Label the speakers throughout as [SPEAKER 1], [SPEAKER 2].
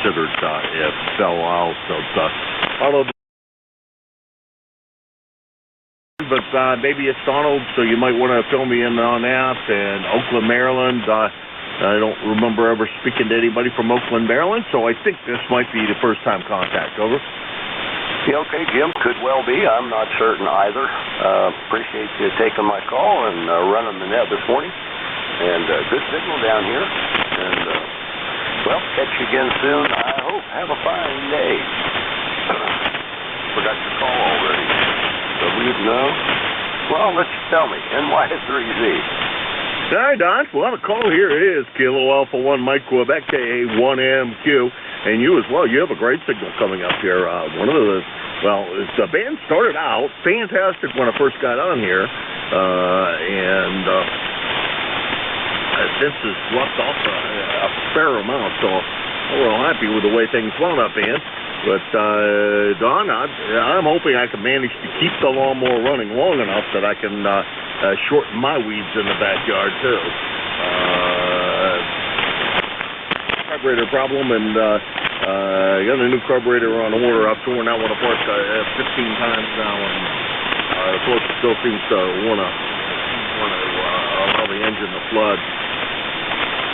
[SPEAKER 1] considered it fell out of Donald. But maybe it's Donald, so you might want to fill me in on that. And Oakland, Maryland, I don't remember ever speaking to anybody from Oakland, Maryland, so I think this might be the first time contact. Over.
[SPEAKER 2] Yeah, okay, Jim, could well be. I'm not certain either. Appreciate you taking my call and running the net this morning. And good signal down here. And, well, catch you again soon, I hope. Have a fine day. Forgot your call already. No? Well, let's tell me. NY3Z.
[SPEAKER 1] Hi, Don. Well, the call here is Kilo Alpha 1 Mike Quebec, KA1MQ. And you as well. You have a great signal coming up here. The band started out fantastic when I first got on here. And since has dropped off a fair amount. So we're all happy with the way things wound up, man. But, Don, I'm hoping I can manage to keep the lawnmower running long enough that I can shorten my weeds in the backyard, too. Carburetor problem, and I got a new carburetor on order. I've torn that one apart 15 times now, and of course it still seems to want to allow the engine to flood.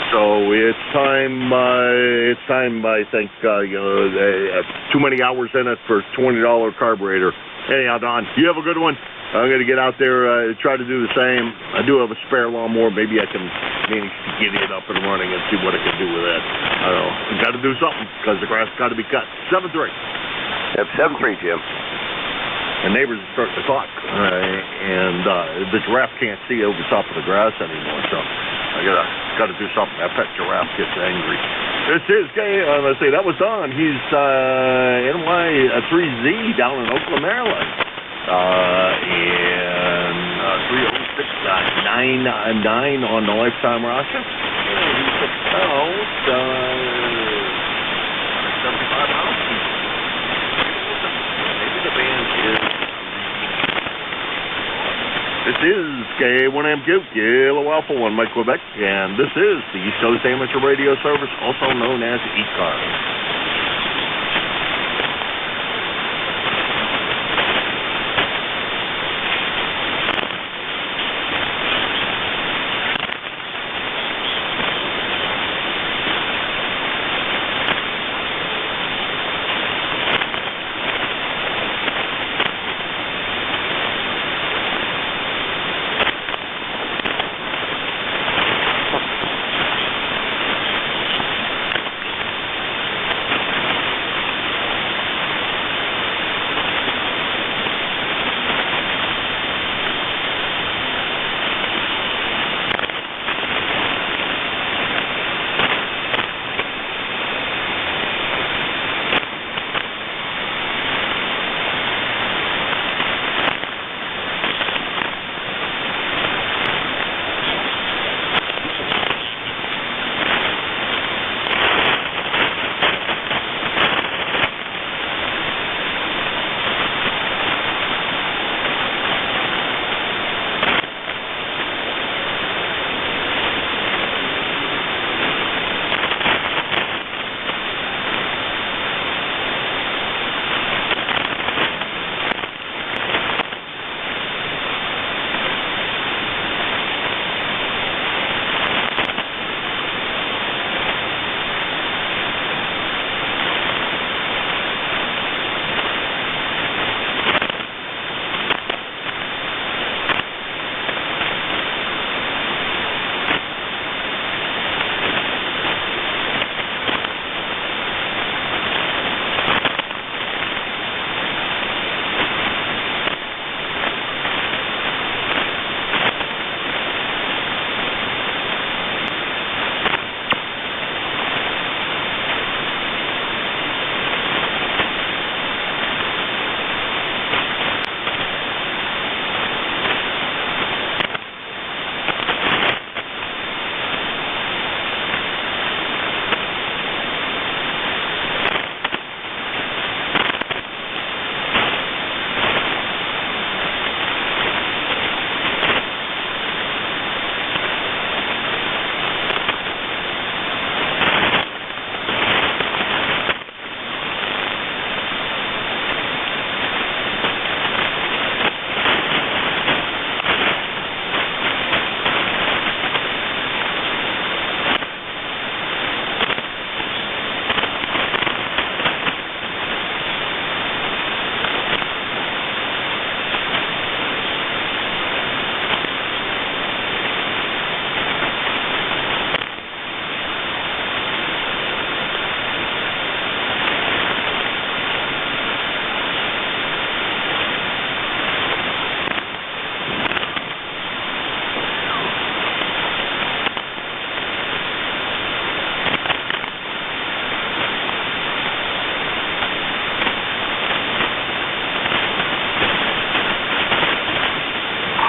[SPEAKER 1] So it's time, I think, too many hours in it for $20 carburetor. Anyhow, Don, you have a good one. I'm going to get out there, try to do the same. I do have a spare lawnmower. Maybe I can manage to get it up and running and see what I can do with that. I don't know. I've got to do something because the grass got to be cut. 7-3.
[SPEAKER 2] Yep, 7-3, Jim.
[SPEAKER 1] The neighbors are starting to talk, and the giraffe can't see over top of the grass anymore, so I gotta do something. That pet giraffe gets angry. This is let's see, that was Don. He's NY3Z down in Oakland, Maryland, and 306.99 on the lifetime roster. He's about 75 miles. Maybe the band is. This is KA1MQ, Kilo Alpha 1 Mike Quebec, and this is the East Coast Amateur Radio Service, also known as ECARS.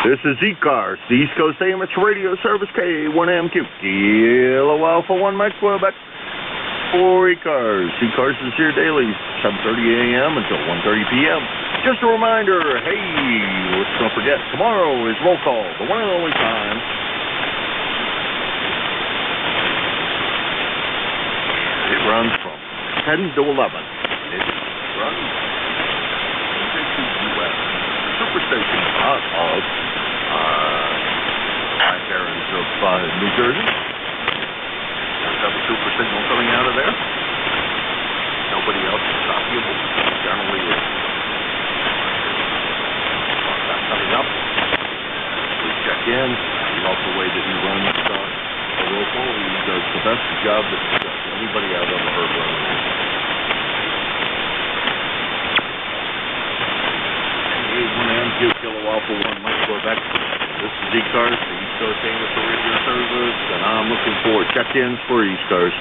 [SPEAKER 1] This is ECARS, the East Coast Amateur Radio Service, K1MQ, Kilo Alpha 1 Mike Quebec for ECARS. ECARS is here daily, 7:30 a.m. until 1:30 p.m. Just a reminder, hey, let's don't forget, tomorrow is roll call, the one and only time. It runs from 10 to 11. It runs NJ2US Superstation out of Black Errands of New Jersey. Have a super signal coming out of there. Nobody else is copyable. Generally, that's coming up. We check in. I love the way that he runs a local. He does the best job that anybody I've ever heard running. NJ2US Kilo Alpha 1 Mike Quebec. This is ECARS, the East Coast Amateur Radio Service, and I'm looking for check-ins for ECARS.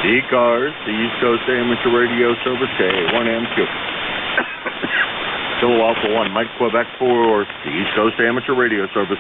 [SPEAKER 1] ECARS, the East Coast Amateur Radio Service, K1MQ. Kilo Alpha 1 Mike Quebec for the East Coast Amateur Radio Service.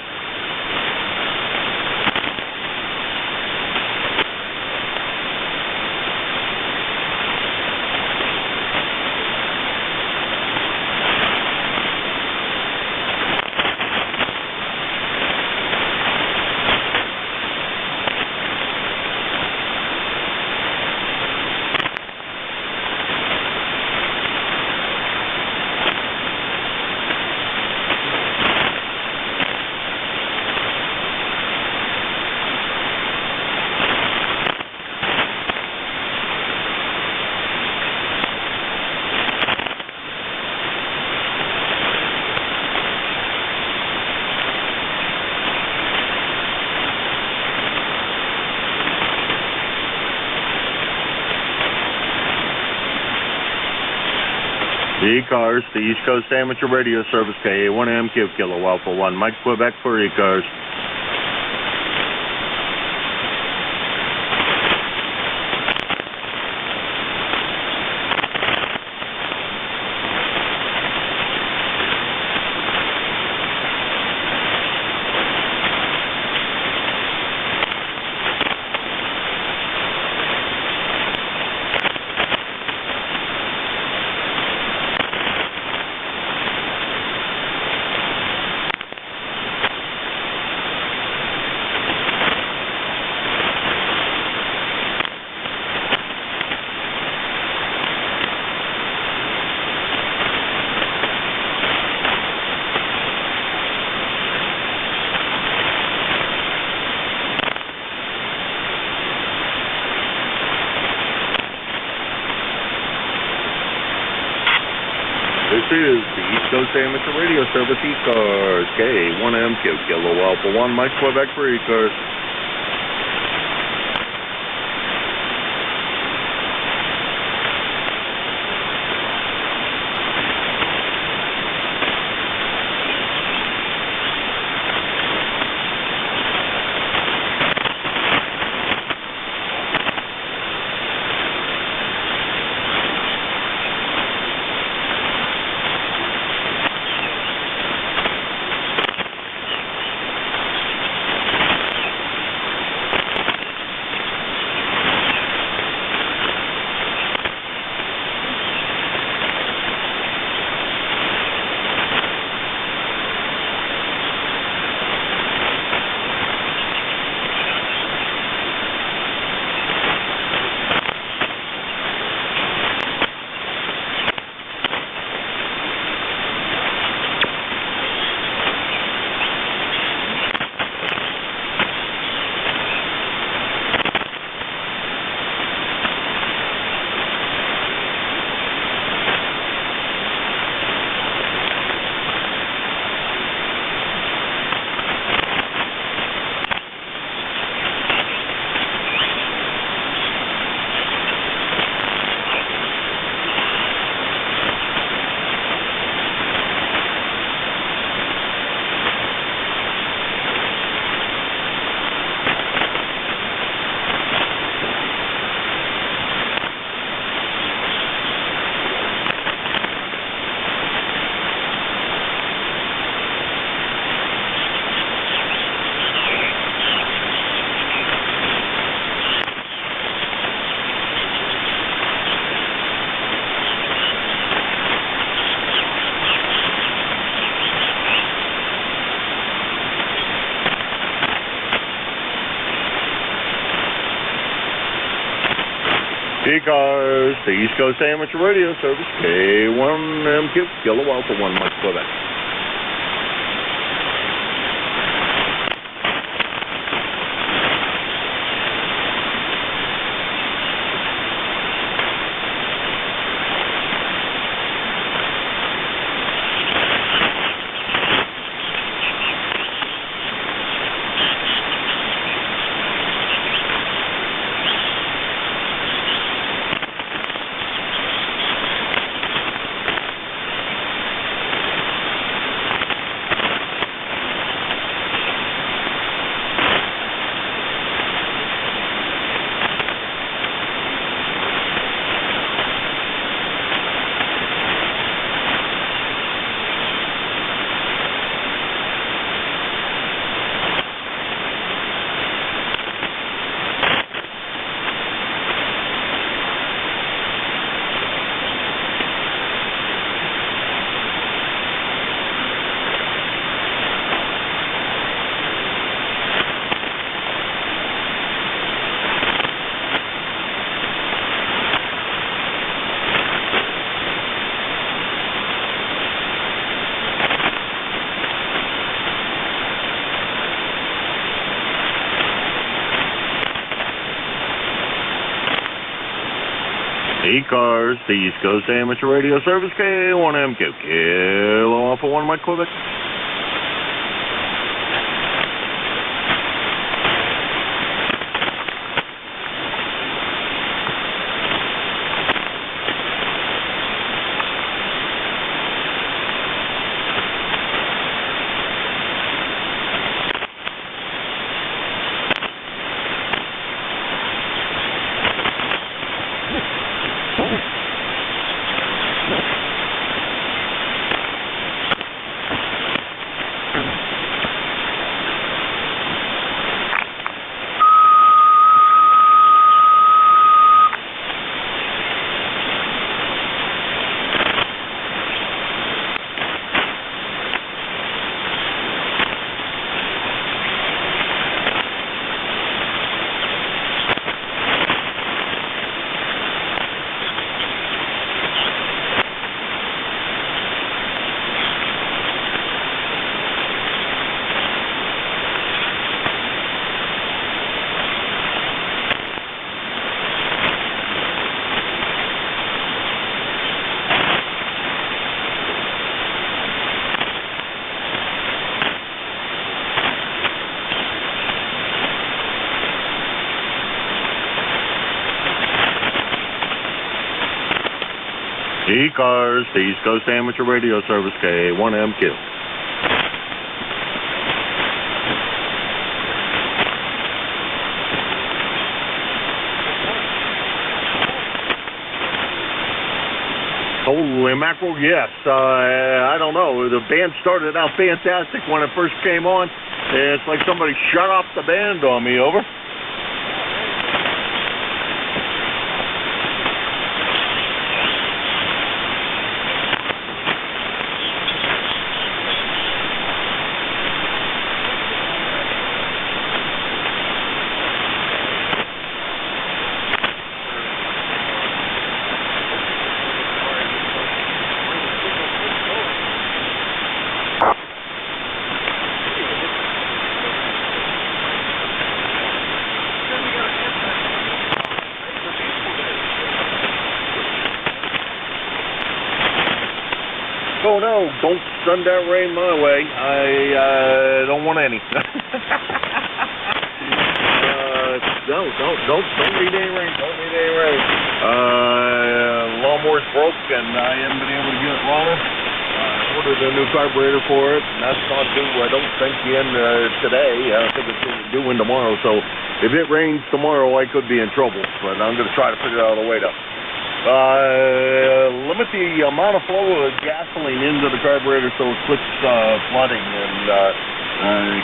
[SPEAKER 1] ECARS, the East Coast Amateur Radio Service, K1MQ, Kilo Alpha 1 Mike Quebec for ECARS. is the East Coast Amateur Radio Service, ECARS, K1MQ, Kilo Alpha 1, Mike Quebec for ECARS. ECARS, the East Coast Amateur Radio Service, K1MQ, Kilo Alpha 1, Mike Quebec. ECARS, the East Coast Amateur Radio Service, K1MQ, Kilo Alpha 1, Mike Quebec. ECARS, the East Coast Amateur Radio Service, K1MQ. Holy mackerel, yes. I don't know. The band started out fantastic when it first came on. It's like somebody shut off the band on me, over. Oh no, don't send that rain my way. I don't want any. Don't need any rain. Don't need any rain. Lawnmower's broke and I haven't been able to get it running. Ordered a new carburetor for it, and that's not due, I don't think, in today. I think it's due in tomorrow. So if it rains tomorrow, I could be in trouble. But I'm going to try to figure out a way to limit the amount of flow of gasoline into the carburetor so it quits flooding, and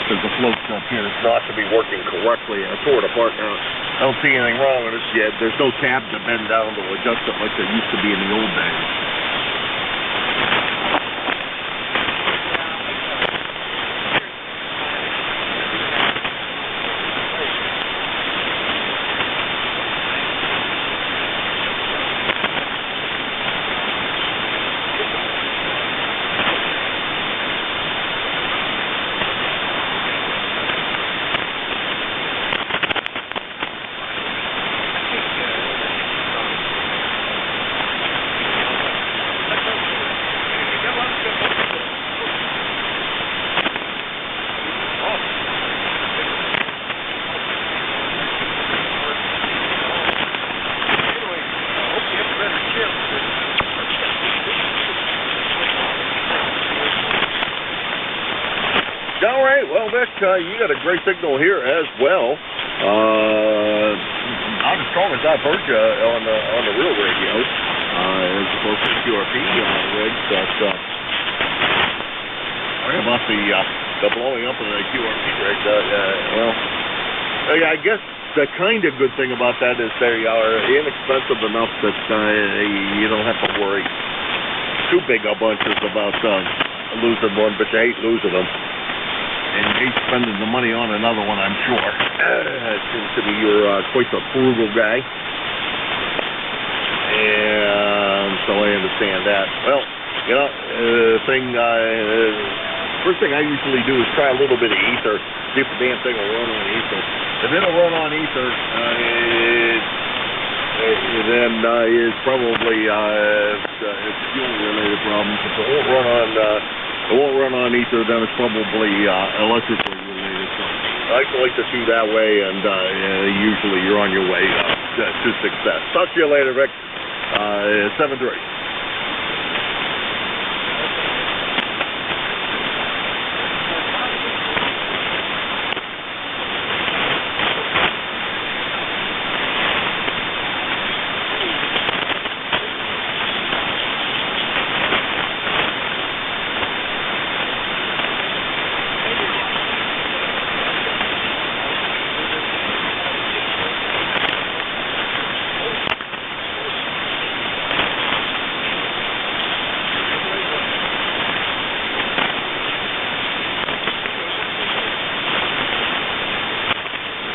[SPEAKER 1] because the float appears not to be working correctly. I tore it apart now. I don't see anything wrong with it yet. There's no tab to bend down to adjust it like there used to be in the old days. All right, well, Vic, you got a great signal here as well. Not as strong as I've heard you on the real radio, as opposed to the QRP rigs. But sorry about the blowing up of the QRP rig. Well, I guess the kind of good thing about that is they are inexpensive enough that you don't have to worry too big a bunches about losing one, but you hate losing them. And you hate spending the money on another one, I'm sure. Seems to be you're quite the frugal guy. And so I understand that. Well, you know, first thing I usually do is try a little bit of ether, see if the damn thing will run on ether. If it'll run on ether, then it's probably it's fuel-related problems. If it won't run on ether, then it's probably electrically related. So I like to see that way, and usually you're on your way to success. Talk to you later, Rick. 7-3.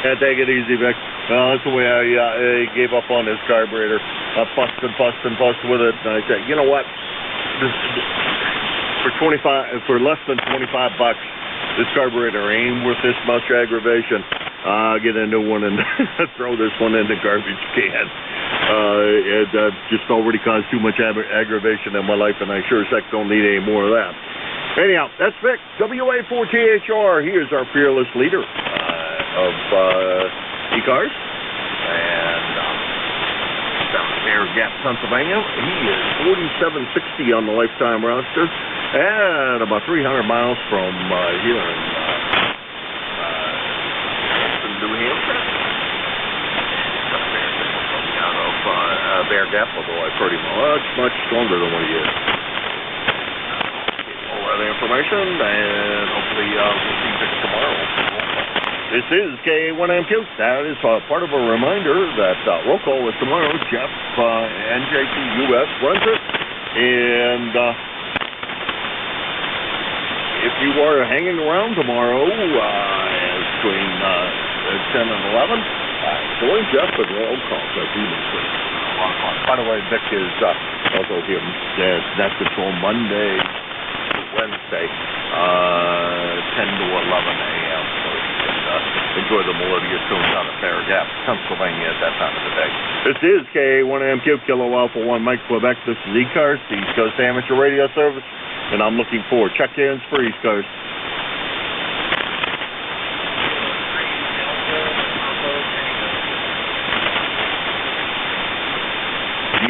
[SPEAKER 1] Yeah, take it easy, Vic. That's the way I gave up on this carburetor. I fussed with it, and I said, you know what? For less than $25, this carburetor ain't worth this much aggravation. I'll get a new one and throw this one in the garbage can. It just already caused too much aggravation in my life, and I sure as heck don't need any more of that. Anyhow, that's Vic, WA4THR. He is our fearless leader of ECARS, and Gap, Pennsylvania. He is 4760 on the lifetime roster and about 300 miles from here in New Hampshire. Out of Bear Gap, although I pretty much stronger than what he is. All that information, and hopefully we'll see you tomorrow. This is K1MQ. That is part of a reminder that roll call is tomorrow. Jeff, NJ2US runs it. And if you are hanging around tomorrow between 10 and 11, join Jeff at roll call. That's even free. A lot of fun. By the way, Vic is also here. That's until Monday to Wednesday, 10 to 11 a.m. So enjoy the melodious tunes on the Bear Gap, Pennsylvania at that time of the day. This is K1MQ, Kilo Alpha 1 Mike, Quebec. This is ECARS, the East Coast Amateur Radio Service, and I'm looking for check-ins for ECARS.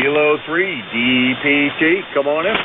[SPEAKER 1] Kilo 3, DPT, come on in.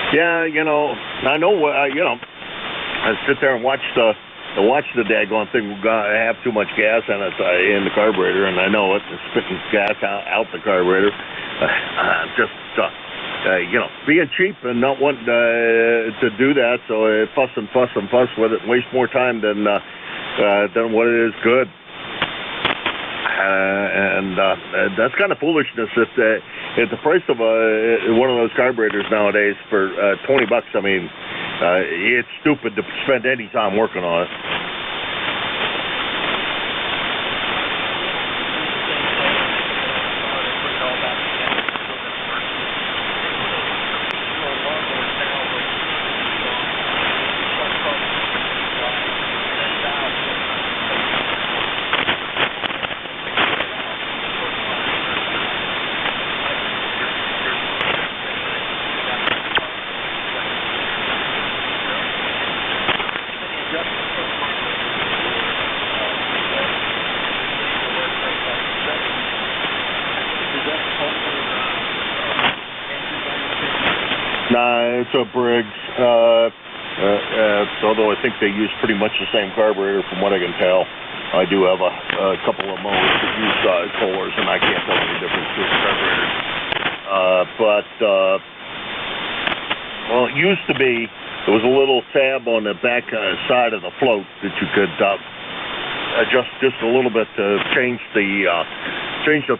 [SPEAKER 1] Yeah, you know, I know. I sit there and watch the daggone thing. I have too much gas in it in the carburetor, and I know it. It's spitting gas out the carburetor. Just being cheap and not wanting to do that. So I fuss with it, and waste more time than what it is good. And that's kind of foolishness. At the price of one of those carburetors nowadays for $20, I mean, it's stupid to spend any time working on it. Nah, it's a Briggs. Although I think they use pretty much the same carburetor from what I can tell. I do have a couple of motors that use Kohlers, and I can't tell any difference between the carburetors. Well, it used to be there was a little tab on the back side of the float that you could adjust just a little bit to change the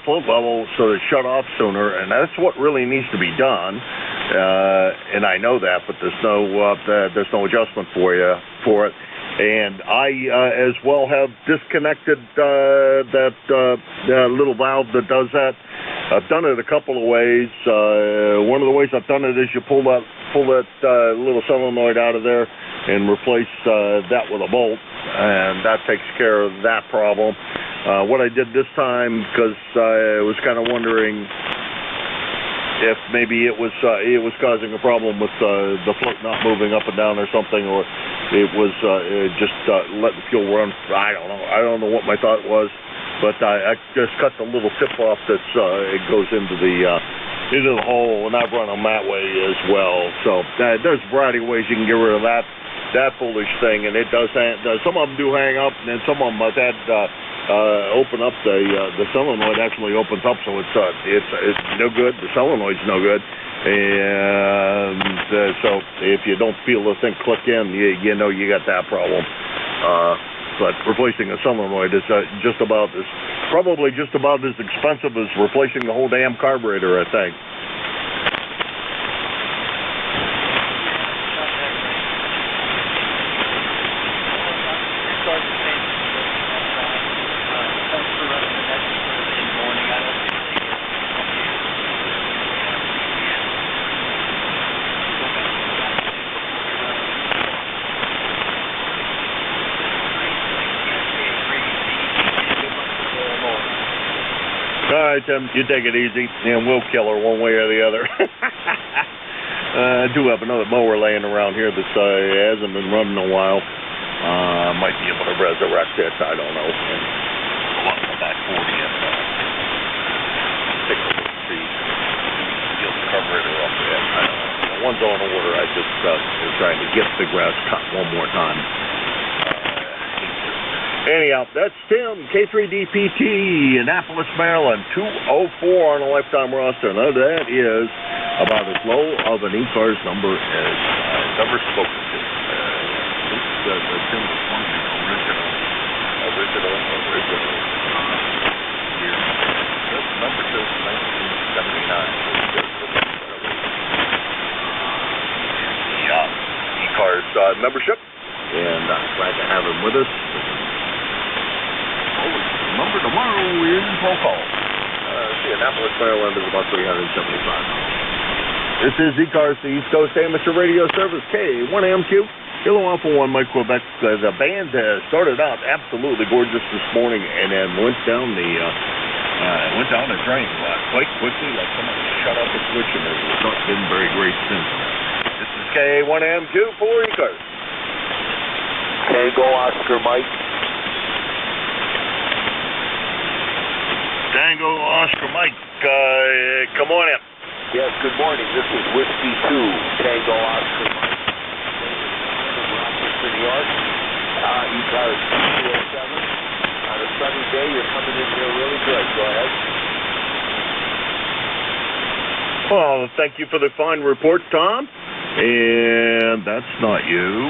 [SPEAKER 1] float level so it shut off sooner, and that's what really needs to be done. And I know that, but there's no adjustment for it. And I as well have disconnected that little valve that does that. I've done it a couple of ways. One of the ways I've done it is you pull that little solenoid out of there and replace that with a bolt, and that takes care of that problem. What I did this time, because I was kind of wondering if maybe it was causing a problem with the float not moving up and down or something, or it was just letting fuel run. I don't know what my thought was, but I just cut the little tip off that's it goes into the hole, and I've run them that way as well. So there's a variety of ways you can get rid of that foolish thing, and it does. Some of them do hang up, and then some of them I've had open up. The solenoid actually opens up, so it's no good. The solenoid's no good, and so if you don't feel the thing click in, you know you got that problem. But replacing a solenoid is probably just about as expensive as replacing the whole damn carburetor, I think. right, Tim, you take it easy, and we'll kill her one way or the other. I do have another mower laying around here that hasn't been running in a while. Might be able to resurrect it, I don't know. And go up the back 40 and take a look and see. Get the carburetor off there. I don't know. One's on order. I just am trying to get the grass cut one more time. Anyhow, that's Tim, K3DPT, Annapolis, Maryland, 204 on a lifetime roster. Now that is about as low of an ECARS number as I've ever spoken to. Tim was one of the original. Here. This number says 1979. The ECARS membership, and I'm glad to have him with us. Number tomorrow in phone call. Annapolis, Maryland is about $375. This is ECARS, the East Coast Amateur Radio Service, K1AMQ, Kilo Alpha 1, Mike, Quebec. The band started out absolutely gorgeous this morning and then went down the drain quite quickly, like somebody shut off a switch, and it was not been very great since. This is K1AMQ for ECARS.
[SPEAKER 2] Tango Oscar Mike.
[SPEAKER 1] Tango Oscar Mike, come on in.
[SPEAKER 2] Yes, good morning. This is Whiskey 2, Tango Oscar Mike. Rochester, New York. ECARS 207. On a sunny day, you're coming in here really good. Go ahead.
[SPEAKER 1] Well, thank you for the fine report, Tom. And that's not you.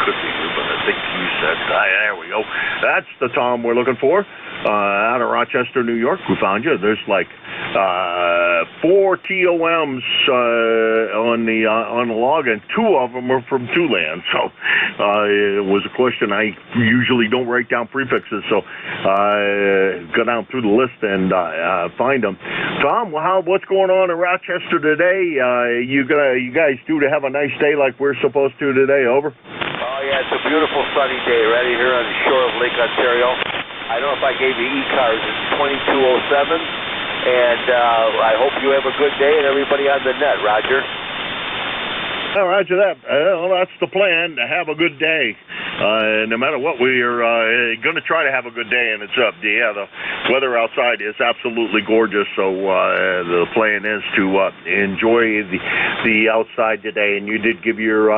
[SPEAKER 1] Could be you, but I think you said, there we go. That's the Tom we're looking for. Out of Rochester, New York, we found you. There's like 4 TOMs on the log, and 2 of them are from Tulan. So it was a question. I usually don't write down prefixes, so go down through the list and find them. Tom, what's going on in Rochester today? You guys do to have a nice day like we're supposed to today? Over.
[SPEAKER 2] Oh yeah, it's a beautiful sunny day right here on the shore of Lake Ontario. I don't know if I gave you ECARS. It's 2207, and I hope you have a good day and everybody on the net, Roger.
[SPEAKER 1] Oh, Roger that. Well, that's the plan, to have a good day. No matter what, we are going to try to have a good day, and it's up. Yeah, the weather outside is absolutely gorgeous, so the plan is to enjoy the outside today. And you did give your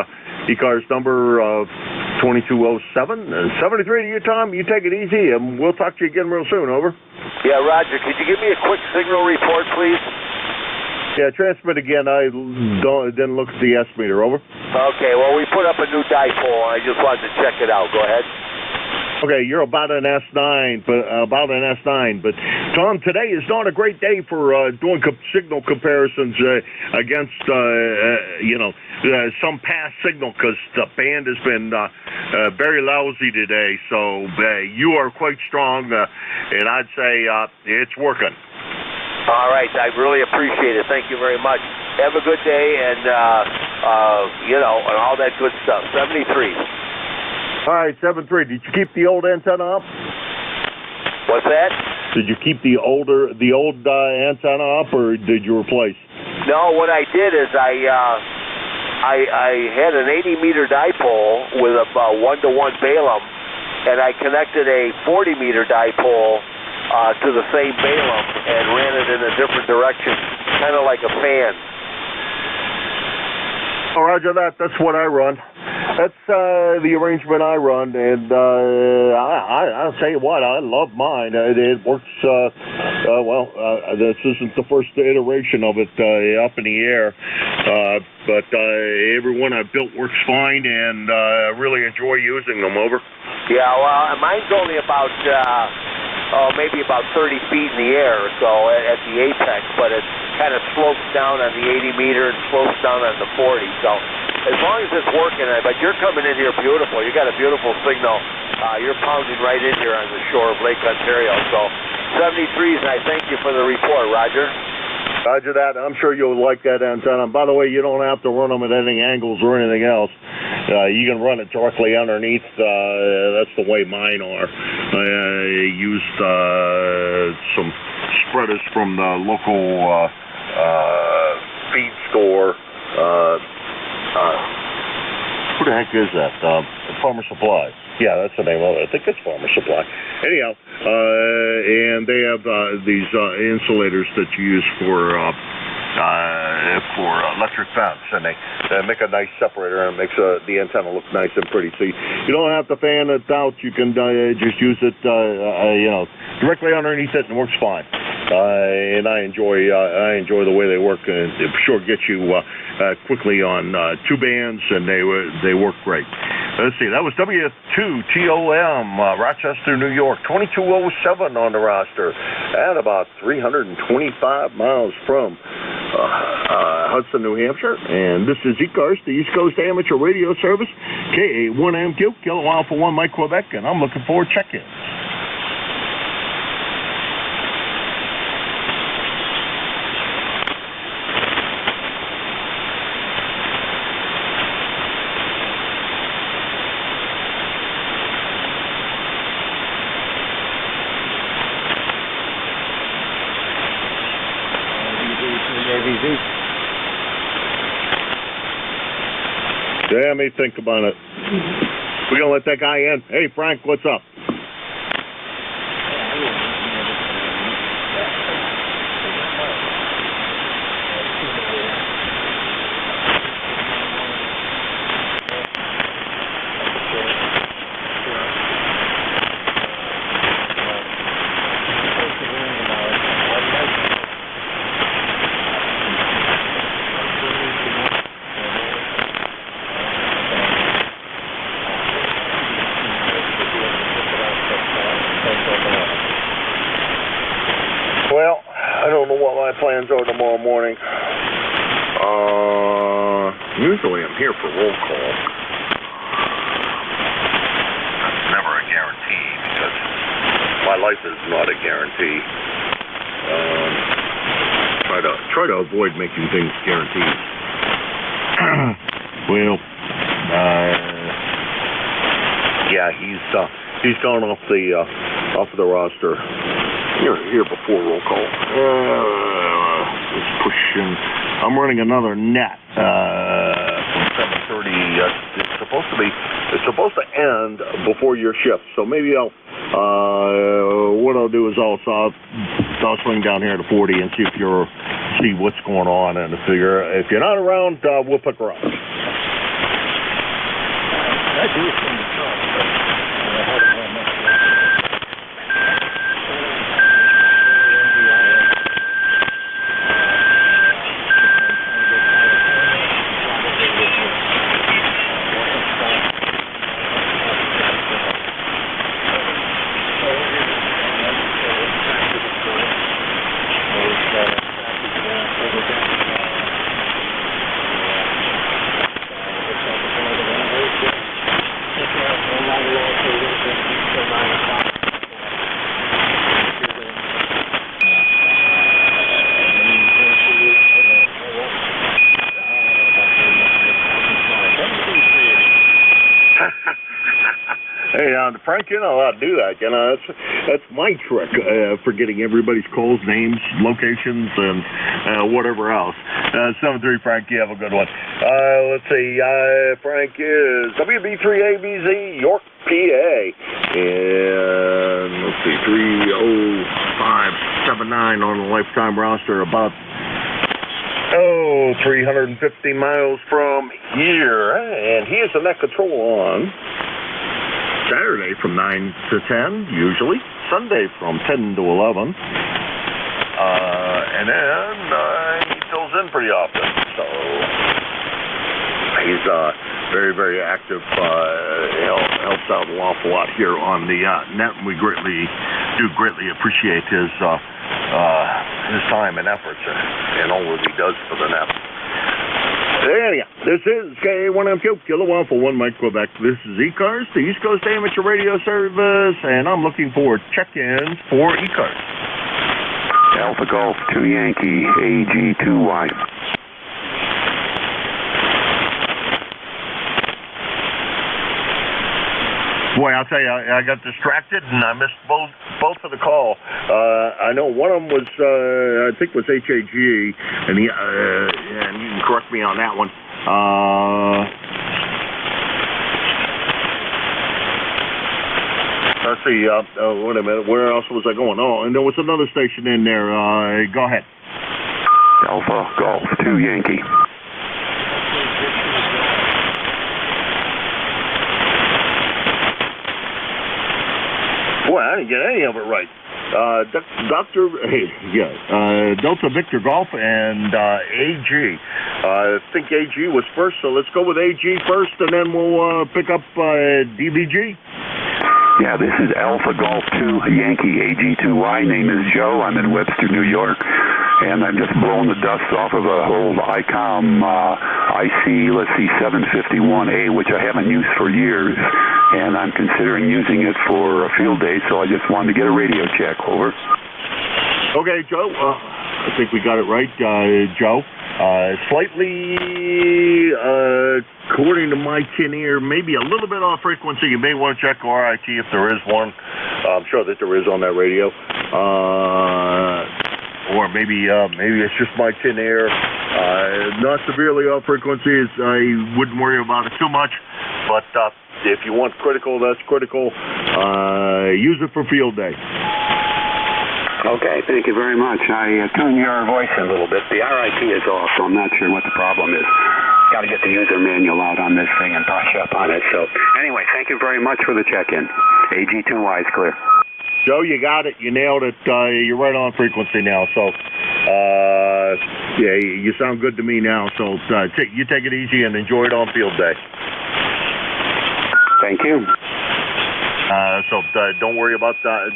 [SPEAKER 1] ECARS number 2207. 73 to you, Tom. You take it easy, and we'll talk to you again real soon. Over.
[SPEAKER 2] Yeah, Roger. Could you give me a quick signal report, please?
[SPEAKER 1] Yeah, transmit again. I didn't look at the S meter. Over.
[SPEAKER 2] Okay, well, we put up a new dipole, and I just wanted to check it out. Go ahead.
[SPEAKER 1] Okay, you're about an S9, but Tom, today is not a great day for doing signal comparisons against some past signal, because the band has been very lousy today. So you are quite strong, and I'd say it's working.
[SPEAKER 2] All right, I really appreciate it. Thank you very much. Have a good day, and and all that good stuff. 73.
[SPEAKER 1] All right, 7-3. Did you keep the old antenna up?
[SPEAKER 2] What's that?
[SPEAKER 1] Did you keep the old antenna up, or did you replace?
[SPEAKER 2] No, what I did is I had an 80-meter dipole with a 1-to-1 Balaam, and I connected a 40-meter dipole to the same Balaam and ran it in a different direction, kind of like a fan.
[SPEAKER 1] Oh, Roger that. That's what I run. That's the arrangement I run, and I'll tell you what, I love mine. It works, this isn't the first iteration of it up in the air, but every one I've built works fine, and I really enjoy using them. Over.
[SPEAKER 2] Yeah, well, mine's only about maybe about 30 feet in the air or so at the apex, but it kind of slopes down on the 80-meter and slopes down on the 40. So as long as it's working, but you're coming in here beautiful. You got a beautiful signal. You're pounding right in here on the shore of Lake Ontario. So 73s, and I thank you for the report, Roger.
[SPEAKER 1] Roger that. I'm sure you'll like that antenna. And by the way, you don't have to run them at any angles or anything else. You can run it directly underneath. That's the way mine are. I used some spreaders from the local feed store. Who the heck is that? Farmer Supply. Yeah, that's the name of it. I think it's Farmer Supply. Anyhow, and they have these insulators that you use for electric fence, and they make a nice separator, and it makes the antenna look nice and pretty. So you don't have to fan it out. You can just use it, directly underneath it, and it works fine. And I enjoy the way they work, and it sure gets you quickly on 2 bands, and they work great. Let's see, that was W2TOM, Rochester, New York, 2207 on the roster, at about 325 miles from Hudson, New Hampshire. And this is ECARS, the East Coast Amateur Radio Service, KA1MQ, Kilo Alpha 1 Mike Quebec, and I'm looking for check-ins. Yeah, let me think about it. We're going to let that guy in. Hey, Frank, what's up? Well, I don't know what my plans are tomorrow morning. Usually I'm here for roll call. That's never a guarantee because my life is not a guarantee. Try to avoid making things guaranteed. Well, yeah, he's gone off the roster. Here before roll call. It's pushing. I'm running another net from 7:30. It's supposed to end before your shift. So maybe what I'll do is I'll swing down here to 40 and see what's going on, and figure if you're not around, we'll pick her up.
[SPEAKER 3] I do from the top, but I haven't had much luck.
[SPEAKER 1] Hey, Frank, you're not allowed to do that. That's my trick for getting everybody's calls, names, locations, and whatever else. 7-3, Frank, you have a good one. Let's see, Frank is WB3ABZ, York, PA. And let's see, 30579 on the lifetime roster, about 350 miles from here. And he is the net control on Saturday from 9 to 10, usually. Sunday from 10 to 11. And then he fills in pretty often. So he's very, very active. Helps out an awful lot here on the net. And we greatly appreciate his time and efforts and all that he does for the net. Anyhow, this is KA1MQ, Kilo Alpha 1 Mike Quebec. This is ECARS, the East Coast Amateur Radio Service, and I'm looking for check-ins for ECARS.
[SPEAKER 2] Alpha Golf 2 Yankee, AG2Y.
[SPEAKER 1] Boy, I'll tell you, I got distracted and I missed both of the call. I know one of them was, I think was HAG, and you can correct me on that one. Let's see, wait a minute, where else was I going? Oh, and there was another station in there. Go ahead.
[SPEAKER 2] Alpha Golf 2 Yankee.
[SPEAKER 1] Boy, I didn't get any of it right. Delta Victor Golf and AG. I think AG was first, so let's go with AG first, and then we'll pick up DVG.
[SPEAKER 2] Yeah, this is Alpha Golf 2 Yankee, AG2Y. Name is Joe. I'm in Webster, New York, and I'm just blowing the dust off of a old ICOM IC, 751A, which I haven't used for years, and I'm considering using it for a field day, so I just wanted to get a radio check. Over.
[SPEAKER 1] Okay, Joe. I think we got it right, Joe. Slightly, according to my tin ear, maybe a little bit off frequency. You may want to check RIT if there is one. I'm sure that there is on that radio. Or maybe it's just my tin ear. Not severely off frequencies. I wouldn't worry about it too much. But if you want critical, that's critical. Use it for field day.
[SPEAKER 2] Okay, thank you very much. I tuned your voice a little bit. The RIT is off, so I'm not sure what the problem is. Got to get the user manual out on this thing and brush up on it. So anyway, thank you very much for the check-in. AG2Y is clear.
[SPEAKER 1] Joe, you got it. You nailed it. You're right on frequency now. So, yeah, you sound good to me now. So you take it easy and enjoy it on field day.
[SPEAKER 2] Thank you.
[SPEAKER 1] So don't worry about a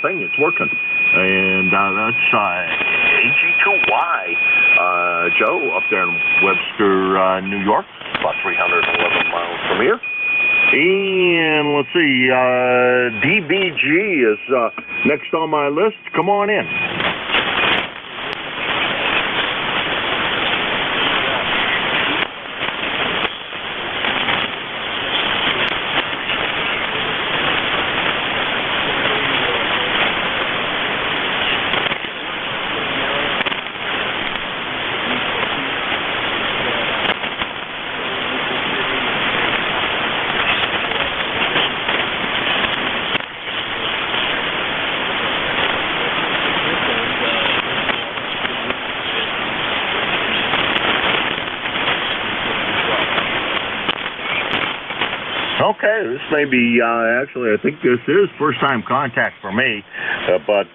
[SPEAKER 1] thing. It's working, and that's AG2Y. Joe up there in Webster, New York, about 311 miles from here. And let's see, DBG is next on my list. Come on in. Okay, this may be, actually, I think this is first-time contact for me, but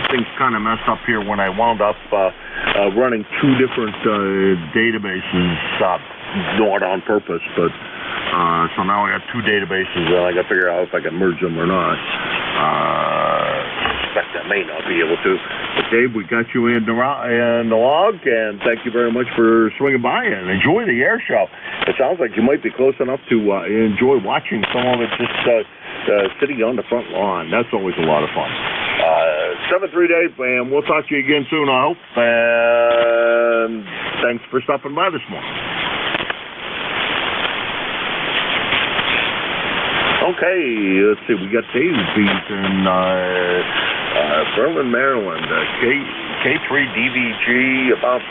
[SPEAKER 1] things kind of messed up here when I wound up running two different databases, not on purpose, but so now I got two databases, and I got to figure out if I can merge them or not. I suspect I may not be able to. But Dave, we got you in the log, and thank you very much for swinging by and enjoy the air show. It sounds like you might be close enough to enjoy watching some of it just sitting on the front lawn. That's always a lot of fun. 7-3 Dave, and we'll talk to you again soon, I hope. And thanks for stopping by this morning. Okay, let's see. We got Dave. He's in Berlin, Maryland. K3DVG, about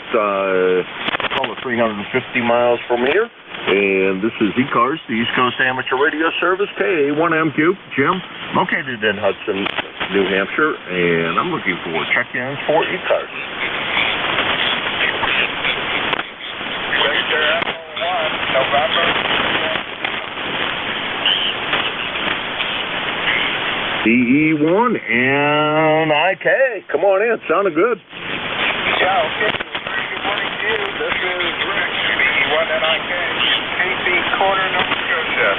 [SPEAKER 1] 350 miles from here. And this is ECARS, the East Coast Amateur Radio Service, KA1MQ. Jim, located in Hudson, New Hampshire, and I'm looking for check-ins for ECARS.
[SPEAKER 4] Victor Echo 1, November.
[SPEAKER 1] DE1 and IK. Come on in. Sounded good.
[SPEAKER 4] Yeah, okay. Good morning to you. This is Rick, DE1 and IK, KC Corner, Nova Scotia.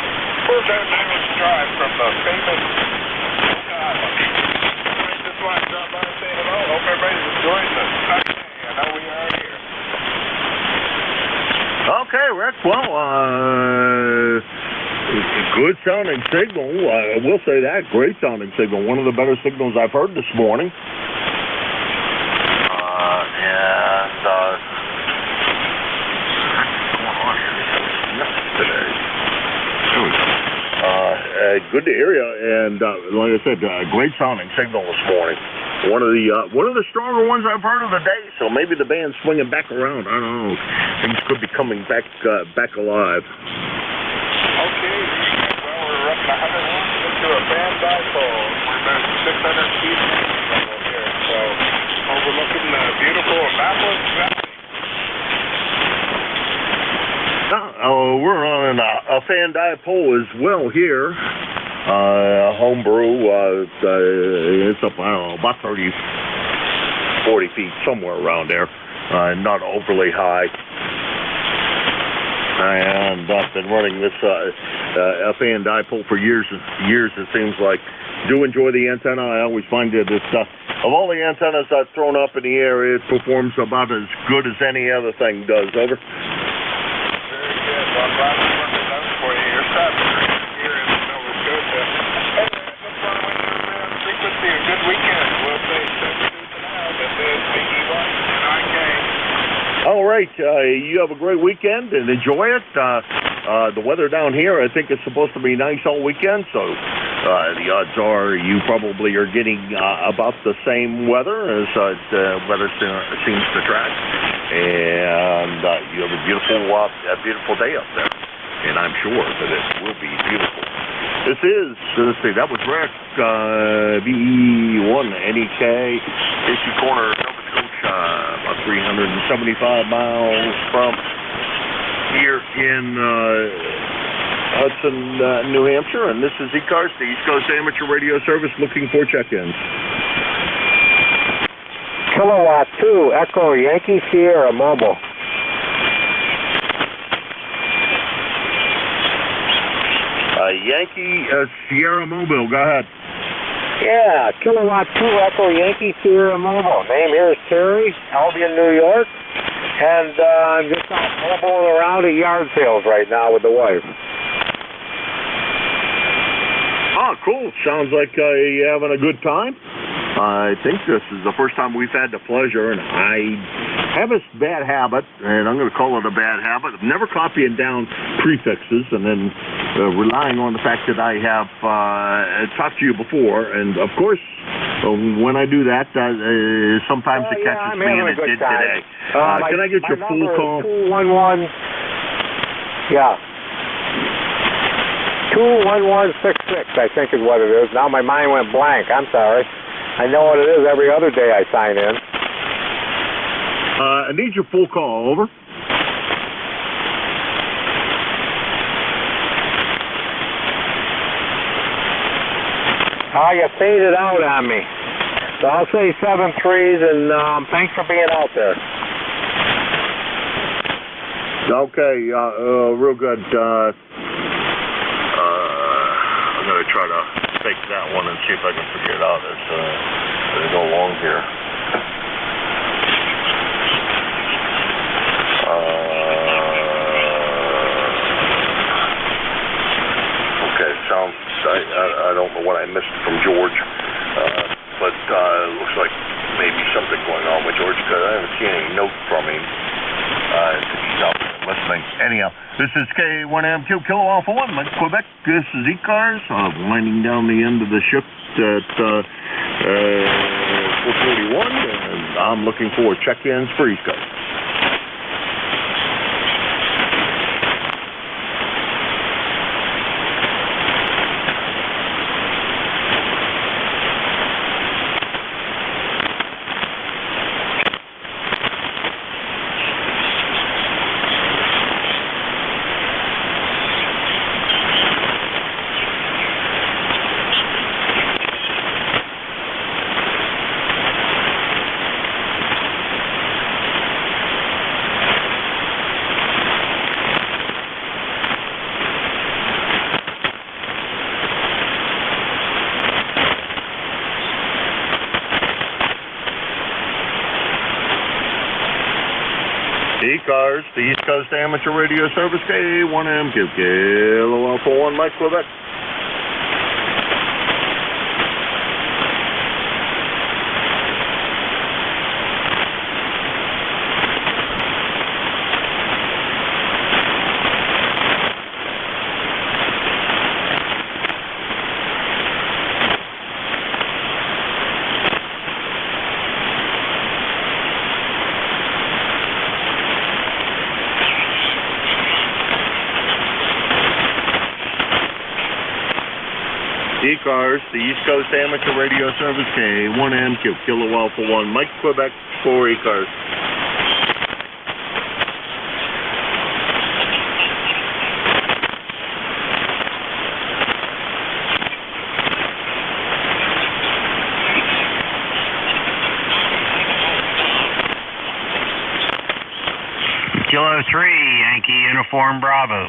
[SPEAKER 4] 4 minutes drive from the famous island. I just want to drop by and say hello. Hope everybody's enjoying this. I know we are here.
[SPEAKER 1] Okay, Rick. Well, Good sounding signal. I will say that. Great sounding signal. One of the better signals I've heard this morning. Good to hear you, and like I said, great sounding signal this morning. One of the stronger ones I've heard of the day. So maybe the band's swinging back around. I don't know. Things could be coming back alive.
[SPEAKER 4] Okay, well, we're up to 101 into a band dipole. We're about 600 feet level here, so overlooking the beautiful Annapolis Valley.
[SPEAKER 1] We're on a fan dipole as well here. Homebrew, it's up, I don't know, about 30, 40 feet, somewhere around there. Not overly high. And I've been running this a fan dipole for years, it seems like. Do enjoy the antenna. I always find that it's, of all the antennas I've thrown up in the air, it performs about as good as any other thing does. Over.
[SPEAKER 4] Very good. Well, I'm glad we worked it out for you. You're set here in Nova Scotia. Hey, just want to wish you a frequency a good weekend. We'll say 7 for now. This is ECARS and NJ2US.
[SPEAKER 1] All right, you have a great weekend and enjoy it. The weather down here, I think, is supposed to be nice all weekend, so the odds are you probably are getting about the same weather as the weather seems to track. And you have a beautiful day up there, and I'm sure that it will be beautiful. This is, let's see, that was Rick, VE1 NEK, Casey Corner, Nova Scotia, about 375 miles from here in Hudson, New Hampshire, and this is ECARS, the East Coast Amateur Radio Service, looking for check-ins.
[SPEAKER 3] Kilowatt 2, Echo Yankee Sierra Mobile.
[SPEAKER 1] Yankee Sierra Mobile, go ahead.
[SPEAKER 3] Yeah, Kilowatt 2, Echo Yankee Sierra Mobile. Name here is Terry, Albion, New York. And I'm just out mobiling around at yard sales right now with the wife.
[SPEAKER 1] Oh, cool. Sounds like you're having a good time. I think this is the first time we've had the pleasure, and I have a bad habit, and I'm going to call it a bad habit, of never copying down prefixes and then relying on the fact that I have talked to you before. And, of course, when I do that, sometimes it catches me, and it did today. Can I get your full call?
[SPEAKER 3] 211. Yeah. 21166, I think is what it is. Now my mind went blank. I'm sorry. I know what it is every other day I sign in.
[SPEAKER 1] I need your full call. Over.
[SPEAKER 3] You faded out on me. So I'll say 7 3s, and thanks for being out there.
[SPEAKER 1] Okay, real good. I'm going to try to take that one and see if I can figure it out as I go along here. Okay, sounds, I don't know what I missed from George, but it looks like maybe something going on with George, because I haven't seen any note from him. He's out listening. Anyhow, this is K1M2 Kilo Alpha 1, Lake, Quebec. This is ECARS. Winding down the end of the shift at 4:41, and I'm looking for check-ins for East Coast. ECARS, the East Coast Amateur Radio Service, K1M, Kilo Alpha 1, Mike, Quebec. ECARS, the East Coast Amateur Radio Service, K1M, Kilo Alpha 1, Mike, Quebec, for ECARS.
[SPEAKER 5] Kilo 3, Yankee Uniform Bravo.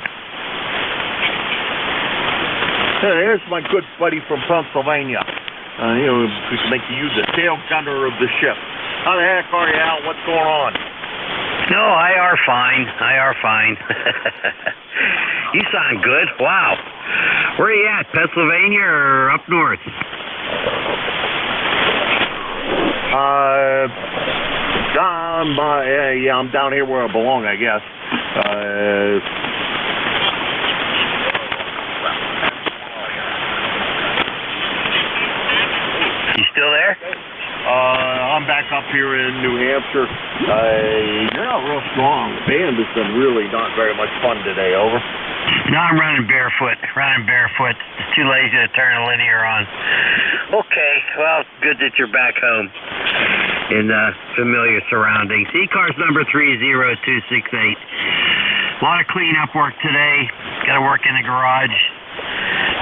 [SPEAKER 1] Here's my good buddy from Pennsylvania. You know, make you the tail gunner of the ship. How the heck are you, Al? What's going on?
[SPEAKER 5] No, I are fine. I are fine. You sound good. Wow. Where are you at? Pennsylvania or up north?
[SPEAKER 1] Yeah, I'm down here where I belong, I guess.
[SPEAKER 5] You still there?
[SPEAKER 1] I'm back up here in New Hampshire. You're not real strong. The band has been really not very much fun today, over.
[SPEAKER 5] No, I'm running barefoot. It's too lazy to turn a linear on. Okay, well, good that you're back home in familiar surroundings. ECARS number 30268. A lot of cleanup work today. Got to work in the garage.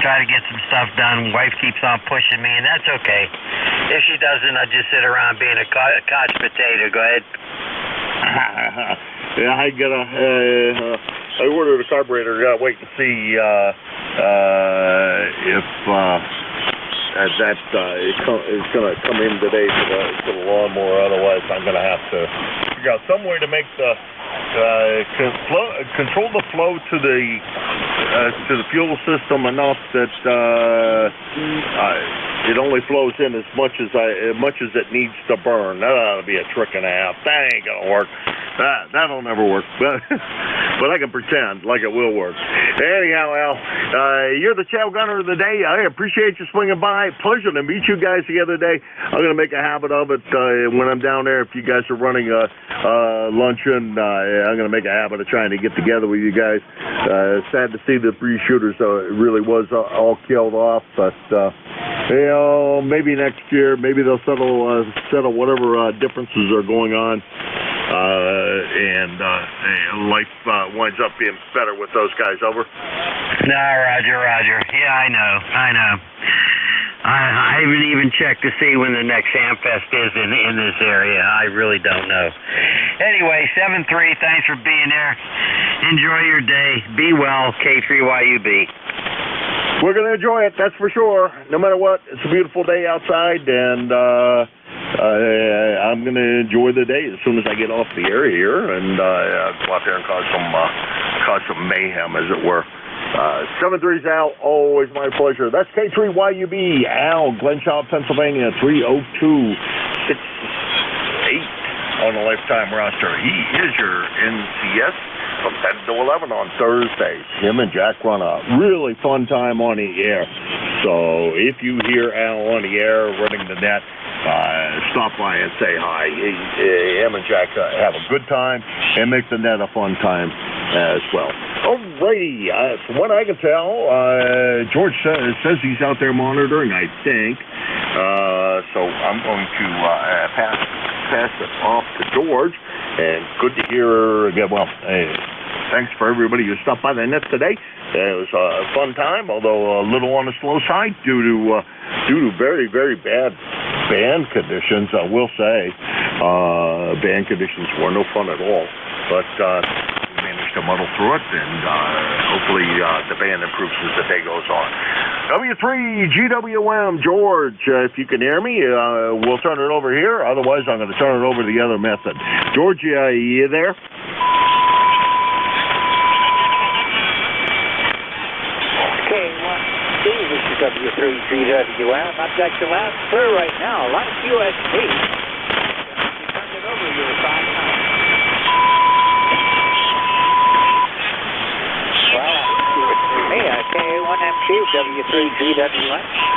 [SPEAKER 5] Try to get some stuff done. Wife keeps on pushing me, and that's okay. If she doesn't, I'll just sit around being a couch potato. Go ahead.
[SPEAKER 1] Yeah, I ordered a carburetor. Gotta wait and see if it's gonna come in today to the lawnmower. Otherwise, I'm gonna have to figure out some way to make the control the flow to the fuel system enough that it only flows in as much as it needs to burn. That ought to be a trick and a half. That ain't gonna work. That'll never work. But I can pretend like it will work. Anyhow, Al, you're the chow gunner of the day. I appreciate you swinging by. Pleasure to meet you guys the other day. I'm gonna make a habit of it when I'm down there. If you guys are running luncheon, I'm gonna make a habit of trying to get together with you guys. Sad to see the three shooters. It really was all killed off, but you know, maybe next year, maybe they'll settle whatever differences are going on. And life winds up being better with those guys, over.
[SPEAKER 5] No, Roger. Yeah, I know. I haven't even checked to see when the next Hamfest is in this area. I really don't know. Anyway, 7-3, thanks for being there. Enjoy your day. Be well, K3YUB.
[SPEAKER 1] We're going to enjoy it, that's for sure. No matter what, it's a beautiful day outside, and I'm going to enjoy the day as soon as I get off the air here and go out there and cause some mayhem, as it were. 7-3's Al, always my pleasure. That's K3YUB, Al, Glenshaw, Pennsylvania, 30268 on the lifetime roster. He is your NCS from 10 to 11 on Thursdays. Him and Jack run a really fun time on the air. So if you hear Al on the air running the net, stop by and say hi. Him and Jack have a good time and make the net a fun time as well. Alrighty, from what I can tell, George says he's out there monitoring, I think. So I'm going to pass it off to George. And good to hear again. Well, thanks for everybody who stopped by the net today. It was a fun time, although a little on the slow side due to very, very bad band conditions. I will say, band conditions were no fun at all. But we managed to muddle through it, and hopefully the band improves as the day goes on. W3GWM, George, if you can hear me, we'll turn it over here. Otherwise, I'm going to turn it over to the other method. George, you there?
[SPEAKER 6] W3GWM. I've got you loud and clear right now. A lot of QSP. You turned it over, you were fine. Well, for me, KA1MQ, W3GWM.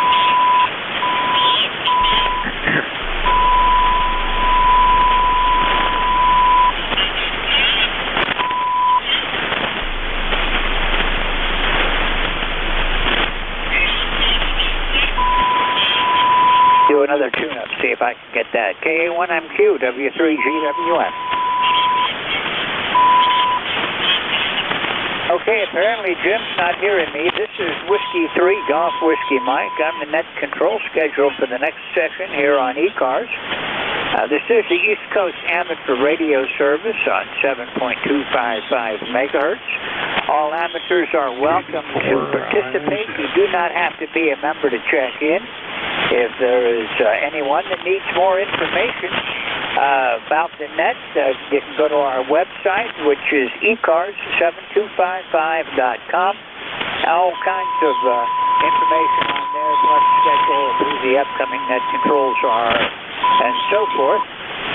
[SPEAKER 6] Do another tune-up, see if I can get that. KA1MQ, W3GWM. Okay, apparently Jim's not hearing me. This is Whiskey 3, Golf Whiskey Mike. I'm the net control schedule for the next session here on ECARS. This is the East Coast Amateur Radio Service on 7.255 megahertz. All amateurs are welcome to participate. You do not have to be a member to check in. If there is anyone that needs more information about the net, you can go to our website, which is ECARS7255.com. All kinds of information on there, plus schedule, who the upcoming net controls are, and so forth.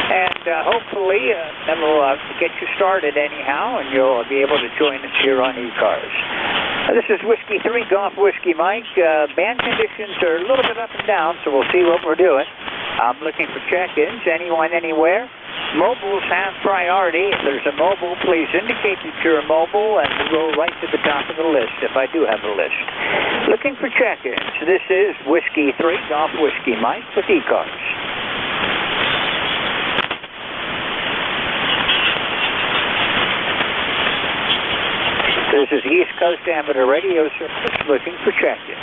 [SPEAKER 6] And hopefully that'll get you started anyhow, and you'll be able to join us here on ECARS. This is Whiskey 3, Golf Whiskey Mike. Band conditions are a little bit up and down, so we'll see what we're doing. I'm looking for check-ins, anyone, anywhere. Mobiles have priority. If there's a mobile, please indicate that you're a mobile, and we'll go right to the top of the list if I do have a list. Looking for check-ins. This is Whiskey 3, Golf Whiskey Mike with ECARS. This is East Coast Amateur Radio Service looking for check-ins.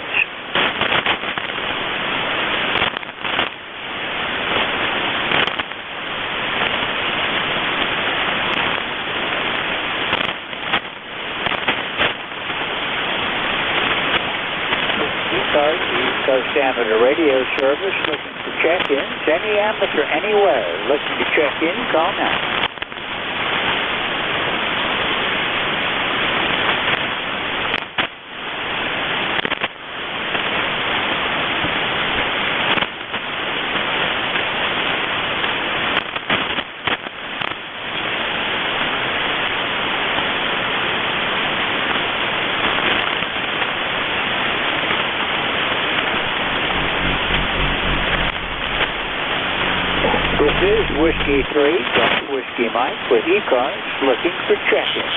[SPEAKER 6] ECARS, East Coast Amateur Radio Service looking for check-ins. Any amateur anywhere looking to check in, call now. This is Whiskey 3, Golf Whiskey Mike with ECARS looking for check-ins.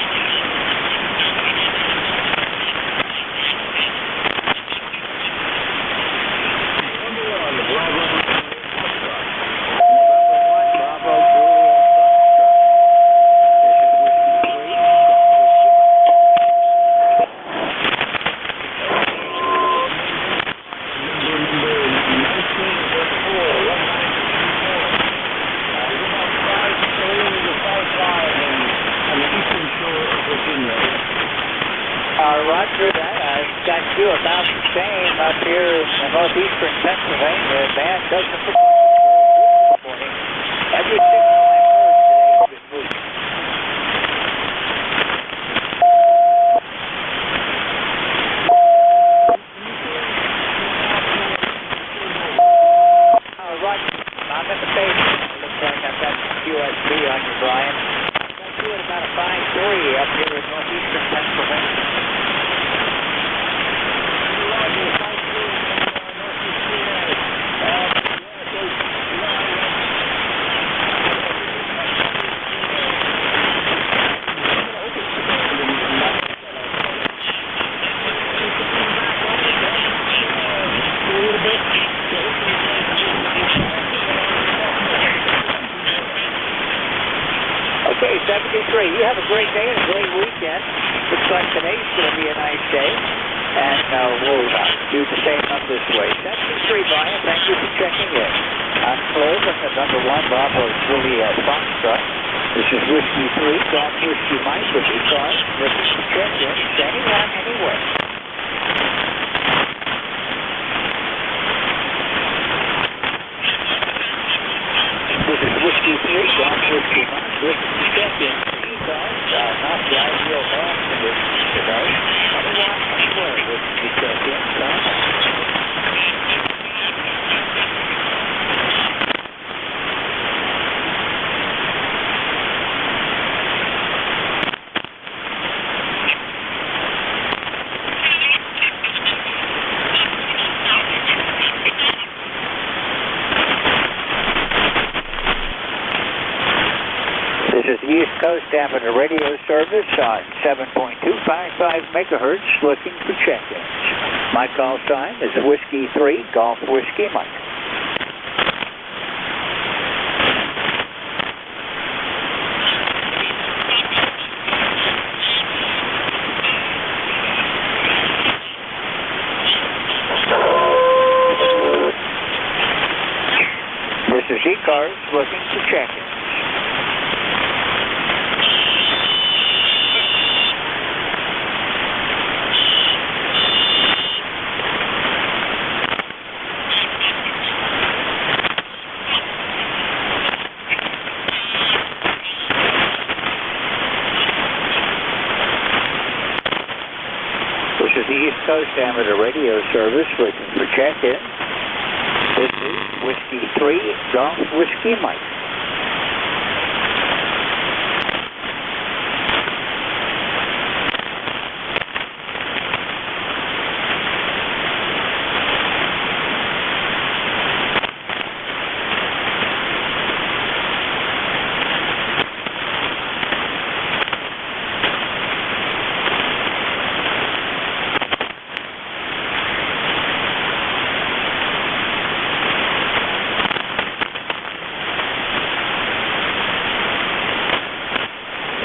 [SPEAKER 6] Roger that. I've got you about the same up here in northeastern Pennsylvania. Band doesn't look like it's very good this morning. Every signal I've heard today has been weak. Roger, I'm in the basement. It looks like I've got some QSB on you, Brian. I've got you at about a 5:30 up here in northeastern Pennsylvania. Okay, 73. You have a great day and a great weekend. Looks like today's going to be a nice day. And we'll do the same up this way. 73, Brian. Thank you for checking in. I'm Claire from the number 1 Bravo Juliet Foxtrot. This is Whiskey 3, Golf Whiskey Mike with ECARS. Looking for check-ins anyone, anywhere. This is Whiskey 3, Golf Whiskey Mike with check-ins for ECARS. Not the ideal band conditions today. Anyone, anywhere looking to check in. Coast Amateur Radio Service on 7.255 megahertz, looking for check-ins. My call sign is Whiskey 3, Golf Whiskey Mike. This is ECARS looking for check-ins. This is the East Coast Amateur Radio Service looking for check-in. This is Whiskey 3, Golf Whiskey Mike.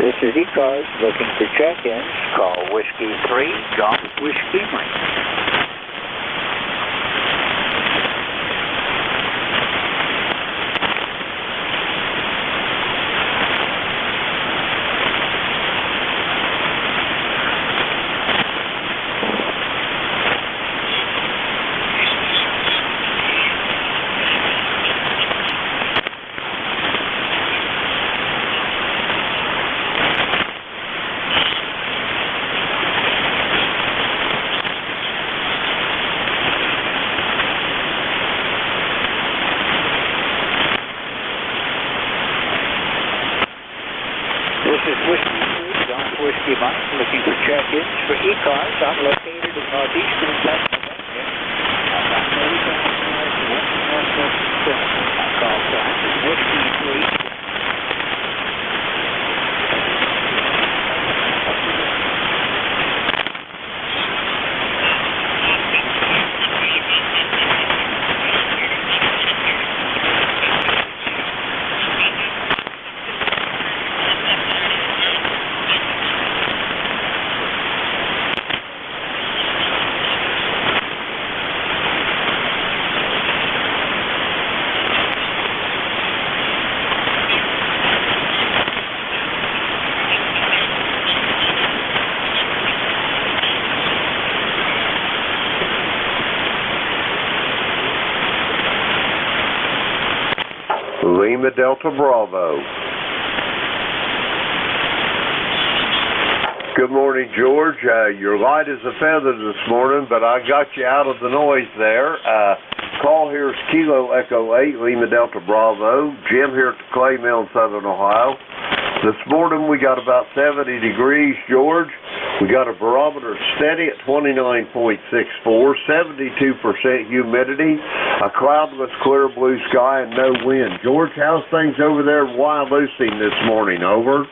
[SPEAKER 6] This is ECARS looking for check-ins. Call Whiskey 3, Golf Whiskey Mike. This is Whiskey 3, Golf Whiskey Mike, looking for check-ins for ECARS. I'm located in northeastern Pennsylvania. I'm about 35 miles west of northwest Wisconsin. My call sign is Whiskey 3.
[SPEAKER 3] Lima Delta Bravo. Good morning, George. You're light as a feather this morning, but I got you out of the noise there. Call here is Kilo Echo 8, Lima Delta Bravo. Jim here at the Clay Mill in Southern Ohio. This morning we got about 70 degrees, George. We got a barometer steady at 29.64, 72% humidity, a cloudless, clear blue sky, and no wind. George, how's things over there in Wyalusing this morning? Over.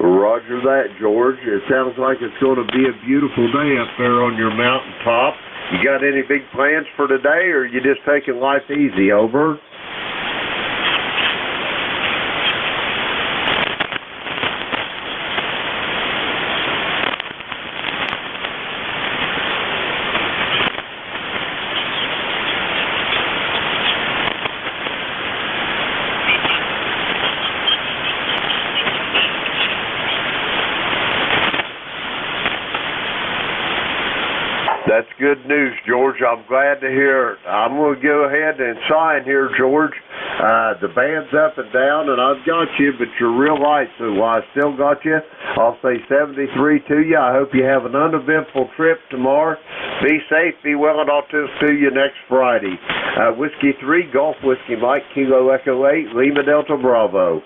[SPEAKER 3] Roger that, George. It sounds like it's going to be a beautiful day up there on your mountaintop. You got any big plans for today, or are you just taking life easy? Over.
[SPEAKER 7] That's good news, George. I'm glad to hear it. I'm going to go ahead and sign here, George. The band's up and down, and I've got you, but you're real light, so while I still got you, I'll say 73 to you. I hope you have an uneventful trip tomorrow. Be safe, be well, and I'll talk to you next Friday. Whiskey 3, Golf Whiskey Mike, Kilo Echo 8, Lima Delta Bravo.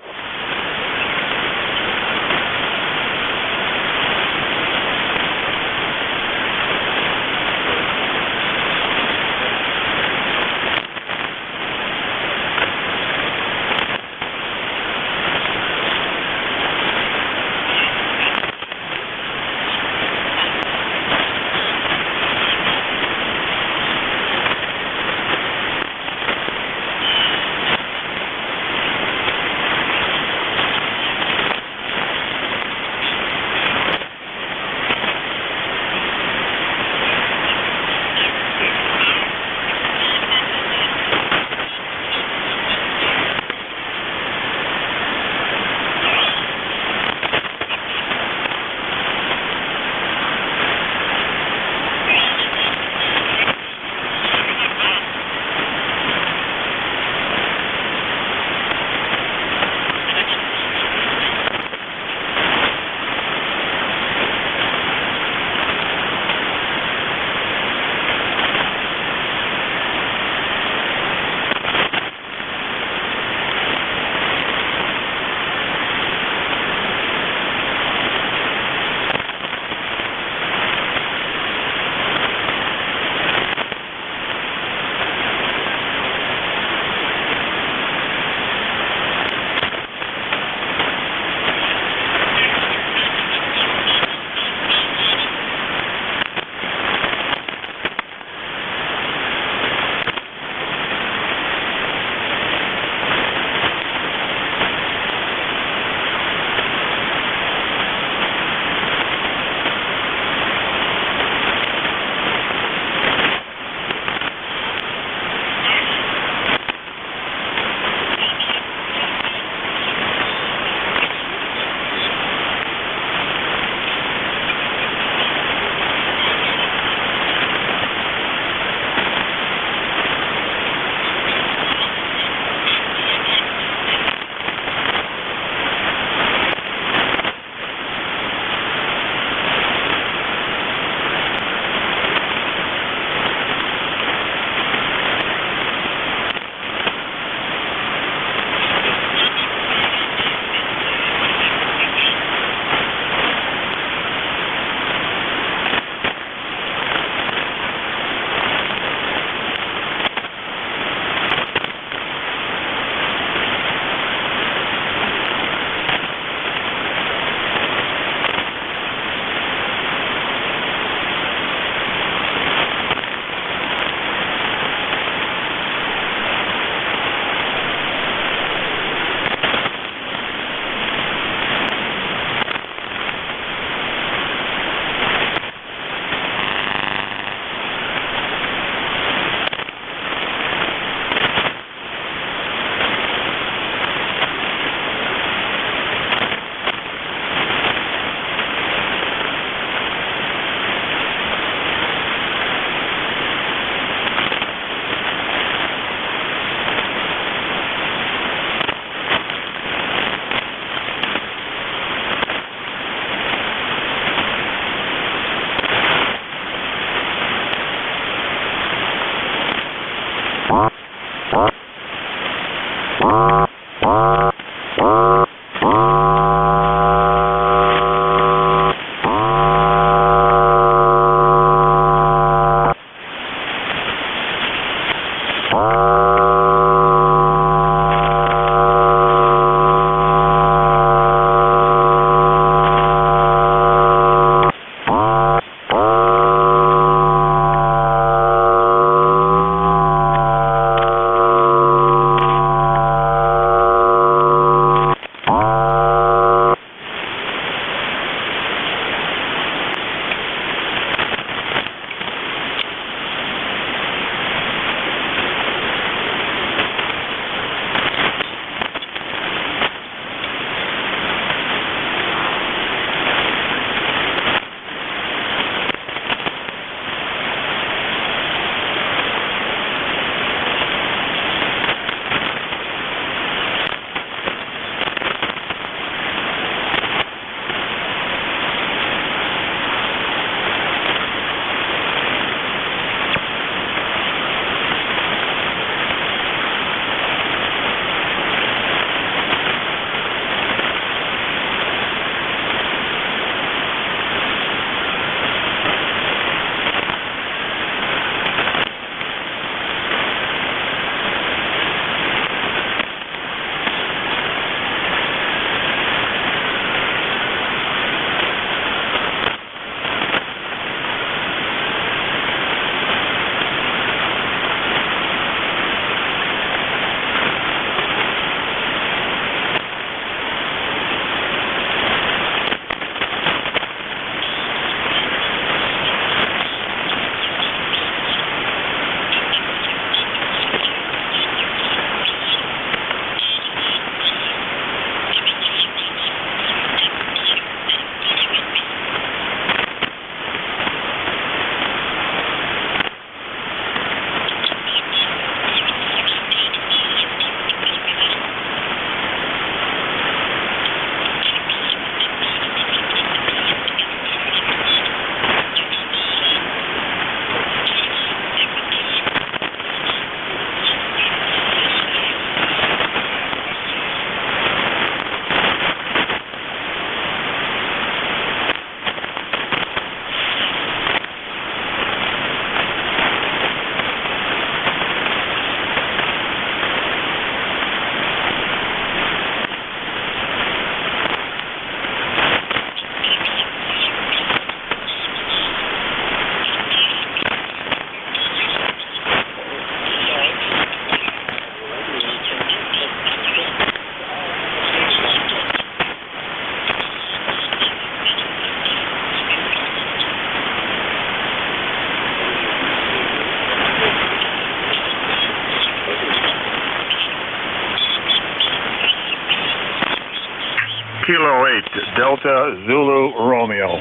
[SPEAKER 8] Kilo 8, Delta Zulu Romeo.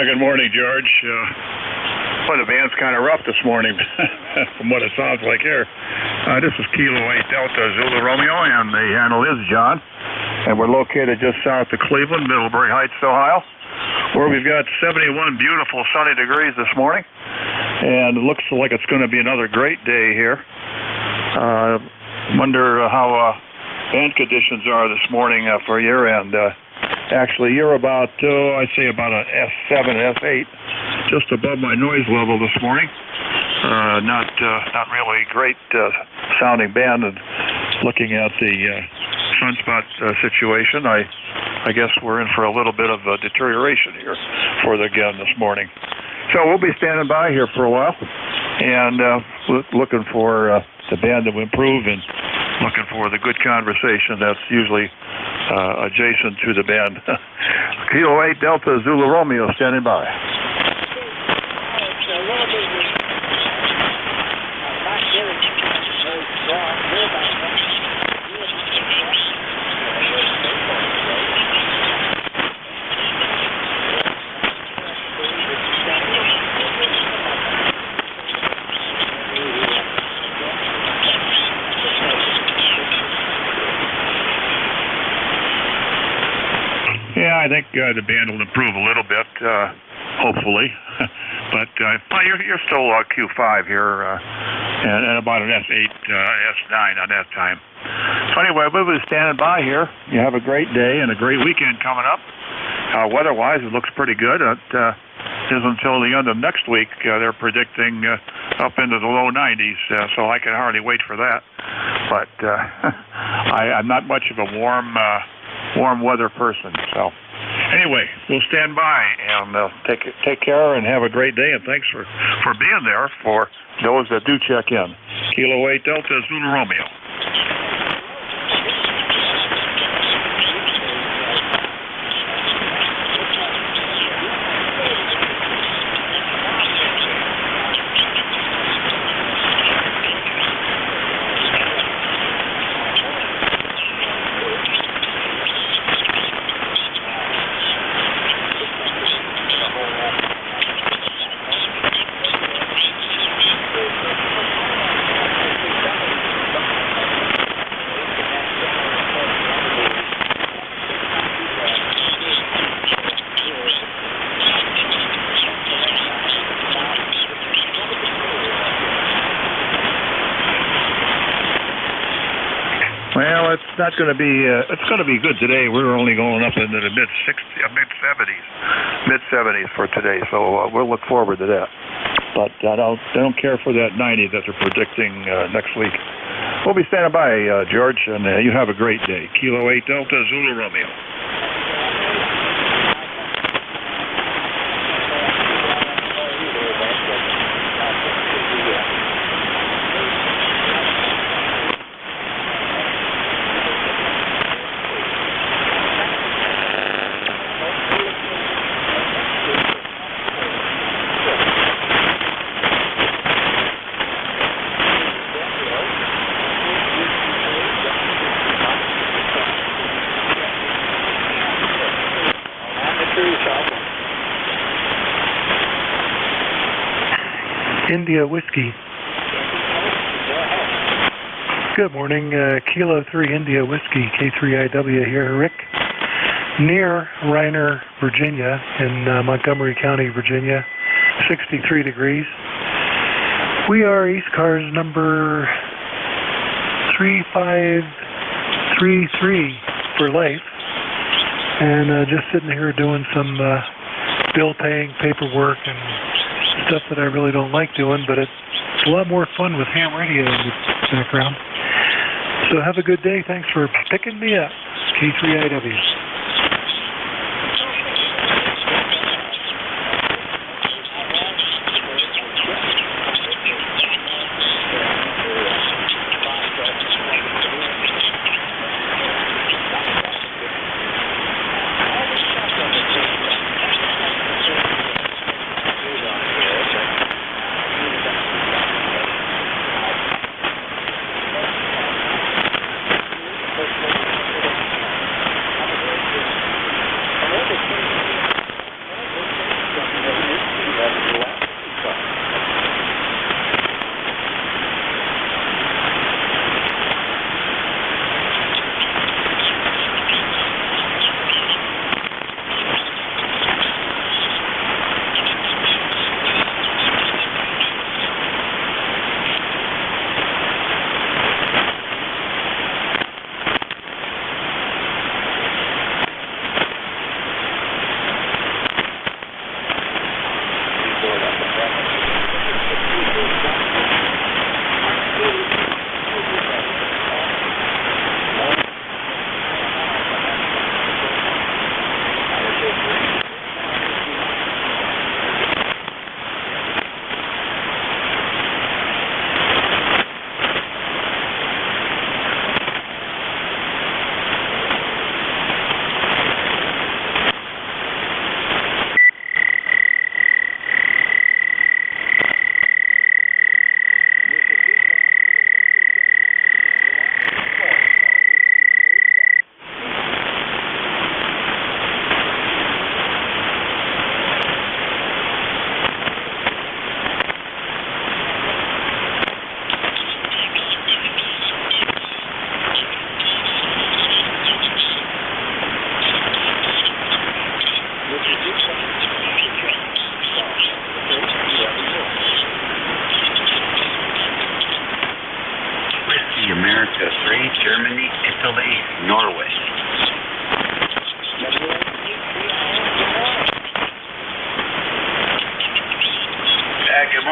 [SPEAKER 8] Good morning, George. Well, the band's kind of rough this morning, from what it sounds like here. This is Kilo 8 Delta Zulu Romeo, and the handle is John. And we're located just south of Cleveland, Middlebury Heights, Ohio, where we've got 71 beautiful sunny degrees this morning. And it looks like it's going to be another great day here. Wonder how band conditions are this morning for your end. Actually, you're about, I'd say about an S7, S8, just above my noise level this morning. Not really great sounding band. And looking at the sunspot situation, I guess we're in for a little bit of deterioration here for the gun this morning. So we'll be standing by here for a while and looking for the band to improve and looking for the good conversation that's usually adjacent to the band. Kilo 8 Delta Zulu Romeo standing by. Yeah, I think the band will improve a little bit, hopefully. But you're still Q5 here, and about an S8, S9 on that time. So anyway, we'll be standing by here. You have a great day and a great weekend coming up. Weather-wise, it looks pretty good. It isn't until the end of next week. They're predicting up into the low 90s, so I can hardly wait for that. But I'm not much of a warm weather person. So anyway, we'll stand by and take care and have a great day. And thanks for being there for those that do check in. Kilo 8 Delta Zulu Romeo. Well, it's not going to be. It's going to be good today. We're only going up into the mid 70s for today, so we'll look forward to that. But I don't care for that 90 that they're predicting next week. We'll be standing by, George, and you have a great day. Kilo 8 Delta Zulu Romeo.
[SPEAKER 9] India Whiskey. Good morning, Kilo 3 India Whiskey, K3IW here, Rick. Near Reiner, Virginia, in Montgomery County, Virginia, 63 degrees. We are ECARS number 3533 for life, and just sitting here doing some bill paying paperwork and stuff that I really don't like doing, but it's a lot more fun with ham radio in the background. So have a good day. Thanks for picking me up. K3IW.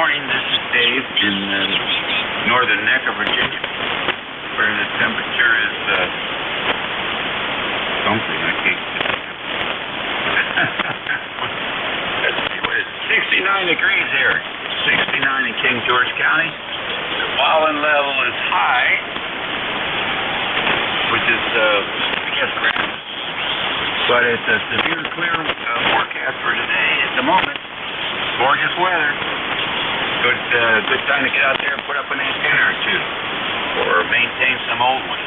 [SPEAKER 10] morning. This is Dave in the northern neck of Virginia, where the temperature is something. I can't. Let's see, what is it? 69 degrees here. 69 in King George County. The pollen level is high, which is, I guess, random. But it's a severe clear forecast for today at the moment. Gorgeous weather. Good time to get out there and put up an antenna or two, or maintain some old ones.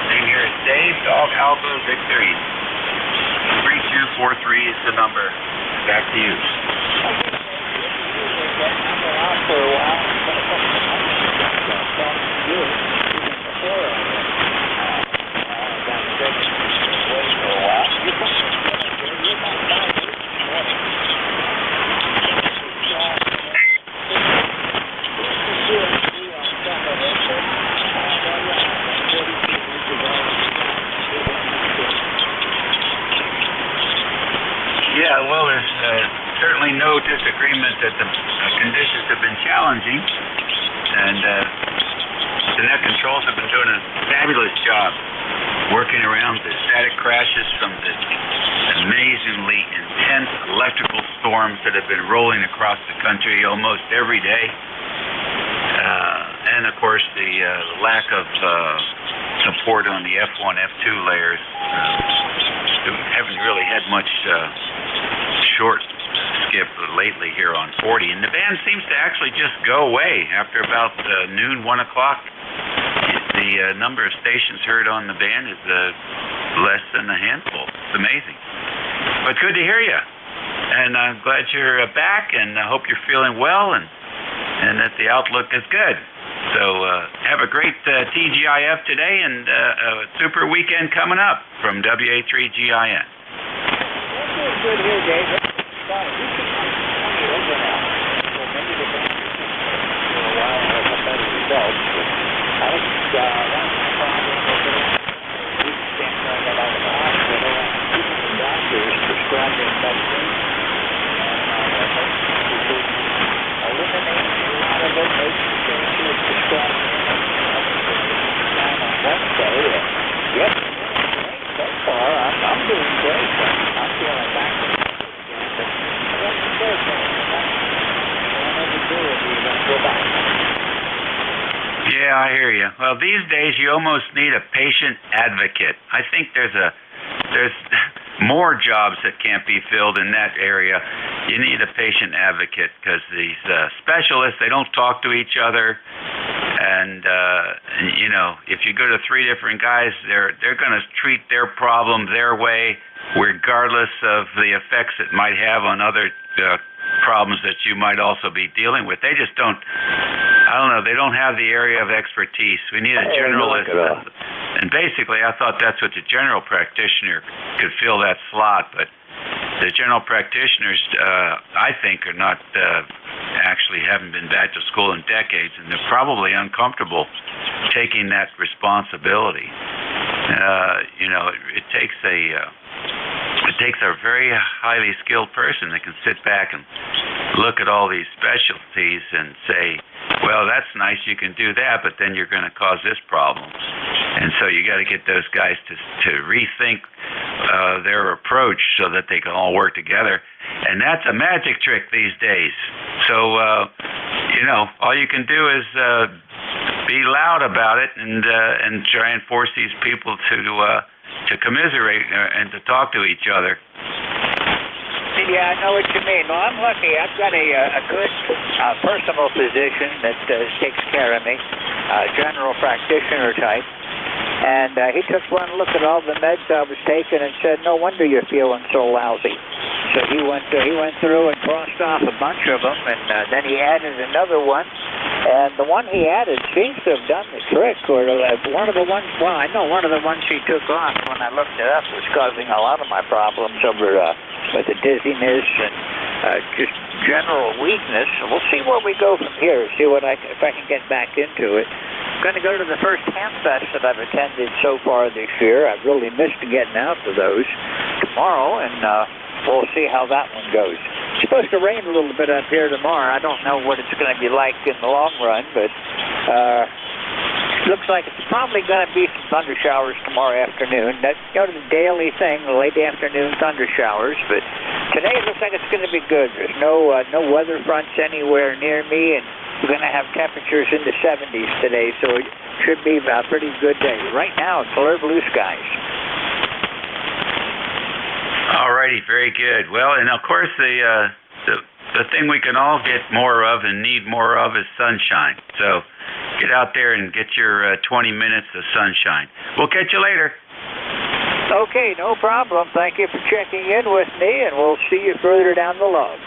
[SPEAKER 10] Name here is Dave, Dog Alpha Victor East. 3243 is the number. Back to you.
[SPEAKER 6] For a while.
[SPEAKER 10] Yeah, well, there's certainly no disagreement that the conditions have been challenging, and the net controls have been doing a fabulous job working around the static crashes from the amazingly intense electrical storms that have been rolling across the country almost every day, and of course the lack of support on the F1, F2 layers. Haven't really had much short skip lately here on 40, and the band seems to actually just go away after about noon, 1 o'clock. The number of stations heard on the band is less than a handful. It's amazing, but good to hear you, and I'm glad you're back, and I hope you're feeling well, and that the outlook is good. So have a great TGIF today, and a super weekend coming up from WA3GIN.
[SPEAKER 6] Good here, Dave. I'm doing great. I'm feeling back.
[SPEAKER 10] Yeah, I hear you. Well, these days you almost need a patient advocate. I think there's more jobs that can't be filled in that area. You need a patient advocate, because these specialists, they don't talk to each other, and you know, if you go to 3 different guys, they're going to treat their problem their way, regardless of the effects it might have on other problems that you might also be dealing with. They just don't, I don't know, they don't have the area of expertise. We need a generalist. And basically, I thought that's what the general practitioner could fill that slot, but the general practitioners, I think, are not actually haven't been back to school in decades, and they're probably uncomfortable taking that responsibility. You know, it takes a very highly skilled person that can sit back and look at all these specialties and say, well, that's nice, you can do that, but then you're going to cause this problem. And so you got to get those guys to rethink their approach so that they can all work together. And that's a magic trick these days. So, you know, all you can do is be loud about it and try and force these people to commiserate and to talk to each other.
[SPEAKER 6] Yeah, I know what you mean. Well, I'm lucky. I've got a good personal physician that takes care of me, general practitioner type. And he took one look at all the meds I was taking and said, "No wonder you're feeling so lousy." So he went through and crossed off a bunch of them, and then he added another one. And the one he added seems to have done the trick. Or one of the ones, well, I know one of the ones he took off when I looked it up was causing a lot of my problems over with the dizziness and just general weakness. So we'll see where we go from here. See what if I can get back into it. I'm going to go to the first Hamfest that I've attended so far this year. I've really missed getting out to those tomorrow, and we'll see how that one goes. supposed to rain a little bit up here tomorrow. I don't know what it's going to be like in the long run, but looks like it's probably going to be some thunder showers tomorrow afternoon. That's the daily thing, the late afternoon thunder showers. But today it looks like it's going to be good. There's no weather fronts anywhere near me, and we're going to have temperatures in the 70s today, so it should be a pretty good day. Right now, clear blue skies.
[SPEAKER 10] All righty, very good. Well, and of course, the thing we can all get more of and need more of is sunshine. So get out there and get your 20 minutes of sunshine. We'll catch you later.
[SPEAKER 6] Okay, no problem. Thank you for checking in with me, and we'll see you further down the log.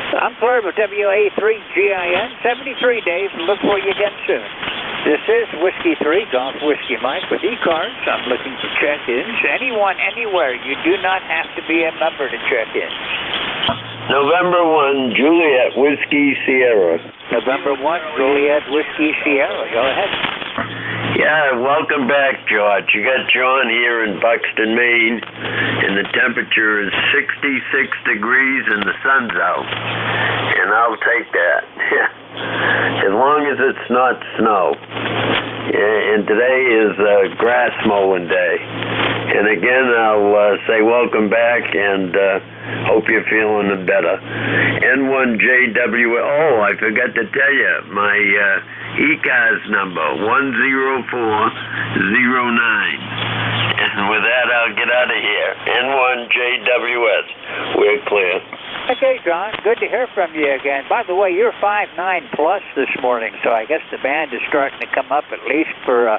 [SPEAKER 6] I'm Claire with WA3GIN, 73 days, and look for you again soon. This is Whiskey 3, Golf Whiskey Mike with ECARS. I'm looking for check-ins. Anyone, anywhere. You do not have to be a member to check in.
[SPEAKER 2] November 1, Juliet Whiskey Sierra.
[SPEAKER 6] November 1, Juliet Whiskey Sierra. Go ahead.
[SPEAKER 2] Yeah, welcome back, George. You got John here in Buxton, Maine, and the temperature is 66 degrees and the sun's out. And I'll take that. As long as it's not snow. And today is grass mowing day. And again, I'll say welcome back and hope you're feeling better. N1JW. Oh, I forgot to tell you, my ECARS number, 10409. And with that, I'll get out of here. N1JWS. We're clear.
[SPEAKER 6] Okay, John, good to hear from you again. By the way, you're 5'9" plus this morning, so I guess the band is starting to come up at least for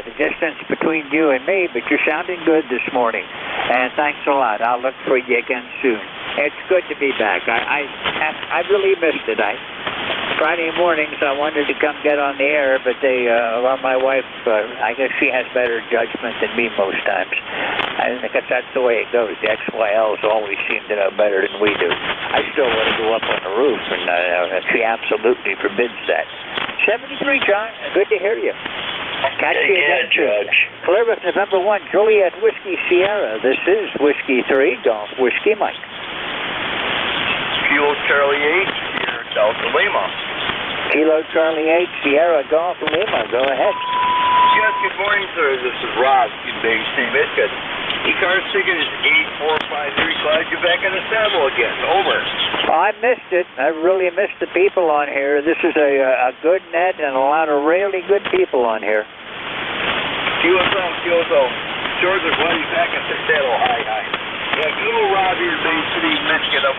[SPEAKER 6] the distance between you and me, but you're sounding good this morning. And thanks a lot. I'll look for you again soon. It's good to be back. I really missed it. Friday mornings I wanted to come get on the air, but my wife, I guess she has better judgment than me most times. I guess that's the way it goes. The XYLs always seem to know better than we do. I still want to go up on the roof, and she absolutely forbids that. 73, John. Good to hear you. Catch you again,
[SPEAKER 2] Judge.
[SPEAKER 6] Clear with November 1, Juliet Whiskey Sierra. This is Whiskey 3, Golf Whiskey Mike.
[SPEAKER 4] Kilo Charlie 8, Sierra Delta Lima.
[SPEAKER 6] Kilo Charlie 8, Sierra Golf Lima. Go ahead.
[SPEAKER 4] Yes, good morning, sir. This is Rob, Big St. Biscuit. ECARS ticket is 8453. Glad you're back in the saddle again. Over.
[SPEAKER 6] I missed it. I really missed the people on here. This is a good net and a lot of really good people on here.
[SPEAKER 4] QSO. George is glad you're back in the saddle. Hi. Yeah, good old Rob here, Bay City, Michigan. Got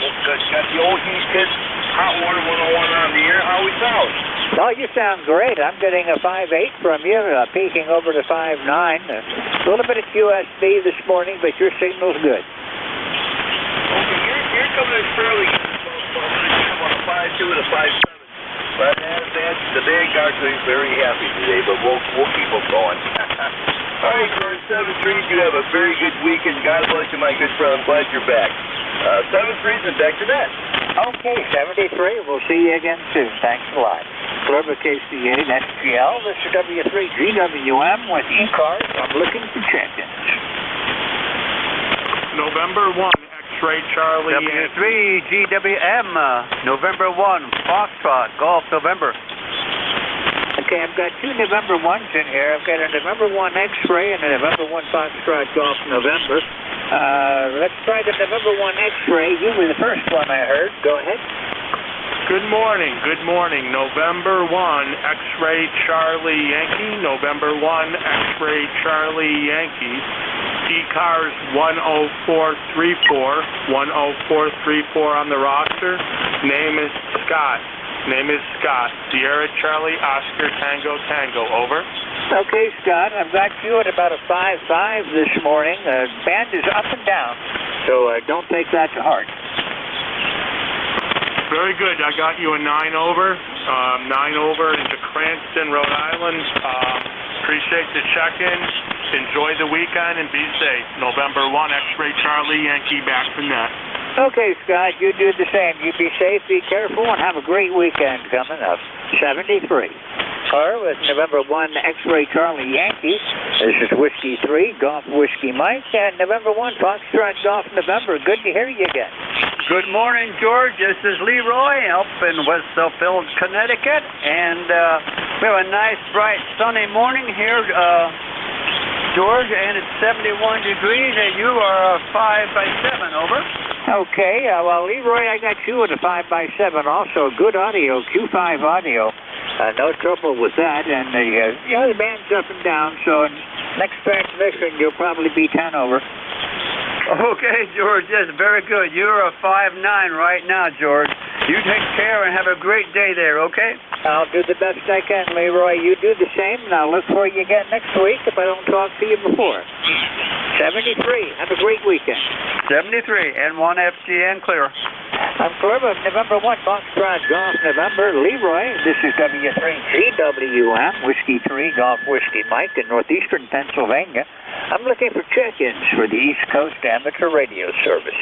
[SPEAKER 4] the old East Kid Hot Water 101 on the air. How we sound?
[SPEAKER 6] Oh, you sound great. I'm getting a 5.8 from you, peaking over to 5.9. A little bit of QSB this morning, but your signal's good.
[SPEAKER 4] Okay, you're coming in fairly on a 5.2 and a 5.7. But the Vanguard's very happy today, but we'll keep them going. All right, George, 7-3, you have a very good weekend. God bless you, my good friend. I'm glad you're back. 7-3's and back to that.
[SPEAKER 6] Okay, 73. We'll see you again soon. Thanks a lot. Clever KC8 SGL. This is W3GWM with ECARS. I'm looking for check-ins.
[SPEAKER 8] November 1, X-Ray Charlie.
[SPEAKER 11] W3GWM, November 1, Foxtrot, Golf November.
[SPEAKER 6] Okay, I've got two November 1s in here. I've got a November 1 X-Ray and a November 1 Foxtrot Golf November. Let's try the November 1 X-Ray. You were the first one I heard. Go ahead.
[SPEAKER 8] Good morning. November 1, X-Ray Charlie Yankee. November 1, X-Ray Charlie Yankee. ECARS 10434. 10434 on the roster. Name is Scott. Sierra Charlie Oscar Tango. Over.
[SPEAKER 6] Okay, Scott. I've got you at about a 5.5 this morning. The band is up and down, so don't take that to heart.
[SPEAKER 8] Very good. I got you a 9 over. 9 over into Cranston, Rhode Island. Appreciate the check-in. Enjoy the weekend and be safe. November 1, X-Ray Charlie Yankee back from net.
[SPEAKER 6] Okay, Scott, you do the same. You be safe, be careful, and have a great weekend coming up. 73. Or with November 1, X-Ray Charlie Yankee. This is Whiskey 3, Golf Whiskey Mike, and November 1, Foxtrot Golf November. Good to hear you again.
[SPEAKER 11] Good morning, George. This is Leroy up in West Suffield, Connecticut, and we have a nice, bright, sunny morning here, George, and it's 71 degrees, and you are a 5x7, over.
[SPEAKER 6] Okay, well, Leroy, I got you at a 5x7 also. Good audio, Q5 audio. No trouble with that, and the band's up and down, so next transmission you'll probably be 10 over.
[SPEAKER 11] Okay, George, yes, very good. You're a 5'9" right now, George. You take care and have a great day there, okay?
[SPEAKER 6] I'll do the best I can, Leroy. You do the same, and I'll look for you again next week if I don't talk to you before. 73. Have a great weekend.
[SPEAKER 11] 73, N1 FGN clear.
[SPEAKER 6] I'm clear, but November 1, Foxtrot Golf November. Leroy, this is W3GWM, Whiskey 3, Golf Whiskey Mike in northeastern Pennsylvania. I'm looking for check-ins for the East Coast Amateur Radio Service.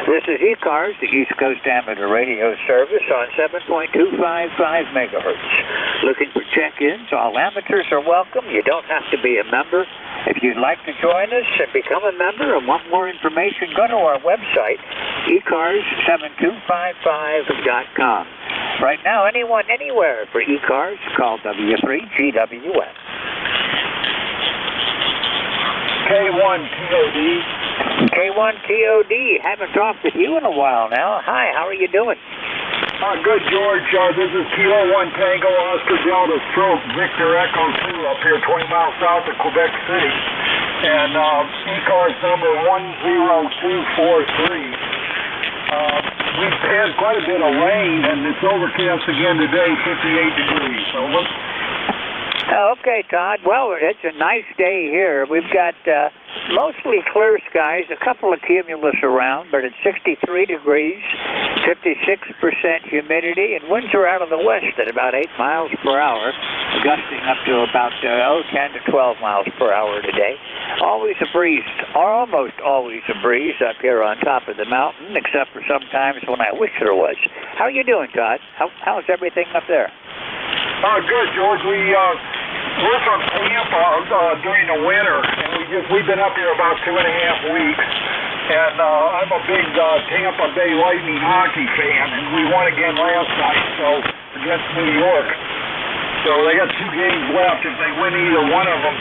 [SPEAKER 6] This is ECARS, the East Coast Amateur Radio Service on 7.255 megahertz. Looking for check-ins. All amateurs are welcome. You don't have to be a member. If you'd like to join us and become a member and want more information, go to our website, ECARS7255.com. Right now, anyone, anywhere for ECARS, call W3GWM.
[SPEAKER 12] K1TOD.
[SPEAKER 6] K1TOD. Haven't talked with you in a while now. Hi, how are you doing?
[SPEAKER 12] Good, George. This is Kilo 1 Tango Oscar Delta Stroke Victor Echo 2 up here 20 miles south of Quebec City. And ECARS number 10243. We've had quite a bit of rain, and it's overcast again today, 58 degrees. Over.
[SPEAKER 6] Okay, Todd. Well, it's a nice day here. We've got mostly clear skies, a couple of cumulus around, but it's 63 degrees, 56% humidity, and winds are out of the west at about 8 miles per hour, gusting up to about 10 to 12 miles per hour today. Always a breeze, or almost always a breeze up here on top of the mountain, except for sometimes when I wish there was. How are you doing, Todd? How's everything up there?
[SPEAKER 12] Good, George. We're from Tampa during the winter, and we've been up here about 2.5 weeks. And I'm a big Tampa Bay Lightning hockey fan, and we won again last night, so against New York. So they got 2 games left. If they win either one of them,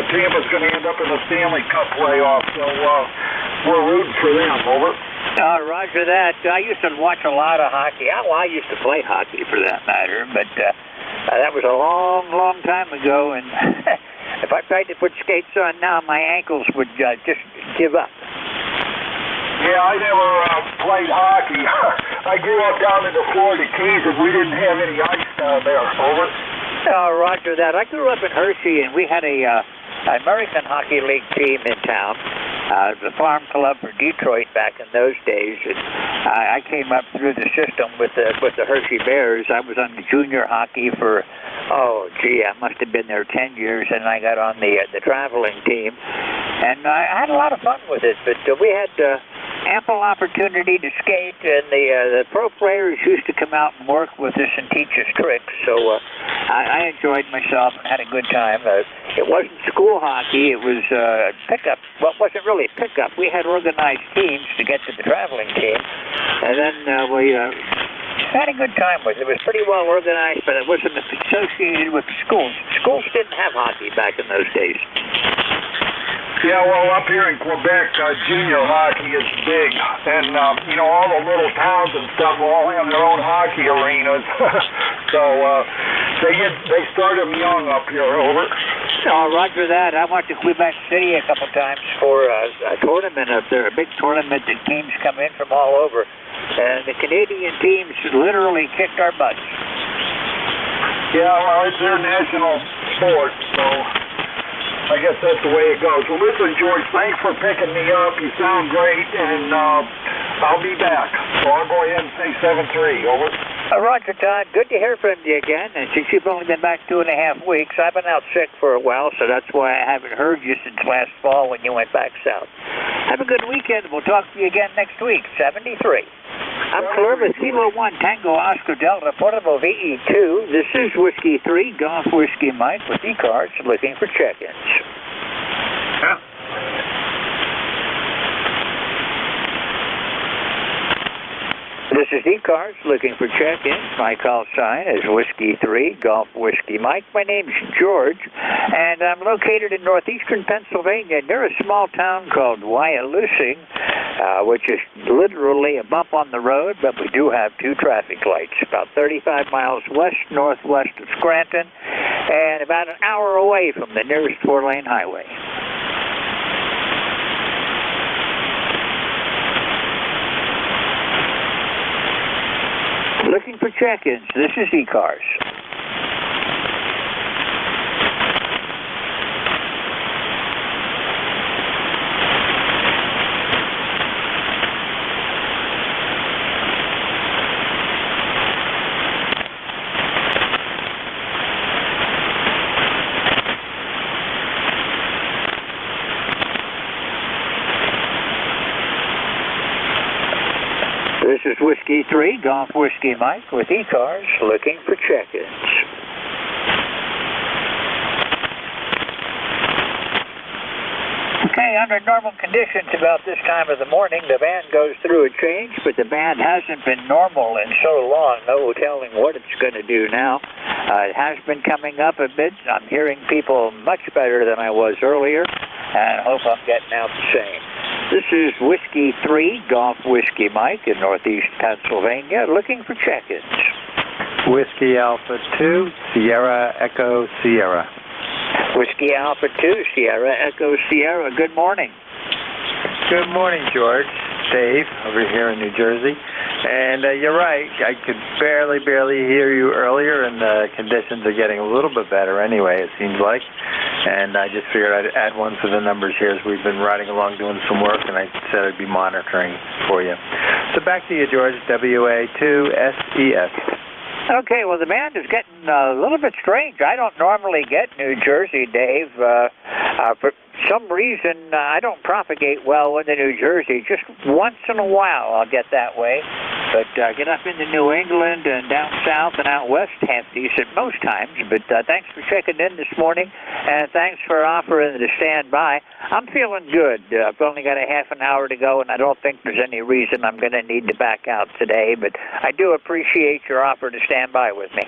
[SPEAKER 12] Tampa's going to end up in the Stanley Cup playoff. So we're rooting for them. Over.
[SPEAKER 6] Roger that. I used to watch a lot of hockey. Well, I used to play hockey for that matter, but that was a long, long time ago, and if I tried to put skates on now, my ankles would just give up.
[SPEAKER 12] Yeah, I never played hockey. I grew up down in the Florida Keys, and we didn't have any ice down there. Over.
[SPEAKER 6] Roger that. I grew up in Hershey, and we had a American Hockey League team in town, the Farm Club for Detroit back in those days. And I came up through the system with the Hershey Bears. I was on the junior hockey for, I must have been there 10 years, and I got on the traveling team. And I had a lot of fun with it, but we had ample opportunity to skate, and the pro players used to come out and work with us and teach us tricks. So I enjoyed myself and had a good time. It wasn't school hockey. It was pickup. Well, it wasn't really pickup. We had organized teams to get to the traveling team, and then we had a good time with it. It was pretty well organized, but it wasn't associated with the schools. Schools didn't have hockey back in those days.
[SPEAKER 12] Yeah, well, up here in Quebec, junior hockey is big, and all the little towns and stuff all have their own hockey arenas. So they start them young up here. Over.
[SPEAKER 6] Roger that. I went to Quebec City a couple times for a tournament up there, a big tournament that teams come in from all over, and the Canadian teams literally kicked our butts.
[SPEAKER 12] Yeah, well, it's their national sport, so I guess that's the way it goes. Well, listen, George, thanks for picking me up. You sound great, and I'll be back. So I'll go ahead and say 7-3. Over.
[SPEAKER 6] Roger, Todd. Good to hear from you again. And since you've only been back 2.5 weeks, I've been out sick for a while, so that's why I haven't heard you since last fall when you went back south. Have a good weekend. We'll talk to you again next week. 73. I'm Claire with Kilo 1 Tango Oscar Delta Portable VE2. This is Whiskey 3 Golf Whiskey Mike with ECARS looking for check-ins.
[SPEAKER 1] Yeah.
[SPEAKER 6] This is ECARS looking for check-ins. My call sign is Whiskey 3 Golf Whiskey Mike. My name's George, and I'm located in northeastern Pennsylvania near a small town called Wyalusing, which is literally a bump on the road, but we do have 2 traffic lights, about 35 miles west-northwest of Scranton, and about an hour away from the nearest 4-lane highway. Looking for check-ins. This is ECARS. This is Whiskey 3 Golf Whiskey Mike with ECARS looking for check-ins. Okay, under normal conditions about this time of the morning, the band goes through a change, but the band hasn't been normal in so long, no telling what it's going to do now. It has been coming up a bit. I'm hearing people much better than I was earlier, and I hope I'm getting out the same. This is Whiskey 3 Golf Whiskey Mike in northeast Pennsylvania looking for check-ins.
[SPEAKER 13] Whiskey Alpha 2 Sierra Echo Sierra.
[SPEAKER 6] Whiskey Alpha 2 Sierra Echo Sierra. Good morning.
[SPEAKER 13] Good morning, George. Dave over here in New Jersey. And you're right, I could barely hear you earlier, and the conditions are getting a little bit better anyway, it seems like. And I just figured I'd add one for the numbers here as we've been riding along doing some work, and I said I'd be monitoring for you. So back to you, George, WA2SES.
[SPEAKER 6] Okay, well, the band is getting a little bit strange. I don't normally get New Jersey, Dave. For some reason, I don't propagate well into New Jersey. Just once in a while I'll get that way. But get up into New England and down south and out west, half decent most times. But thanks for checking in this morning, and thanks for offering to stand by. I'm feeling good. I've only got a half an hour to go, and I don't think there's any reason I'm going to need to back out today. But I do appreciate your offer to stand by with me.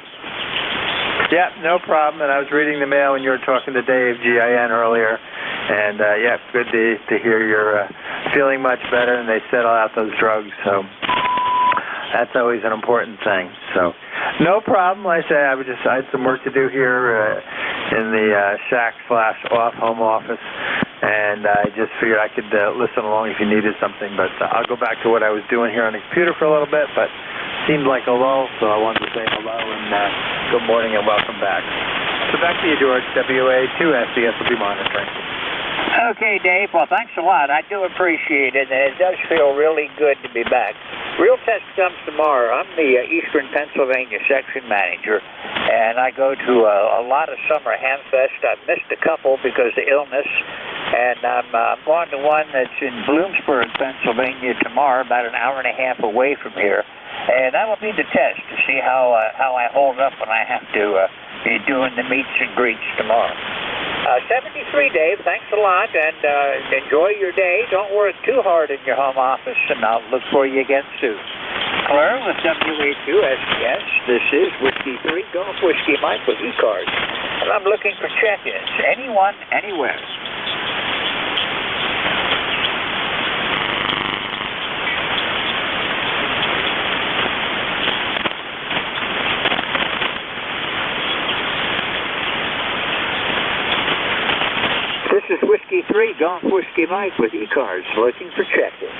[SPEAKER 13] Yeah, no problem. And I was reading the mail when you were talking to Dave, GIN, earlier. And, yeah, good to hear you're feeling much better and they settle out those drugs. So that's always an important thing. So no problem. Like I say, I had some work to do here in the shack/off home office. And I just figured I could listen along if you needed something. But I'll go back to what I was doing here on the computer for a little bit. But seemed like a lull, so I wanted to say hello and good morning and welcome back. So back to you, George. WA2SES will be monitoring.
[SPEAKER 6] Okay, Dave. Well, thanks a lot. I do appreciate it, and it does feel really good to be back. Real test comes tomorrow. I'm the Eastern Pennsylvania section manager, and I go to a lot of summer hamfests. I've missed a couple because of illness, and I'm going to one that's in Bloomsburg, Pennsylvania tomorrow, about an hour and a half away from here. And I will need to test to see how I hold up when I have to be doing the meets and greets tomorrow. 73, Dave. Thanks a lot, and enjoy your day. Don't work too hard in your home office, and I'll look for you again soon. Claire with WA2SES. This is Whiskey 3 Golf Whiskey Mike with ECARS, and I'm looking for check-ins. Anyone, anywhere. This is Whiskey 3 Golf Whiskey Mike with ECARS looking for check-ins.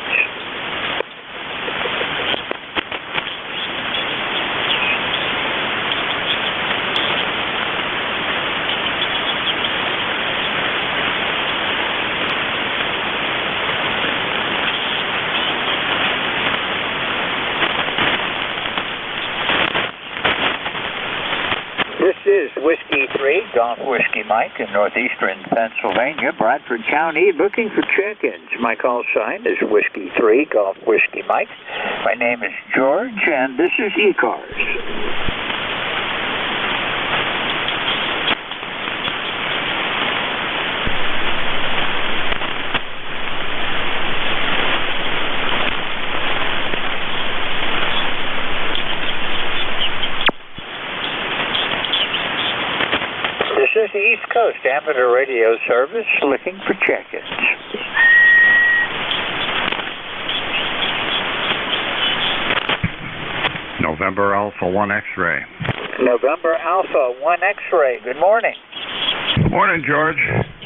[SPEAKER 6] This is Whiskey 3 Golf Whiskey Mike in northeastern Pennsylvania, Bradford County, looking for check-ins. My call sign is Whiskey 3, Golf Whiskey Mike. My name is George, and this is ECARS. This is the East Coast Amateur Radio Service looking for check-ins.
[SPEAKER 14] November Alpha 1 X-Ray.
[SPEAKER 6] November Alpha 1 X-Ray. Good morning.
[SPEAKER 14] Morning, George.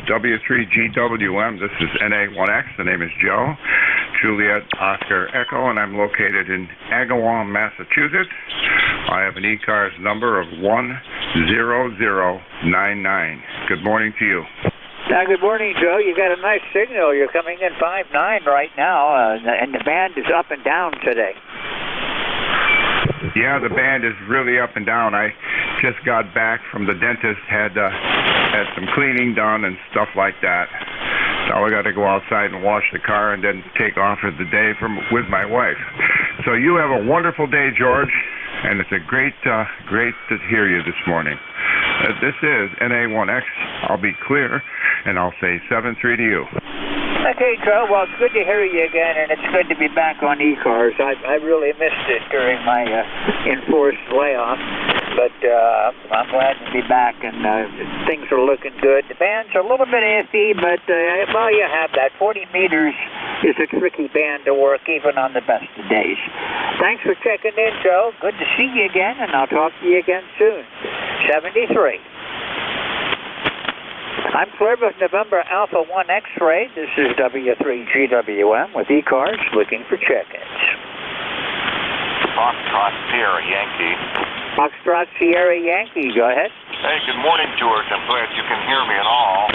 [SPEAKER 14] W3GWM. This is NA1X. The name is Joe. Juliet Oscar Echo, and I'm located in Agawam, Massachusetts. I have an ECARS number of 10099. Good morning to you.
[SPEAKER 6] Good morning, Joe. You got a nice signal. You're coming in 5.9 right now, and the band is up and down today.
[SPEAKER 14] Yeah, the band is really up and down. I just got back from the dentist, had some cleaning done and stuff like that. Now I got to go outside and wash the car and then take off for the day with my wife. So you have a wonderful day, George, and it's a great to hear you this morning. This is NA1X. I'll be clear, and I'll say 7-3 to you.
[SPEAKER 6] Okay, Joe. Well, it's good to hear you again, and it's good to be back on ECARS. I really missed it during my enforced layoff, but I'm glad to be back, and things are looking good. The band's a little bit iffy, but, well, you have that. 40 meters is a tricky band to work, even on the best of days. Thanks for checking in, Joe. Good to see you again, and I'll talk to you again soon. 73. I'm clear with November Alpha 1 X-Ray. This is W3GWM with ECARS looking for check-ins.
[SPEAKER 15] Foxtrot Sierra Yankee.
[SPEAKER 6] Foxtrot Sierra Yankee, go ahead.
[SPEAKER 15] Hey, good morning, George. I'm glad you can hear me at all.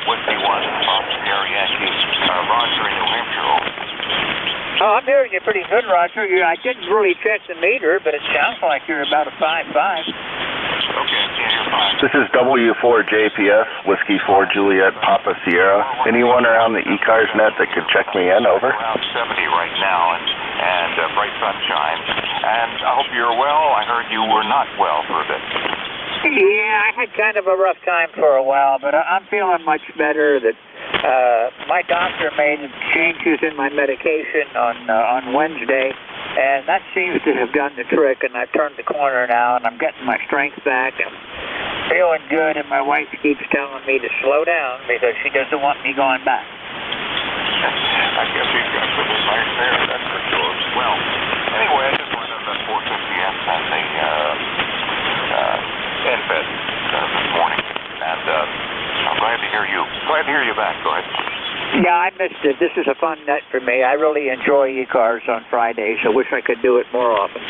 [SPEAKER 15] Whiskey 1, Fox Sierra Yankee. Roger in New Hampshire.
[SPEAKER 6] Oh, I'm hearing you pretty good, Roger. I didn't really check the meter, but it sounds like you're about a 5.5.
[SPEAKER 2] This is W4JPS, Whiskey 4 Juliet Papa Sierra. Anyone around the ECARS net that could check me in, over?
[SPEAKER 15] Around 70 right now, and bright sunshine. And I hope you're well. I heard you were not well for a bit.
[SPEAKER 6] Yeah, I had kind of a rough time for a while, but I'm feeling much better. That my doctor made changes in my medication on Wednesday, and that seems to have done the trick, and I've turned the corner now, and I'm getting my strength back. I'm feeling good, and my wife keeps telling me to slow down because she doesn't want me going back.
[SPEAKER 15] I guess you've got good advice there, that's for sure. Well, anyway, I just went on the 450S and the NFED this morning, and I'm glad to hear you. Glad to hear you back. Go ahead.
[SPEAKER 6] Yeah, I missed it. This is a fun net for me. I really enjoy ECARS on Fridays. I wish I could do it more often.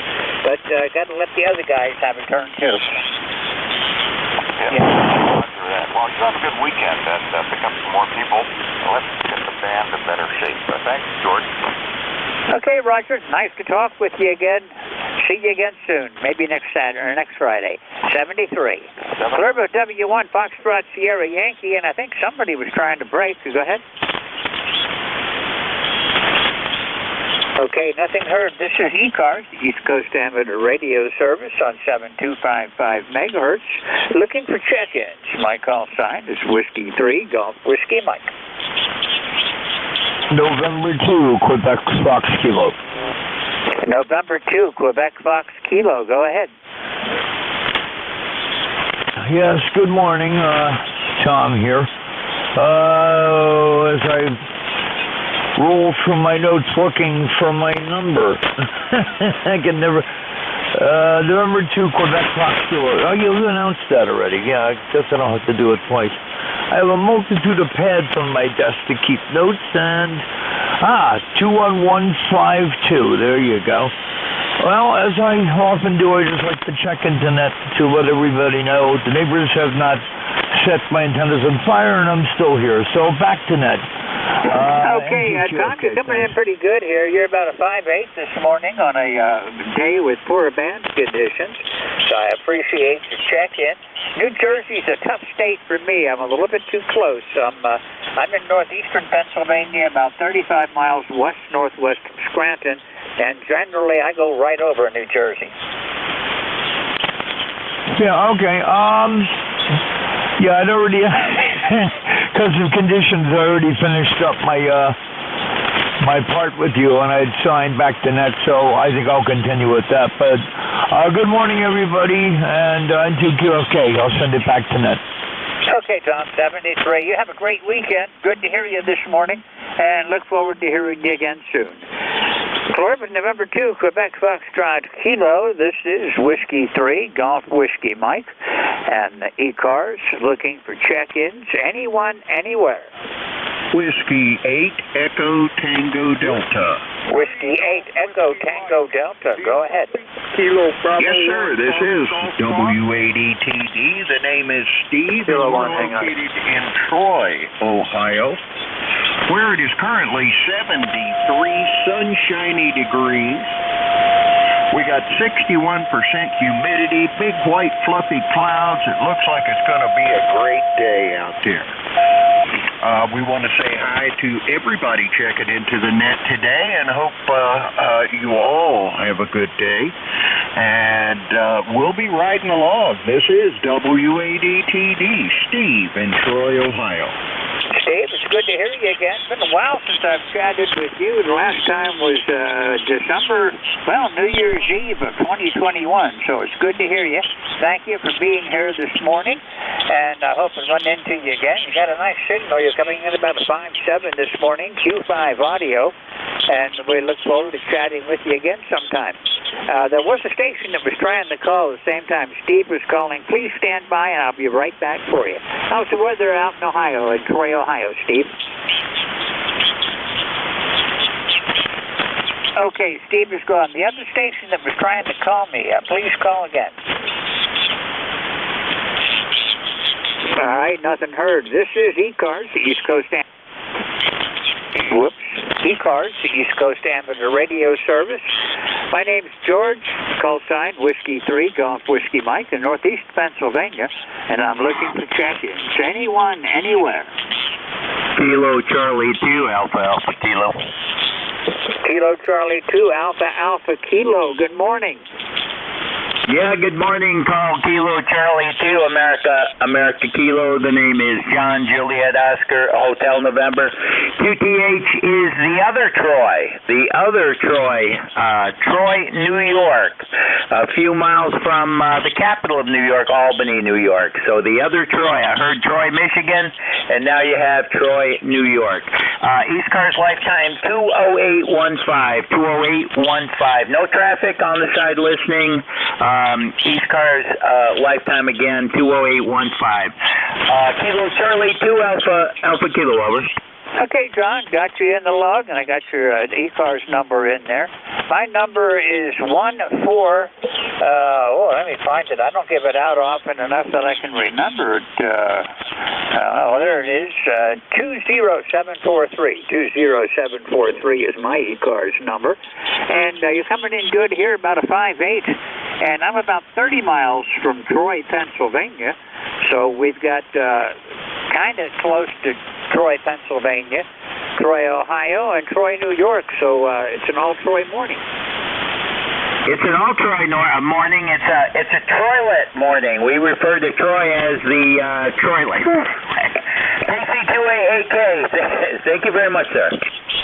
[SPEAKER 6] But I got to let the other guys have a turn, too.
[SPEAKER 15] Yeah. Roger that. Well, you have a good weekend and pick up some more people. Let's get the band in better shape. Thanks, George.
[SPEAKER 6] Okay, Roger. Nice to talk with you again. See you again soon. Maybe next Saturday or next Friday. 73. Clearville W1 Foxtrot Sierra Yankee, and I think somebody was trying to break. Go ahead. Okay, nothing heard. This is ECARS, East Coast Amateur Radio Service on 7255 megahertz. Looking for check-ins. My call sign is Whiskey 3, Golf Whiskey Mike.
[SPEAKER 16] November 2, Quebec Fox Kilo.
[SPEAKER 6] November 2, Quebec Fox Kilo. Go ahead.
[SPEAKER 16] Yes, good morning. Tom here. As I roll through my notes looking for my number. I can never... November 2, Quebec Fox Kilo. Oh, you announced that already. Yeah, I guess I don't have to do it twice. I have a multitude of pads on my desk to keep notes, and 21152. There you go. Well, as I often do, I just like to check into net to let everybody know the neighbors have not set my antennas on fire, and I'm still here. So back to net.
[SPEAKER 6] Okay, Tom, you're coming in pretty good here. You're about a 5.8 this morning on a day with poor band conditions. I appreciate the check-in. New Jersey's a tough state for me. I'm a little bit too close. I'm in northeastern Pennsylvania, about 35 miles west-northwest from Scranton, and generally I go right over New Jersey.
[SPEAKER 16] Yeah, okay. Yeah, I'd already, because of conditions, I already finished up my part with you, and I'd signed back to net, so I think I'll continue with that. But good morning, everybody, and N2QFK, I'll send it back to net.
[SPEAKER 6] Okay, Tom, 73. You have a great weekend. Good to hear you this morning, and look forward to hearing you again soon. Corbin, November 2, Quebec Foxtrot Kilo. This is Whiskey 3, Golf Whiskey Mike, and the ECARS looking for check-ins. Anyone, anywhere.
[SPEAKER 17] Whiskey 8, Echo Tango Delta.
[SPEAKER 6] Whiskey 8, Echo Tango Delta. Go ahead.
[SPEAKER 17] Kilo Bravo. Yes, sir. This is W8ETD. The name is Steve.
[SPEAKER 13] Kilo
[SPEAKER 17] We're
[SPEAKER 13] 1, hang on.
[SPEAKER 17] located in Troy, Ohio, where it is currently 73 sunshiny degrees. We got 61% humidity, big white fluffy clouds. It looks like it's going to be a great day out there. We want to say hi to everybody checking into the net today and hope you all have a good day. And we'll be riding along. This is WADTD, Steve in Troy, Ohio.
[SPEAKER 6] Steve, it's good to hear you again. It's been a while since I've chatted with you. The last time was December, New Year's Eve of 2021, so it's good to hear you. Thank you for being here this morning, and I hope to run into you again. You got a nice signal. You're coming in about 5.7 this morning, Q5 audio, and we look forward to chatting with you again sometime. There was a station that was trying to call at the same time Steve was calling. Please stand by, and I'll be right back for you. How's the weather out in Ohio, in Troy, Ohio, Steve? Okay, Steve is gone. The other station that was trying to call me, please call again. All right, nothing heard. This is ECARS, the East Coast ECARS, the East Coast Amateur Radio Service. My name's George, call sign Whiskey 3, Golf Whiskey Mike, in Northeast Pennsylvania, and I'm looking for check-ins. Anyone, anywhere.
[SPEAKER 5] Kilo Charlie 2, Alpha Alpha Kilo.
[SPEAKER 6] Kilo Charlie 2, Alpha Alpha Kilo. Good morning.
[SPEAKER 5] Yeah, good morning, Carl Kilo Charlie 2, America Kilo. The name is John Juliet Oscar, Hotel November. QTH is the other Troy, Troy, New York, a few miles from the capital of New York, Albany, New York. So the other Troy, I heard Troy, Michigan, and now you have Troy, New York. ECARS lifetime 20815, no traffic on the side listening. ECARS lifetime again 20815. Kilo Charlie 2 Alpha Kilo, over.
[SPEAKER 6] Okay, John, got you in the log, and I got your ECARS number in there. My number is 14. Let me find it. I don't give it out often enough that I can remember it. There it is. 20743. 20743 is my ECARS number. And you're coming in good here, about a 5.8. And I'm about 30 miles from Troy, Pennsylvania. So we've got kind of close to Troy, Pennsylvania, Troy, Ohio, and Troy, New York. So it's an all-Troy morning.
[SPEAKER 5] It's an all-Troy morning. It's a Troylet morning. We refer to Troy as the Troylet. KC2AAK. Thank you very much, sir.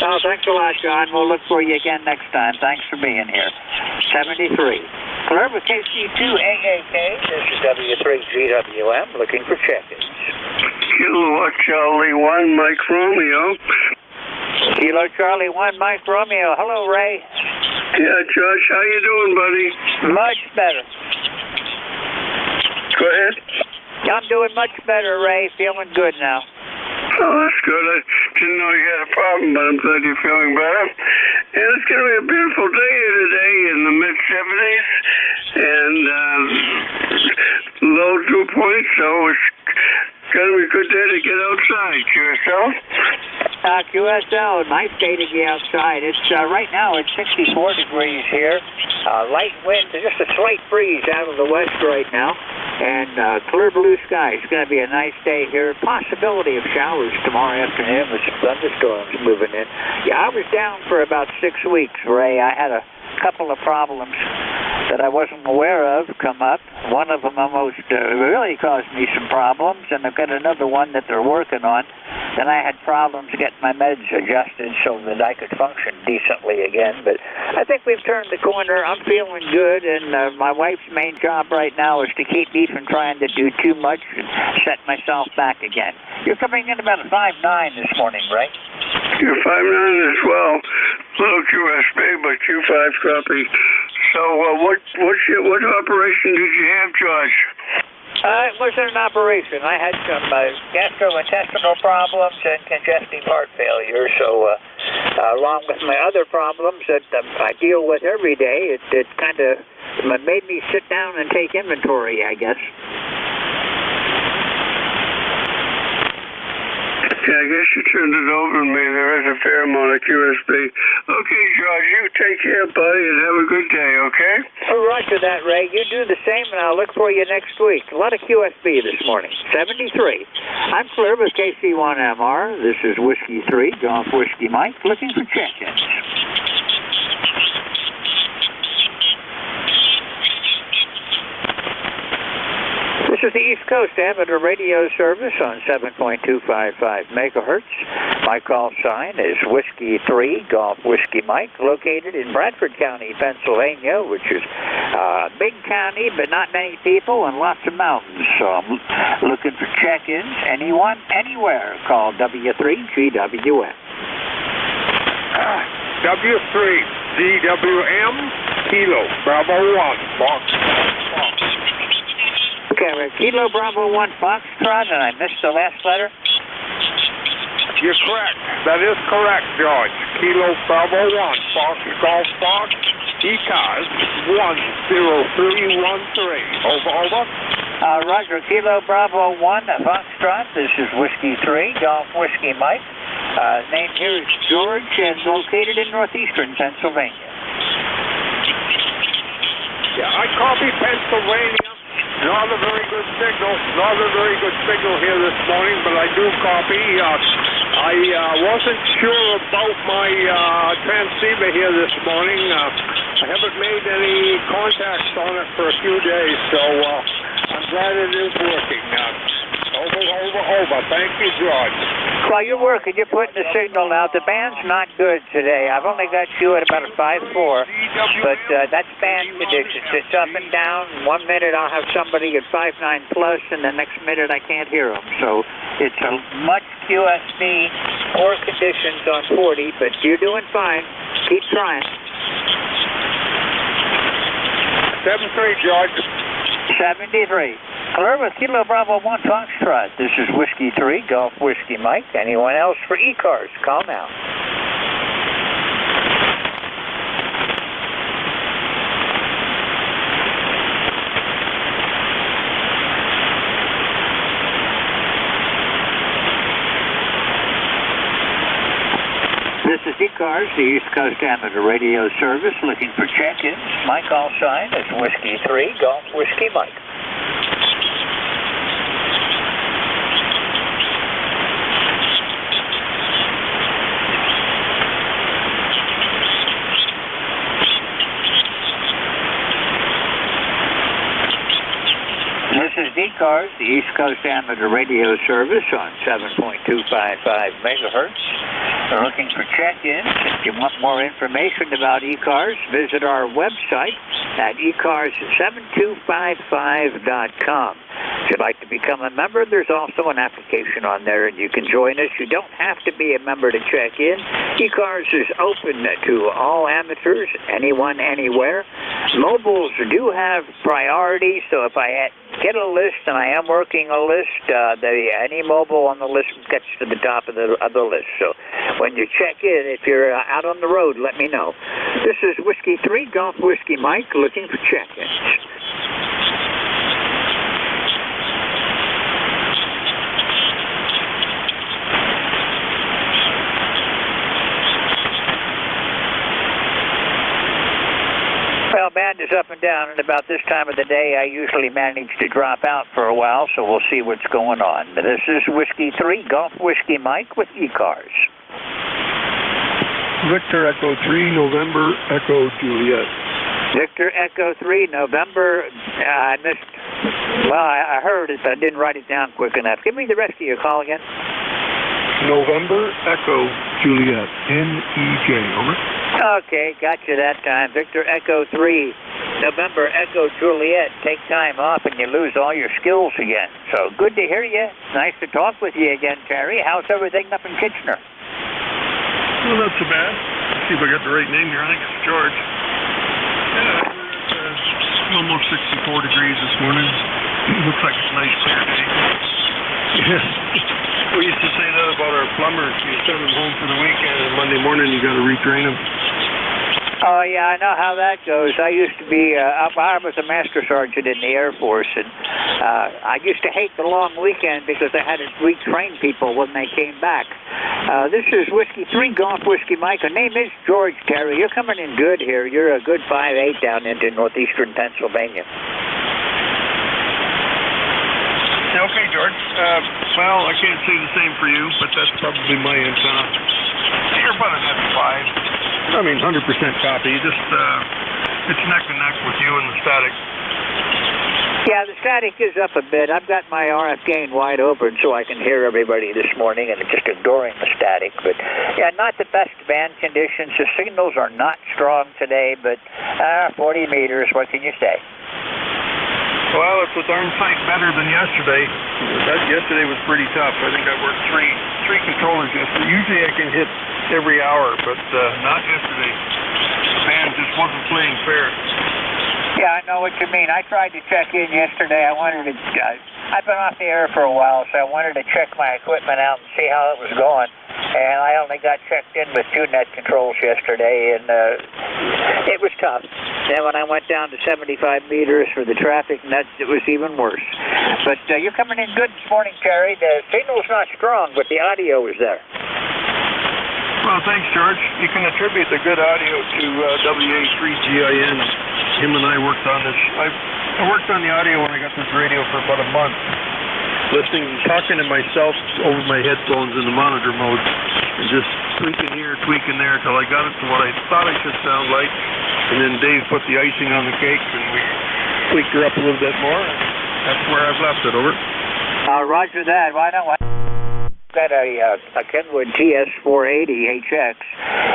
[SPEAKER 6] Oh, thanks a lot, John. We'll look for you again next time. Thanks for being here. 73. Clear with KC2AAK. This is W3GWM looking for check-ins.
[SPEAKER 18] Kilo Charlie 1, Mike Romeo.
[SPEAKER 6] Kilo Charlie 1, Mike Romeo. Hello, Ray.
[SPEAKER 18] Yeah, Josh, how you doing, buddy?
[SPEAKER 6] Much better.
[SPEAKER 18] Go ahead.
[SPEAKER 6] I'm doing much better, Ray. Feeling good now.
[SPEAKER 18] Oh, that's good. I didn't know you had a problem, but I'm glad you're feeling better. And it's going to be a beautiful day here today in the mid-70s and low dew points, so it's going to be a good day to get outside. Yourself?
[SPEAKER 6] QSL, nice day to be outside. It's right now it's 64 degrees here. Light wind, just a slight breeze out of the west right now, and clear blue sky. It's going to be a nice day here. Possibility of showers tomorrow afternoon with some thunderstorms moving in. Yeah, I was down for about 6 weeks, Ray. I had a couple of problems that I wasn't aware of come up. One of them almost really caused me some problems, and I've got another one that they're working on. Then I had problems getting my meds adjusted so that I could function decently again. But I think we've turned the corner. I'm feeling good, and my wife's main job right now is to keep me from trying to do too much and set myself back again. You're coming in about a 5'9" this morning, right?
[SPEAKER 18] You're 5'9" as well. Little QSB, but Q5 copy. So what operation did you have, George?
[SPEAKER 6] It wasn't an operation. I had some gastrointestinal problems and congestive heart failure. So along with my other problems that I deal with every day, it kind of made me sit down and take inventory, I guess.
[SPEAKER 18] Yeah, I guess you turned it over to me. There is a fair amount of QSB. Okay, George, you take care, buddy, and have a good day, okay?
[SPEAKER 6] Roger that, Ray. You do the same, and I'll look for you next week. A lot of QSB this morning. 73. I'm clear with KC1MR. This is Whiskey 3, Golf Whiskey Mike, looking for check-ins. This is the East Coast Amateur Radio Service on 7.255 megahertz. My call sign is Whiskey 3, Golf Whiskey Mike, located in Bradford County, Pennsylvania, which is a big county, but not many people and lots of mountains. So I'm looking for check-ins. Anyone, anywhere, call W3GWM.
[SPEAKER 3] W3 GWM, Kilo, Bravo 1, Box.
[SPEAKER 6] Okay, Kilo Bravo 1 Foxtrot, and I missed the last letter?
[SPEAKER 3] You're correct. That is correct, George. Kilo Bravo 1, Fox, Golf Fox, ECARS 10313. Over.
[SPEAKER 6] Roger, Kilo Bravo 1 Foxtrot. This is Whiskey 3, Golf Whiskey Mike. Name here is George and located in northeastern Pennsylvania.
[SPEAKER 3] Yeah, I copy Pennsylvania. Not a very good signal. Not a very good signal here this morning, but I do copy. I wasn't sure about my transceiver here this morning. I haven't made any contacts on it for a few days, so I'm glad it is working. Over. Thank you, George.
[SPEAKER 6] Well, you're working. You're putting the signal out. The band's not good today. I've only got you at about a 5.4, but that's band conditions. It's up and down. 1 minute I'll have somebody at 5.9 plus, and the next minute I can't hear them. So it's a much QSB, poor conditions on 40, but you're doing fine. Keep trying.
[SPEAKER 3] 73, George.
[SPEAKER 6] 73. Clear with Kilo Bravo 1 Foxtrot. This is Whiskey 3, Golf Whiskey Mike. Anyone else for ECARS? Call now. This is ECARS, the East Coast Amateur Radio Service, looking for check-ins. My call sign is Whiskey 3, Golf Whiskey Mike. This is ECARS, the East Coast Amateur Radio Service on 7.255 megahertz. We're looking for check-ins. If you want more information about ECARS, visit our website at ECARS7255.com. If you'd like to become a member, there's also an application on there, and you can join us. You don't have to be a member to check in. ECARS is open to all amateurs, anyone, anywhere. Mobiles do have priority, so if I get a list, and I am working a list, any mobile on the list gets to the top of the list. So when you check in, if you're out on the road, let me know. This is Whiskey 3, Golf Whiskey Mike, looking for check-ins. band is up and down, and about this time of the day, I usually manage to drop out for a while, so we'll see what's going on. This is Whiskey 3, Golf Whiskey Mike with ECARS.
[SPEAKER 19] Victor Echo 3, November Echo Juliet.
[SPEAKER 6] Victor Echo 3, November. I missed. Well, I heard it, but I didn't write it down quick enough. Give me the rest of your call again.
[SPEAKER 19] November Echo Juliet. NEJ. Over.
[SPEAKER 6] Okay, got you that time. Victor Echo 3, November Echo Juliet. Take time off and you lose all your skills again. So good to hear you. Nice to talk with you again, Terry. How's everything up in Kitchener?
[SPEAKER 19] Well, not so bad. Let's see if I got the right name here. I think it's George. Yeah, almost 64 degrees this morning. Looks like it's a nice clear day. Yeah. We used to say that about our plumbers. You send them home for the weekend, and Monday morning you got to retrain them.
[SPEAKER 6] Oh, yeah, I know how that goes. I used to be, I was a master sergeant in the Air Force, and I used to hate the long weekend because I had to retrain people when they came back. This is Whiskey 3, Golf Whiskey Mike. Her name is George, Terry. You're coming in good here. You're a good 5'8" down into northeastern Pennsylvania.
[SPEAKER 19] Okay, George. Well, I can't say the same for you, but that's probably my antenna. You're about an F5. I mean, 100% copy. Just, it's neck to neck with you and the static.
[SPEAKER 6] Yeah, the static is up a bit. I've got my RF gain wide open so I can hear everybody this morning, and just ignoring the static. But, yeah, not the best band conditions. The signals are not strong today, but 40 meters, what can you say?
[SPEAKER 19] Well, it's a darn sight better than yesterday. Yesterday was pretty tough. I think I worked three controllers yesterday. Usually I can hit every hour, but not yesterday. The band just wasn't playing fair.
[SPEAKER 6] Yeah, I know what you mean. I tried to check in yesterday. I wanted to. I've been off the air for a while, so I wanted to check my equipment out and see how it was going. And I only got checked in with 2 net controls yesterday, and it was tough. Then when I went down to 75 meters for the traffic net, it was even worse. But you're coming in good this morning, Terry. The signal's not strong, but the audio is there.
[SPEAKER 19] Well, thanks, George. You can attribute the good audio to WA3GIN. Him and I worked on this. I worked on the audio when I got this radio for about a month, listening, talking to myself over my headphones in the monitor mode, and just tweaking here, tweaking there, till I got it to what I thought I should sound like. And then Dave put the icing on the cake, and we tweaked her up a little bit more. And that's where I've left it. Over.
[SPEAKER 6] Roger that. Why not? Got a Kenwood TS480HX,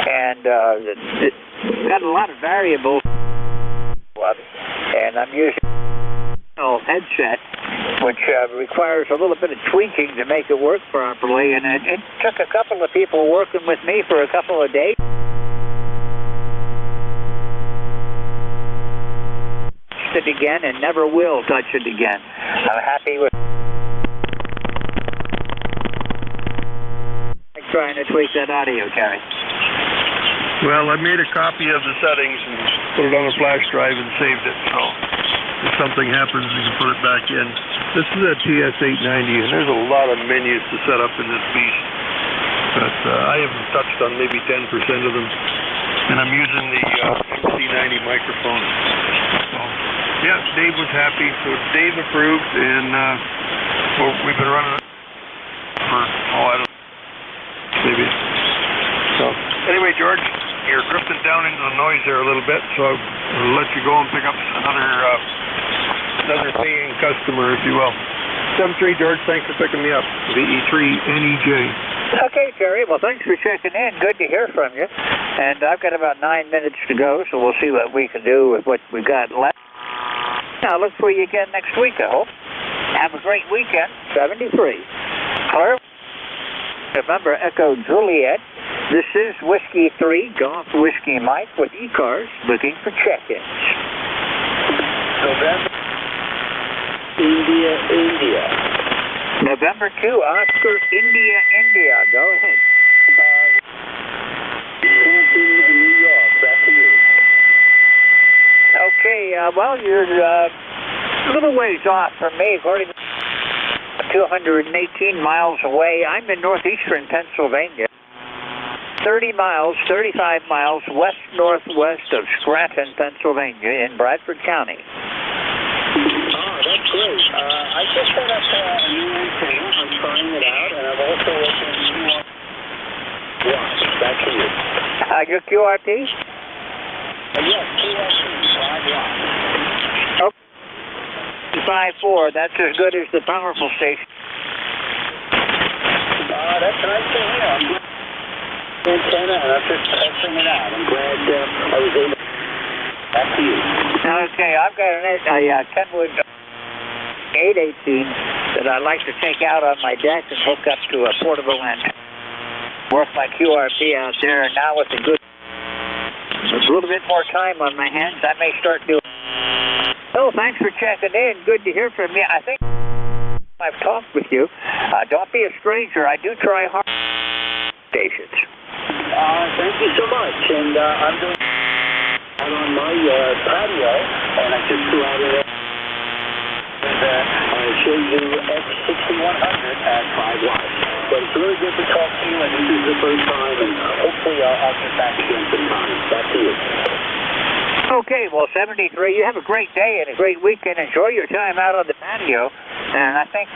[SPEAKER 6] and got a lot of variables. And I'm using a headset, which requires a little bit of tweaking to make it work properly. And it took a couple of people working with me for a couple of days. Touched it again, and never will touch it again. I'm happy with trying to tweak that audio, Terry.
[SPEAKER 19] Well, I made a copy of the settings and put it on a flash drive and saved it, so if something happens, you can put it back in. This is a TS890, and there's a lot of menus to set up in this beast, but I haven't touched on maybe 10% of them, and I'm using the MC90 microphone. So, yeah, Dave was happy, so Dave approved, and we've been running it for, I don't know, maybe. So, anyway, George, you're drifting down into the noise there a little bit, so I'll let you go and pick up another paying customer, if you will. 73, George, thanks for picking me up. VE3NEJ.
[SPEAKER 6] Okay, Terry, well, thanks for checking in. Good to hear from you. And I've got about 9 minutes to go, so we'll see what we can do with what we got left. I'll look for you again next week, I hope. Have a great weekend. 73. Clear. November Echo Juliet. This is Whiskey 3, Golf Whiskey Mike with ECARS, looking for check-ins.
[SPEAKER 2] November India.
[SPEAKER 6] November 2, Oscar India. Go ahead.
[SPEAKER 2] Canton, New York. Back to you.
[SPEAKER 6] Okay, well, you're a little ways off from me, according to 218 miles away. I'm in northeastern Pennsylvania. 30 miles, 35 miles west-northwest of Scranton, Pennsylvania, in Bradford County.
[SPEAKER 4] Oh, that's great. I just set up a new antenna. I'm trying it out, and I've also opened a new one. Back to you.
[SPEAKER 6] Your QRT?
[SPEAKER 4] Yes, QRT, 5 watts.
[SPEAKER 6] Okay. 5.4, that's as good as the powerful station.
[SPEAKER 4] That's nice to hear. I'm glad antenna, and I'm just testing it out. I'm glad I was able to. Back to you.
[SPEAKER 6] Okay, I've got a Kenwood 818 that I'd like to take out on my deck and hook up to a portable antenna. Work my QRP out there, and now with a little bit more time on my hands, I may start doing. Oh, thanks for checking in. Good to hear from you. I think I've talked with you. Don't be a stranger. I do try hard stations.
[SPEAKER 4] Thank you so much. And I'm doing out on my patio, and I just threw out it. And I showed you X6100 at 5 watts. But it's really good to talk to you, and this is the first time, and hopefully I'll get back again sometime. Back to you.
[SPEAKER 6] Okay, well, 73, you have a great day and a great weekend. Enjoy your time out on the patio. And I think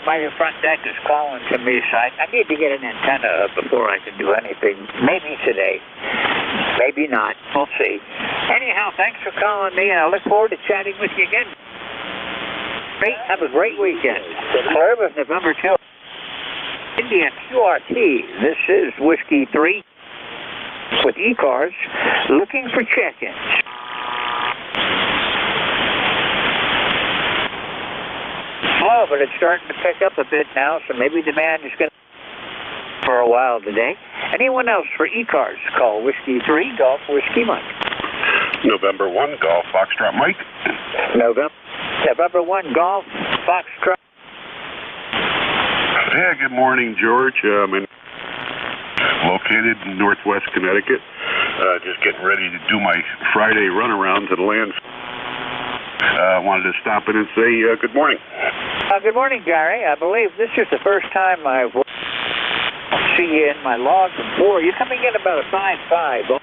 [SPEAKER 6] my front deck is calling to me, so I need to get an antenna up before I can do anything. Maybe today. Maybe not. We'll see. Anyhow, thanks for calling me, and I look forward to chatting with you again. Great. Have a great weekend. Clear with November 2. India QRT. This is Whiskey 3 with ECARS, looking for check-ins. Slow, but it's starting to pick up a bit now, so maybe demand is going to for a while today. Anyone else for ECARS? Call Whiskey 3, Golf Whiskey Mike.
[SPEAKER 20] November 1, Golf Foxtrot Mike.
[SPEAKER 6] November 1, Golf Foxtrot.
[SPEAKER 20] Yeah, good morning, George. I'm located in Northwest Connecticut. Just getting ready to do my Friday runaround to the land. Wanted to stop in and say good morning.
[SPEAKER 6] Good morning, Gary. I believe this is the first time I've seen you in my log before. You're coming in about a 5.5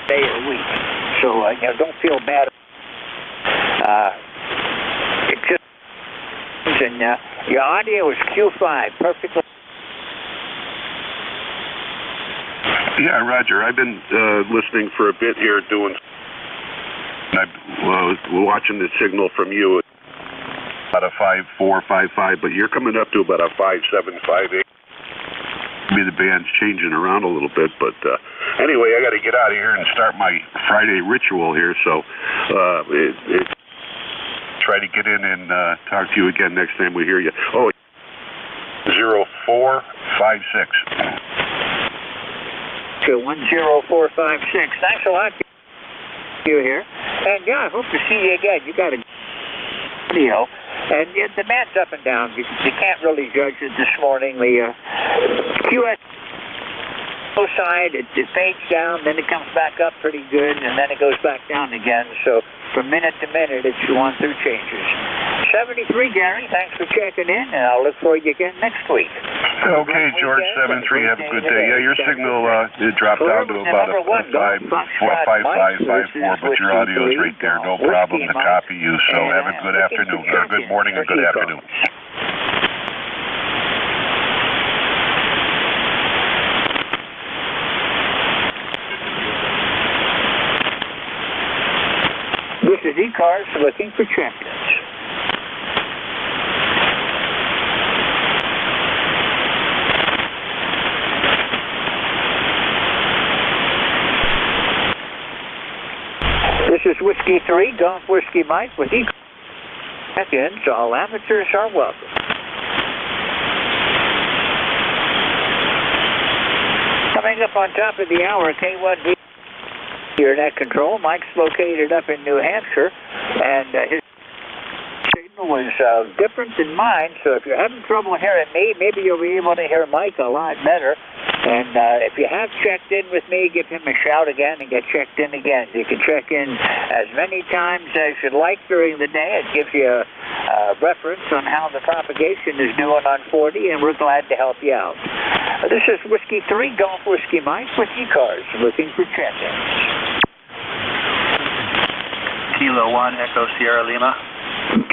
[SPEAKER 6] day a week, so don't feel bad. It just and your audio is Q5, perfectly.
[SPEAKER 20] Yeah, Roger. I've been listening for a bit here, I'm watching the signal from you at about a 5.4, 5.5, but you're coming up to about a 5.7, 5.8. Maybe the band's changing around a little bit, but anyway, I got to get out of here and start my Friday ritual here, so try to get in and talk to you again next time we hear you. Oh, 0456.
[SPEAKER 6] 10456. Thanks a lot. You here, and I hope to see you again. You got a video, and the band's up and down. You can't really judge it this morning. The QS side, it fades down, then it comes back up pretty good, and then it goes back down again. So from minute to minute, it's going through changes. 73, Gary, thanks for checking in, and I'll look for you again next week.
[SPEAKER 20] Okay, George, 73, have a good day. Yeah, your signal dropped down to about a 5.4, but your audio is right there. No problem to copy you, so have a good afternoon, or good morning and good afternoon.
[SPEAKER 6] This is ECARS looking for check-ins. This is Whiskey 3, Golf Whiskey Mike with ECARS. Check-ins, all amateurs are welcome. Coming up on top of the hour, K1B. Your net control. Mike's located up in New Hampshire, and his signal was different than mine, so if you're having trouble hearing me, maybe you'll be able to hear Mike a lot better. And if you have checked in with me, give him a shout again and get checked in again. You can check in as many times as you'd like during the day. It gives you a reference on how the propagation is doing on 40, and we're glad to help you out. This is Whiskey 3, Golf Whiskey Mike with ECARS, looking for check-ins.
[SPEAKER 21] Kilo 1, Echo Sierra Lima.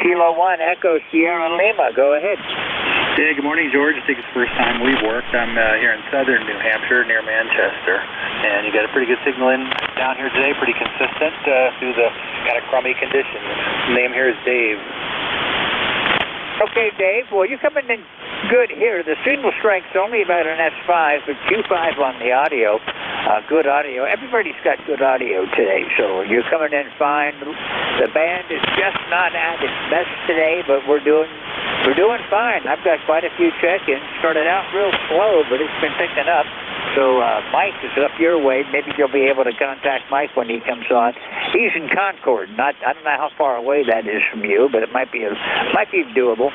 [SPEAKER 6] Kilo 1, Echo Sierra Lima, go ahead.
[SPEAKER 21] Yeah, good morning, George. I think it's the first time we've worked. I'm here in southern New Hampshire near Manchester, and you got a pretty good signal in down here today, pretty consistent through the kind of crummy conditions. The name here is Dave.
[SPEAKER 6] Okay, Dave. Well, you're coming in good here. The signal strength's only about an S5, but Q5 on the audio. Good audio. Everybody's got good audio today, so you're coming in fine. The band is just not at its best today, but we're doing fine. I've got quite a few check-ins. Started out real slow, but it's been picking up. So Mike is up your way. Maybe you'll be able to contact Mike when he comes on. He's in Concord. I don't know how far away that is from you, but it might be doable.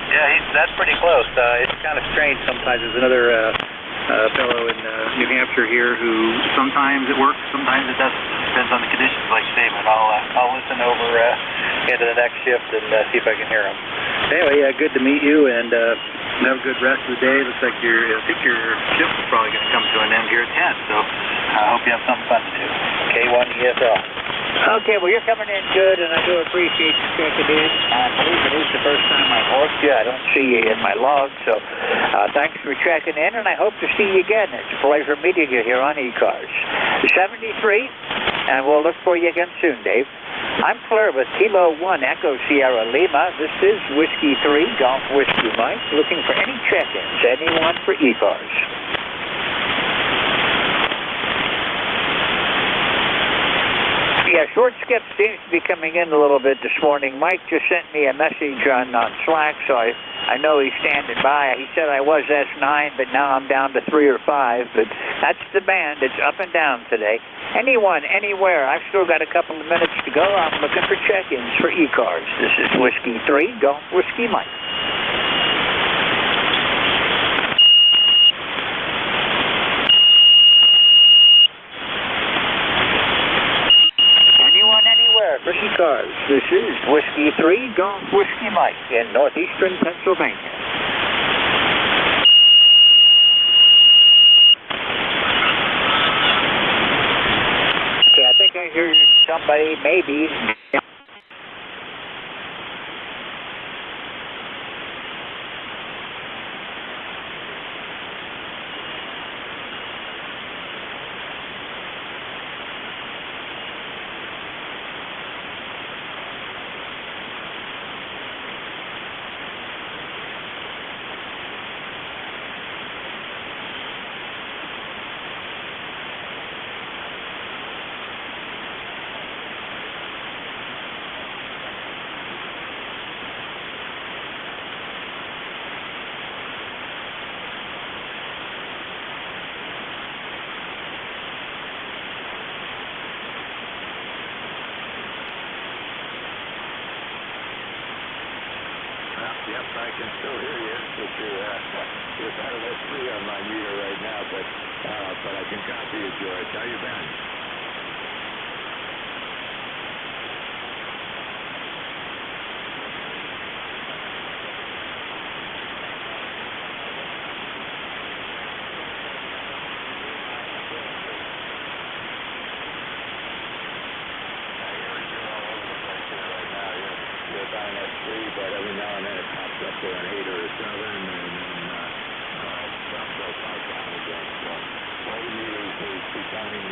[SPEAKER 21] Yeah, that's pretty close. It's kind of strange sometimes. There's another fellow in New Hampshire here who sometimes it works, sometimes it doesn't. Depends on the conditions, like you say, but I'll listen over into the next shift and see if I can hear him. Anyway, good to meet you, and have a good rest of the day. Looks like I think your shift is probably going to come to an end here at 10, so I hope you have something fun to do. K1 ESL.
[SPEAKER 6] Okay, well, you're coming in good, and I do appreciate you checking in. I believe it is the first time I've worked you. I don't see you in my log, so thanks for checking in, and I hope to see you again. It's a pleasure meeting you here on ECARS. 73, and we'll look for you again soon, Dave. I'm Claire with Kilo 1 Echo Sierra Lima. This is Whiskey 3, Golf Whiskey Mike, looking for any check-ins, anyone for ECARS. Yeah, short skip seems to be coming in a little bit this morning. Mike just sent me a message on Slack, so I know he's standing by. He said I was S9, but now I'm down to 3 or 5. But that's the band. It's up and down today. Anyone, anywhere. I've still got a couple of minutes to go. I'm looking for check-ins for ECARS. This is Whiskey 3, Golf Whiskey Mike. Anywhere for ECARS. This is Whiskey 3, Golf Whiskey Mike in northeastern Pennsylvania. Okay, I think I hear somebody, maybe.
[SPEAKER 22] Yep, I can still hear you, but you're kind of S3 on my meter right now, but I can copy you, George. How you been? But every now and then it pops up to an 8 or a 7, and then some goes back down again. So all the meters is becoming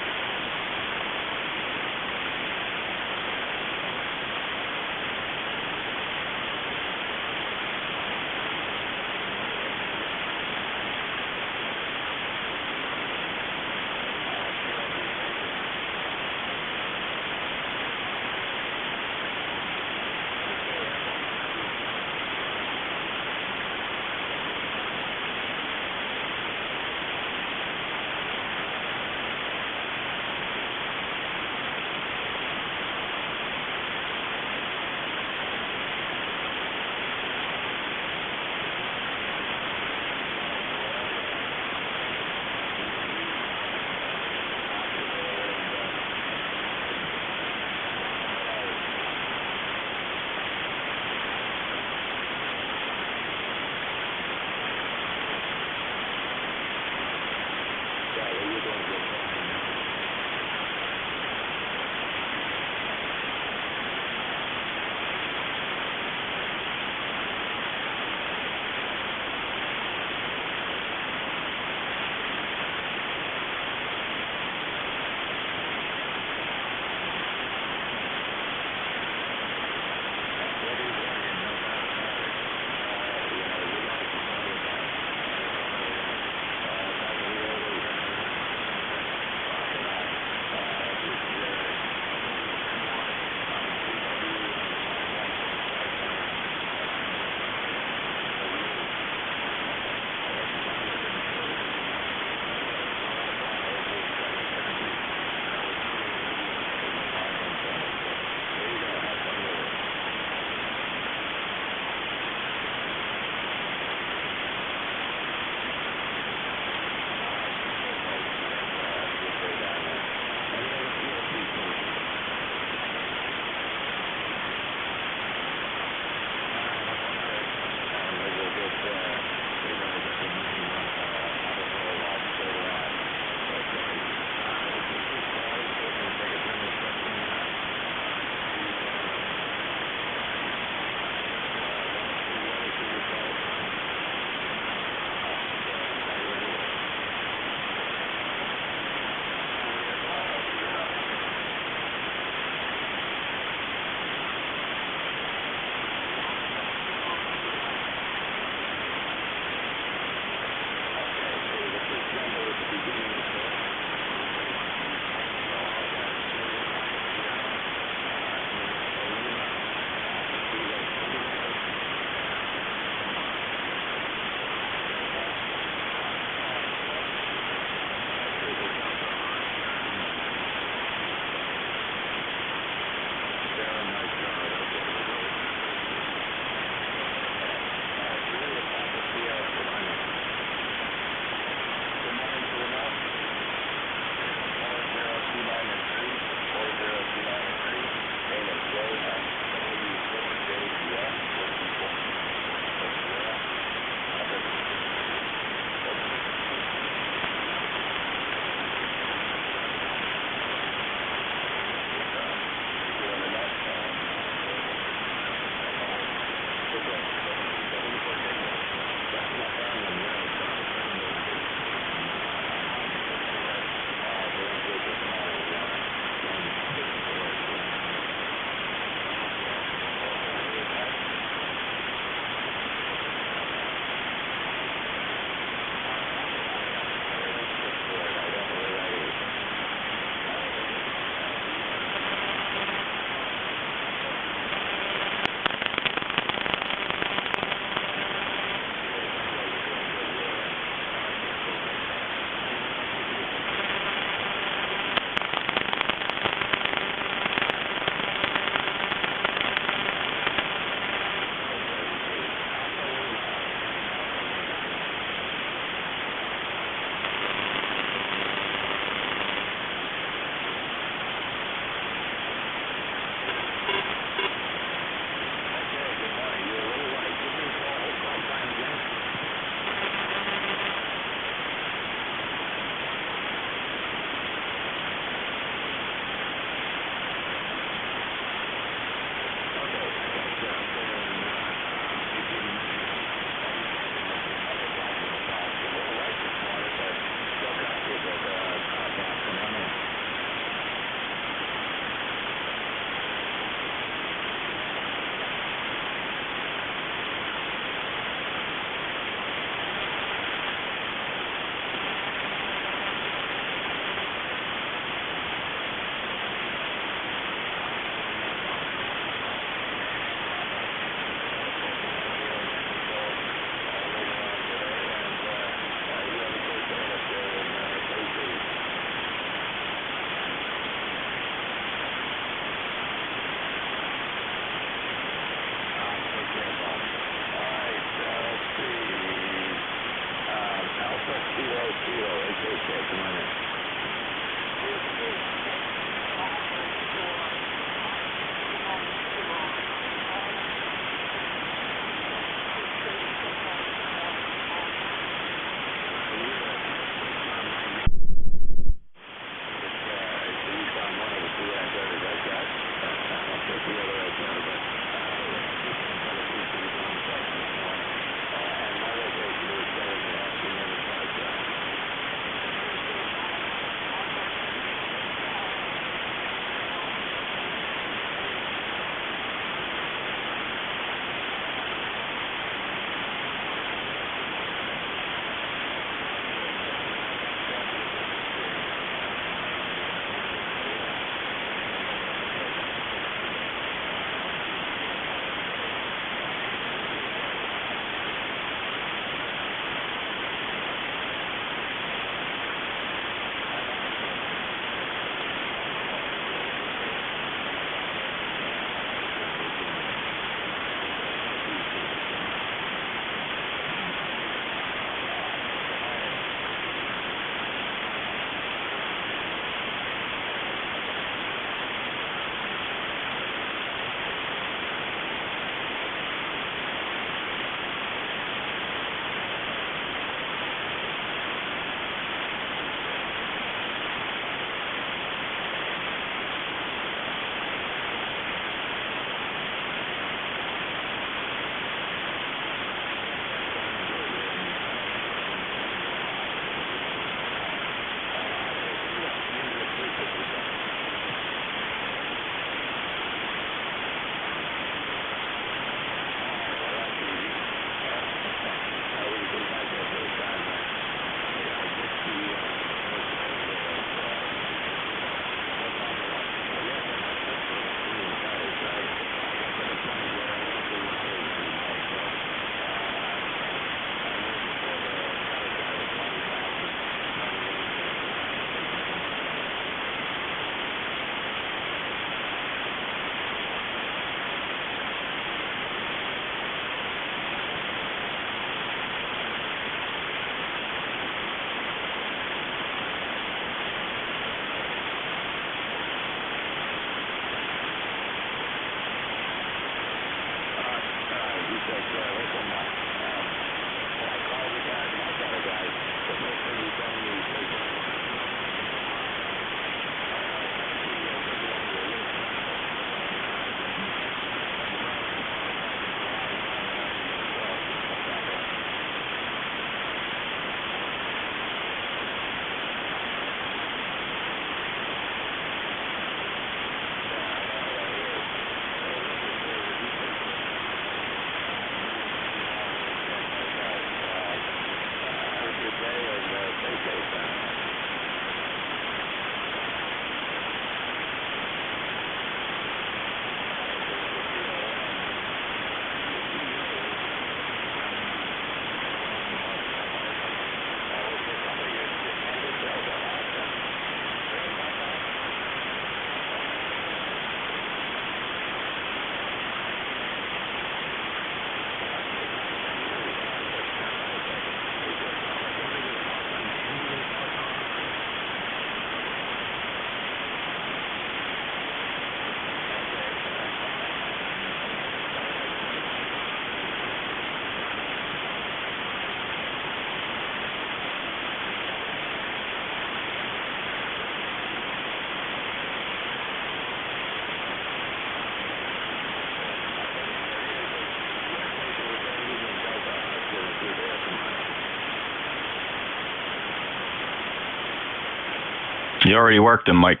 [SPEAKER 7] You already worked them, Mike.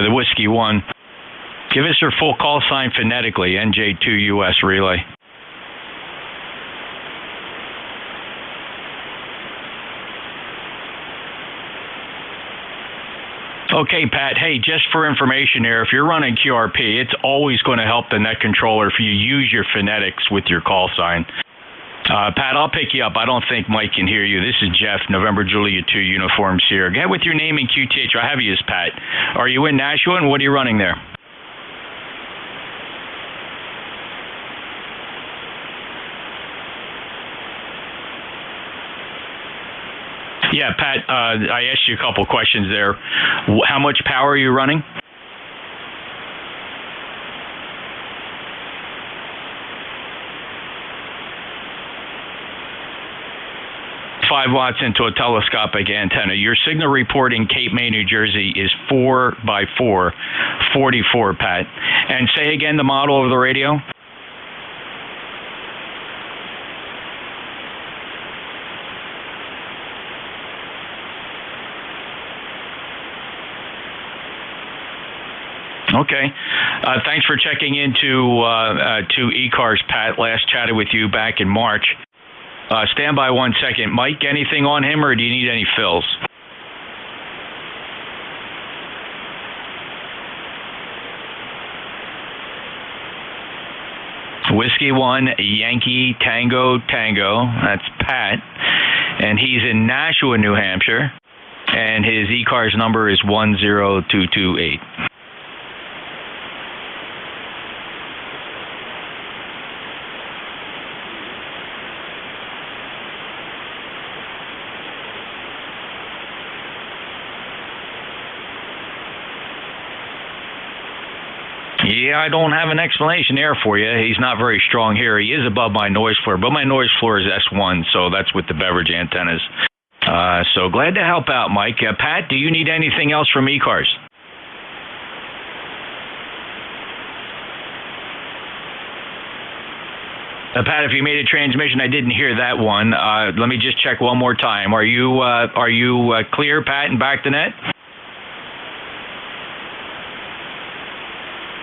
[SPEAKER 7] the Whiskey 1. Give us your full call sign phonetically, NJ2US Relay. Okay, Pat. Hey, just for information here, if you're running QRP, it's always going to help the net controller if you use your phonetics with your call sign. Pat, I'll pick you up. I don't think Mike can hear you. This is Jeff, November Juliet 2 uniforms here. Get with your name and QTH. I have you as Pat. Are you in Nashua, and what are you running there? Yeah, Pat, I asked you a couple questions there. How much power are you running? Watts into a telescopic antenna. Your signal report in Cape May, New Jersey is 4x4, 44, Pat. And say again the model over the radio. Okay. Thanks for checking into ECARS, Pat. Last chatted with you back in March. Stand by 1 second. Mike, anything on him, or do you need any fills? Whiskey 1, Yankee, Tango, Tango. That's Pat. And he's in Nashua, New Hampshire. And his ECARS number is 10228. Yeah, I don't have an explanation there for you. He's not very strong here. He is above my noise floor, but my noise floor is S1, so that's with the beverage antennas. So glad to help out, Mike. Pat, do you need anything else from ECARS? Pat, if you made a transmission, I didn't hear that one. Let me just check one more time. Are you clear, Pat, and back to net?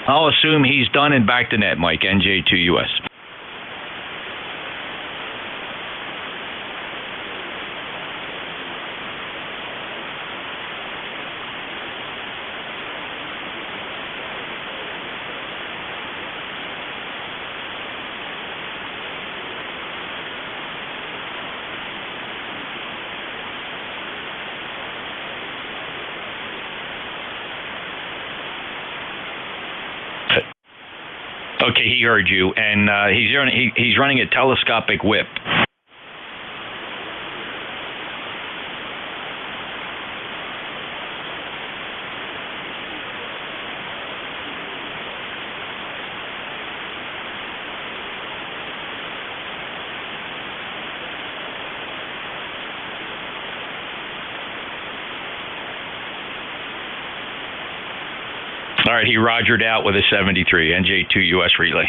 [SPEAKER 7] I'll assume he's done and back to net, Mike, NJ2US. Okay, he heard you, and he's running a telescopic whip. All right, he rogered out with a 73, NJ2US relay.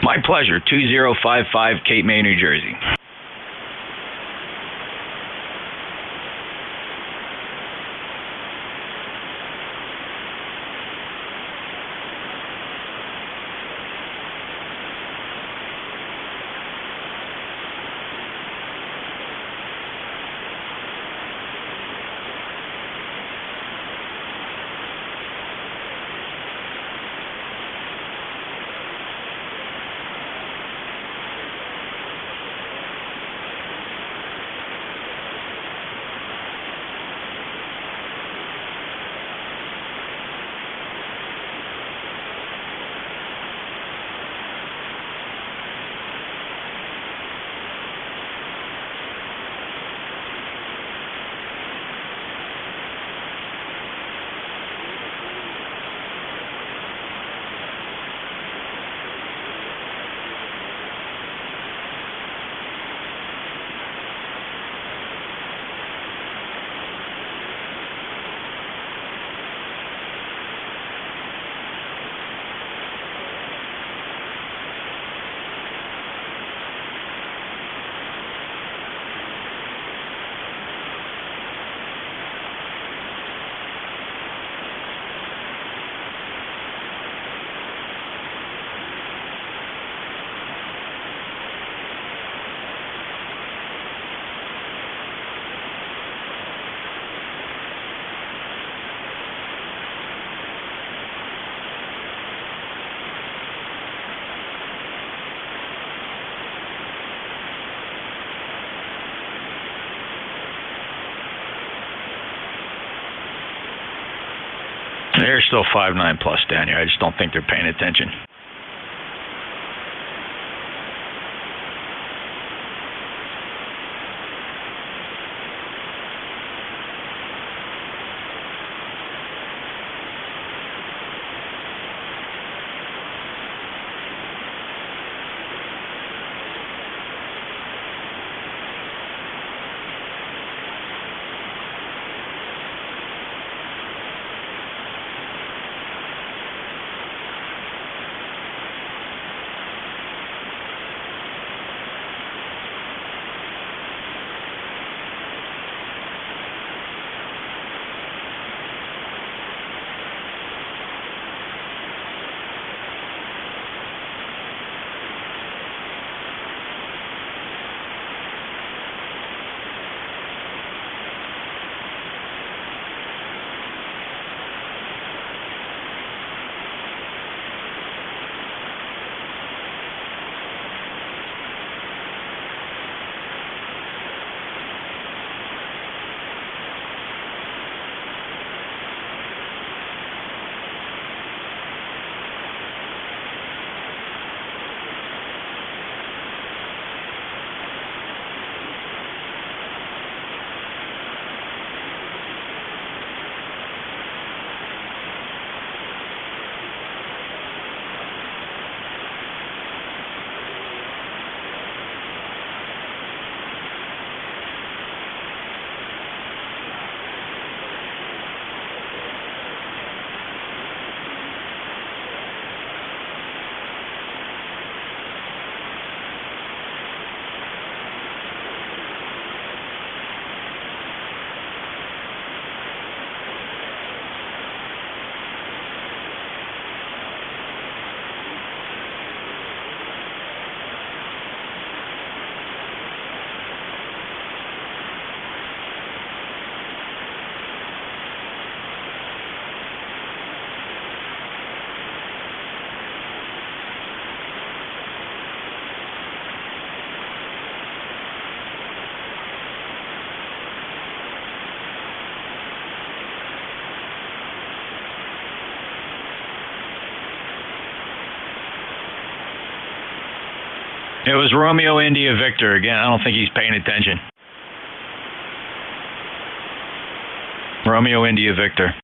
[SPEAKER 7] My pleasure, 2055 Cape May, New Jersey. They're still 5.9 plus down here. I just don't think they're paying attention. It was Romeo India Victor. Again, I don't think he's paying attention. Romeo India Victor.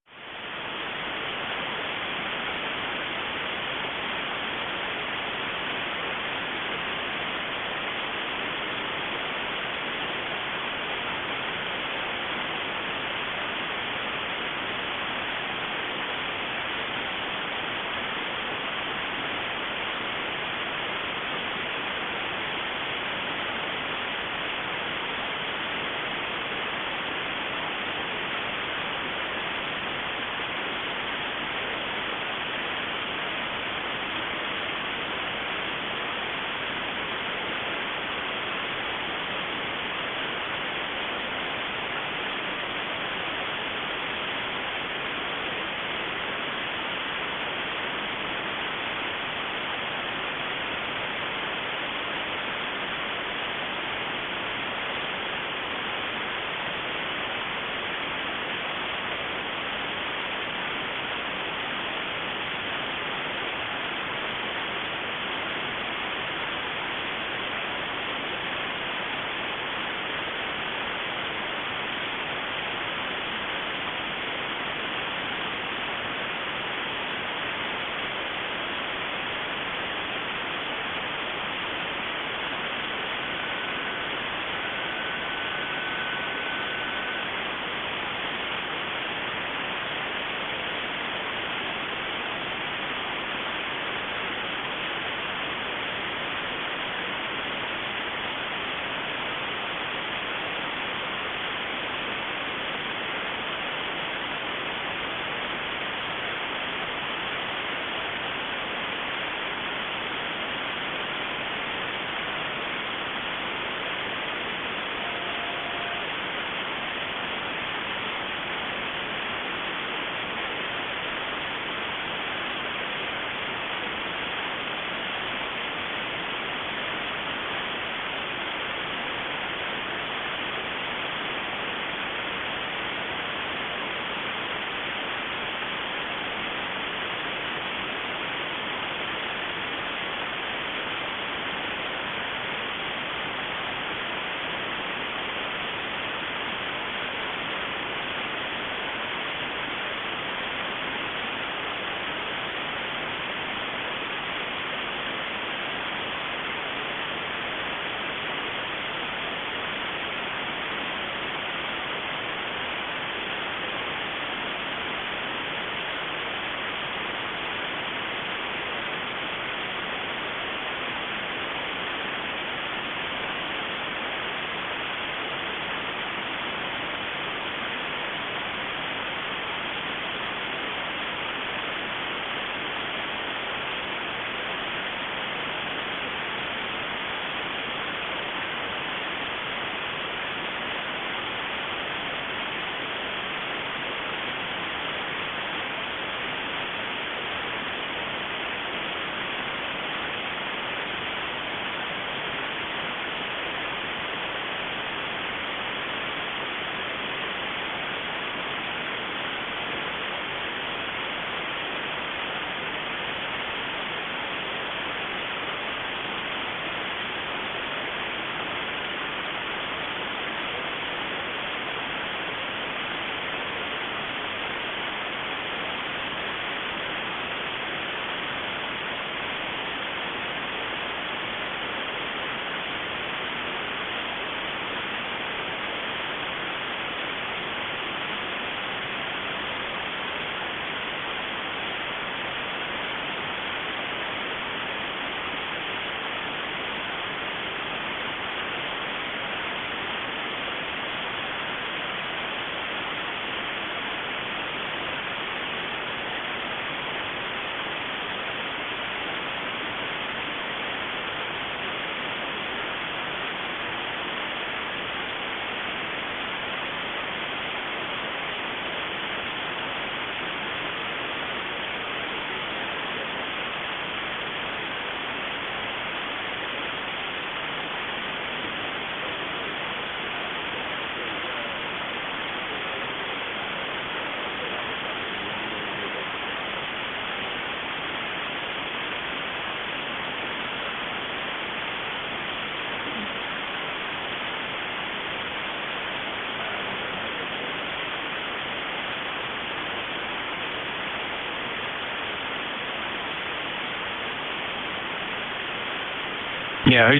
[SPEAKER 7] Yeah.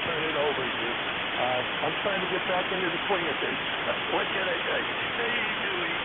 [SPEAKER 12] turn it over to. I'm trying to get back into the swing of things. What can I say? Hey, Dewey.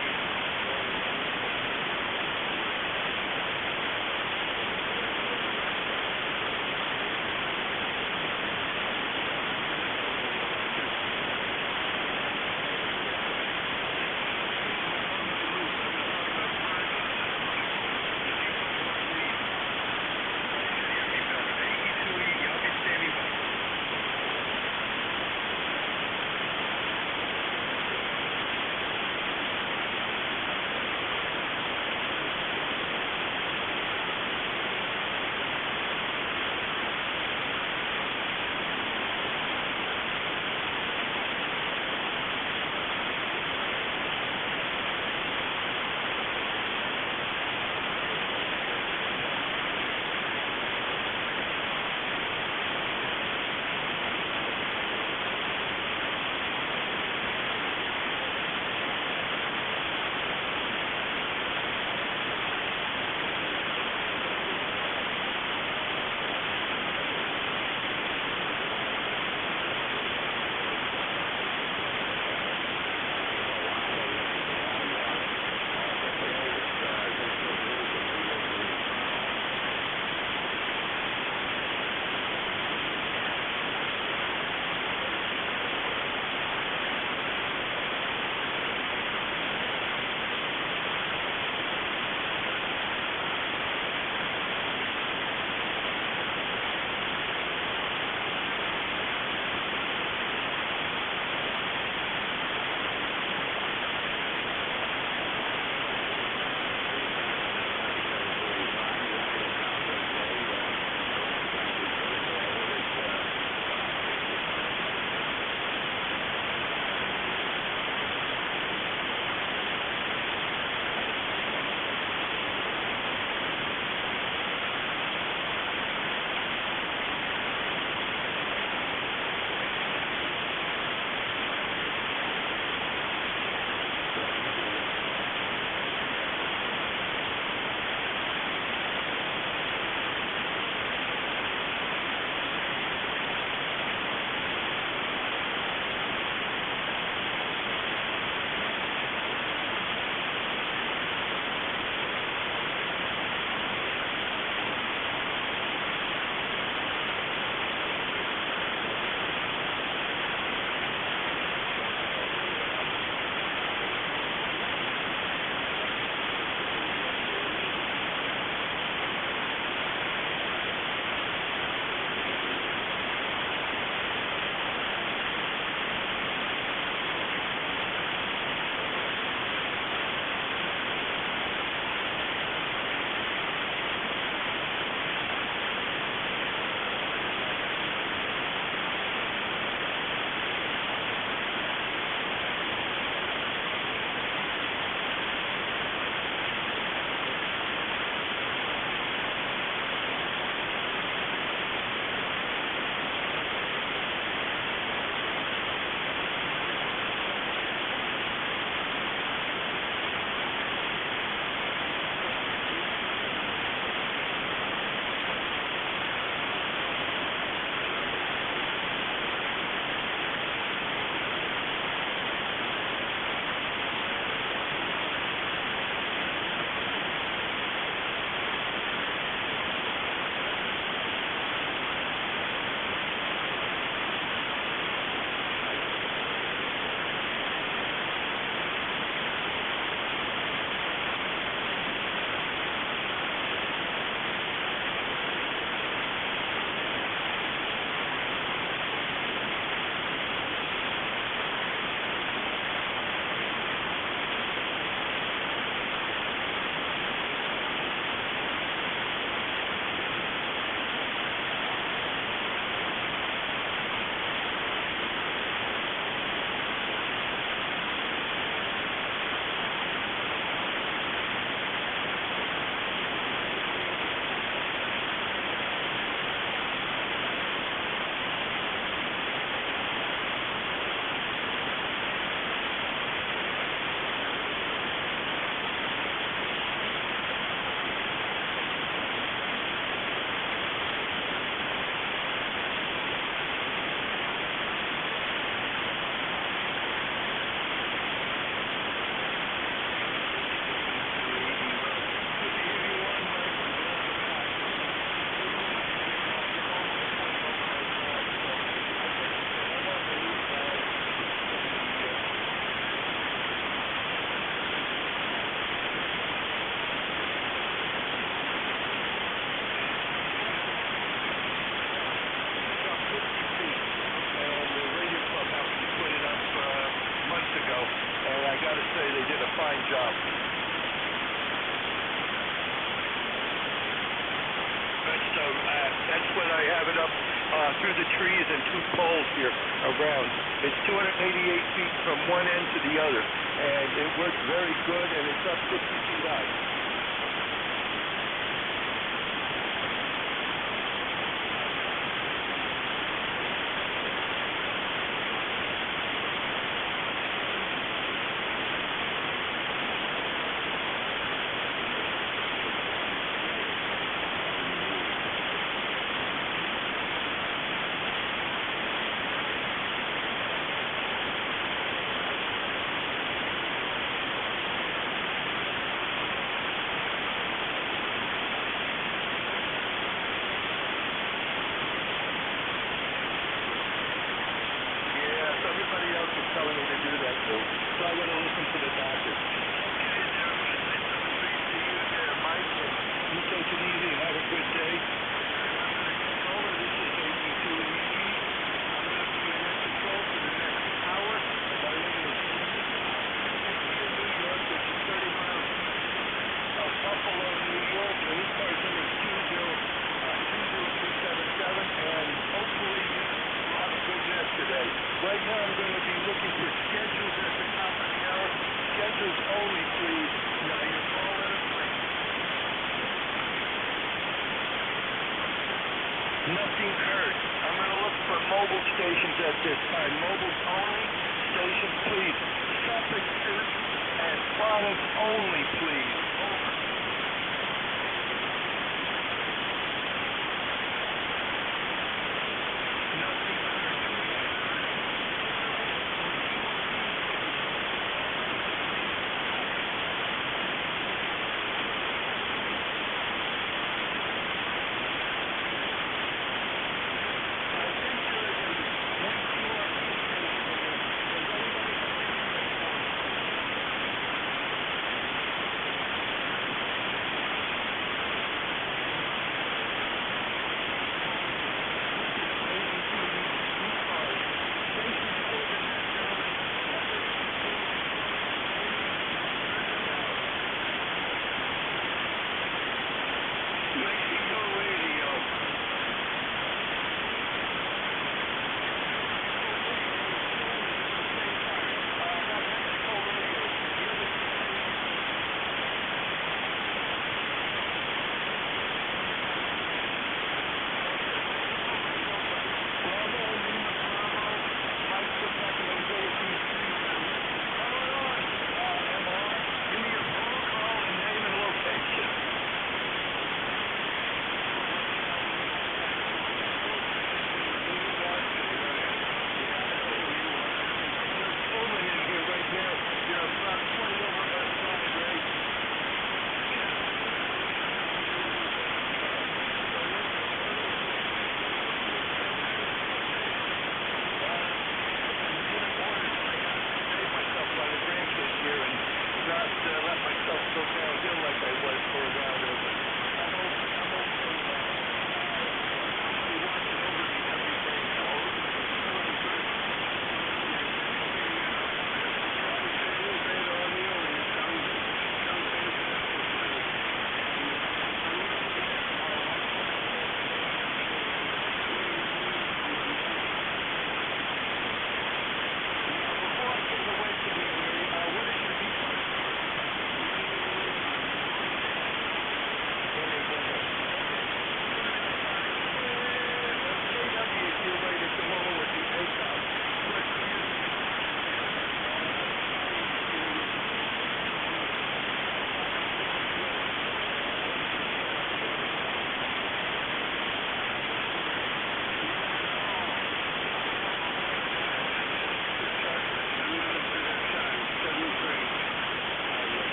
[SPEAKER 19] through the trees and 2 poles here around. It's 288 feet from one end to the other, and it works very good, and it's up 50 feet high. Telling me to do that, so I got to listen to the doctor. Mike, you take it easy. Have a good day. This is NJ2US. I'm going to be in control for the next hour. I live in New York, which is 30 miles of Buffalo, New York. And this car's number 20277, and hopefully you'll have a good nest today. Right now I'm going to be looking for schedules at the top of the hour. Schedules only, please. Now your call letter, please. Nothing heard. I'm going to look for mobile stations at this time. Mobiles only. Stations, please. Suffolk and Providence only, please. Over.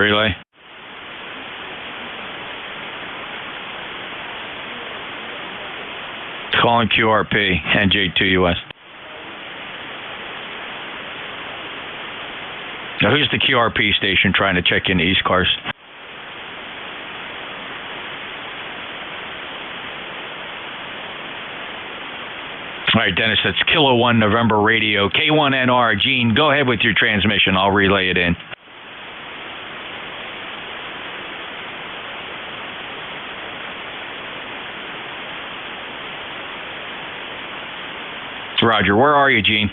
[SPEAKER 7] relay. Calling QRP, NJ2US. Now, who's the QRP station trying to check in ECARS? All right, Dennis, that's Kilo 1 November Radio, K1NR. Gene, go ahead with your transmission. I'll relay it in. Roger, where are you, Gene?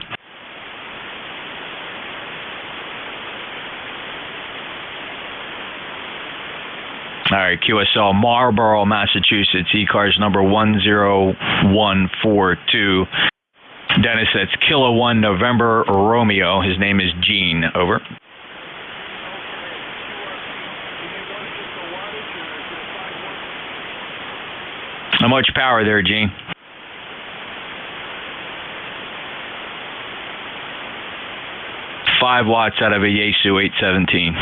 [SPEAKER 7] All right, QSL, Marlborough, Massachusetts, ECARS number 10142. Dennis, that's Kilo 1 November Romeo. His name is Gene. Over. How much power there, Gene? 5 watts out of a Yaesu 817.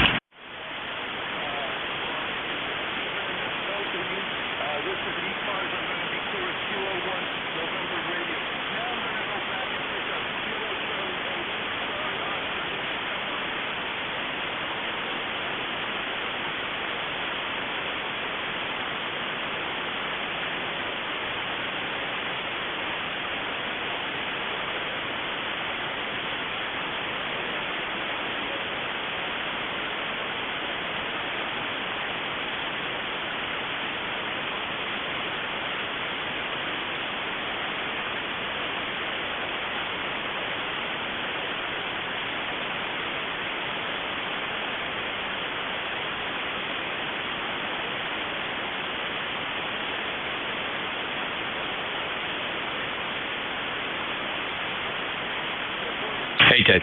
[SPEAKER 7] Hey, Ted.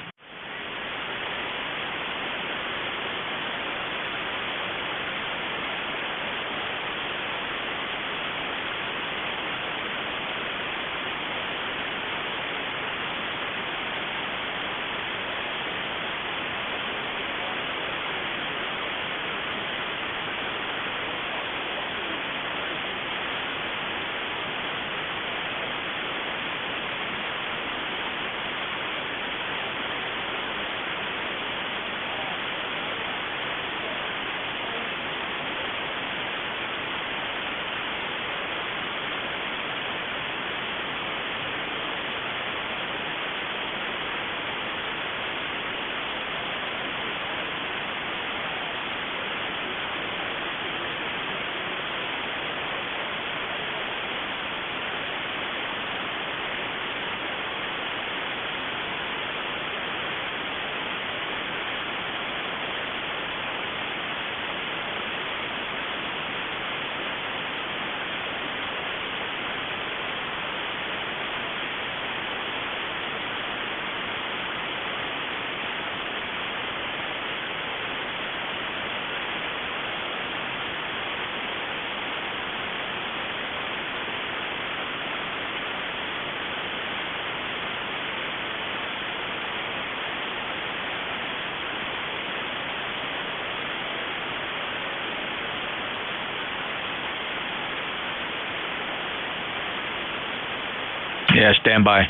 [SPEAKER 7] Yeah, stand by.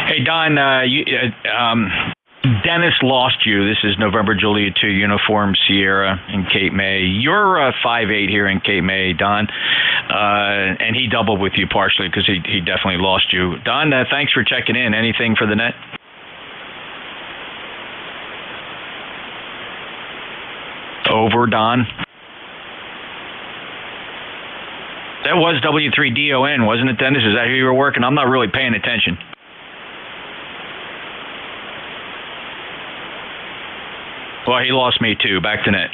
[SPEAKER 7] Hey, Don, Dennis lost you. This is November Juliet 2 Uniform Sierra in Cape May. You're 5'8" here in Cape May, Don, and he doubled with you partially because he definitely lost you. Don, thanks for checking in. Anything for the net? Over, Don. That was W3DON, wasn't it, Dennis? Is that who you were working? I'm not really paying attention. Well, he lost me too. Back to net.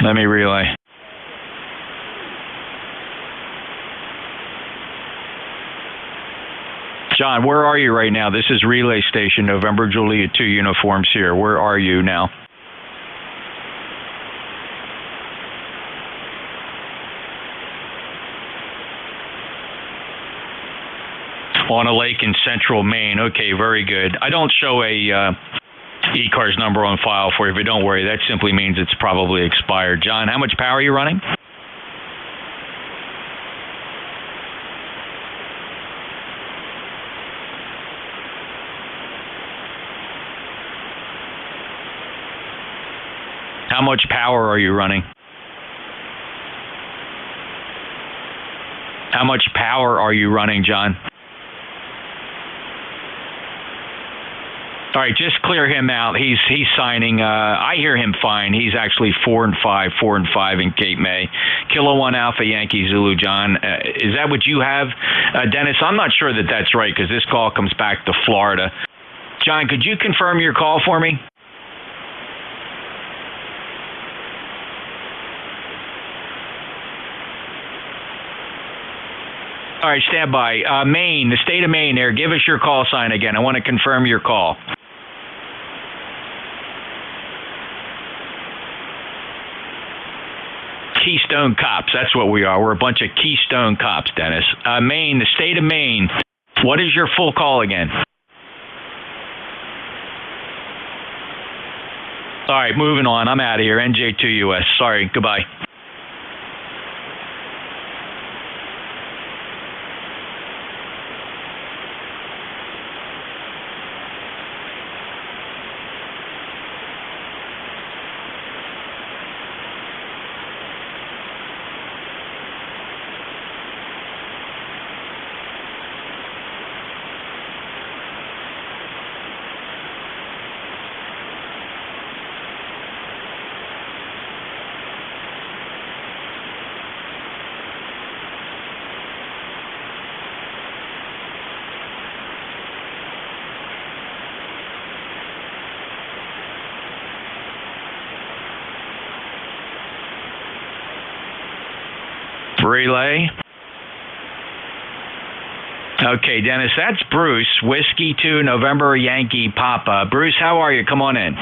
[SPEAKER 7] Let me relay. John, where are you right now? This is Relay Station, November Juliet 2 uniforms here. Where are you now? On a lake in central Maine. Okay, very good. I don't show a ECARS number on file for you, but don't worry. That simply means it's probably expired. John, how much power are you running? How much power are you running? How much power are you running, John? All right, just clear him out. He's signing. I hear him fine. He's actually 4 and 5 in Cape May. Kilo 1 Alpha Yankee Zulu, John. Is that what you have? Dennis, I'm not sure that that's right because this call comes back to Florida. John, could you confirm your call for me? All right, stand by. Maine, the state of Maine there, give us your call sign again. I want to confirm your call. Keystone Cops, that's what we are. We're a bunch of Keystone Cops, Dennis. Maine, the state of Maine, what is your full call again? All right, moving on. I'm out of here. NJ2US. Sorry, goodbye. Relay. Okay, Dennis, that's Bruce. Whiskey 2, November Yankee Papa. Bruce, how are you? Come on in.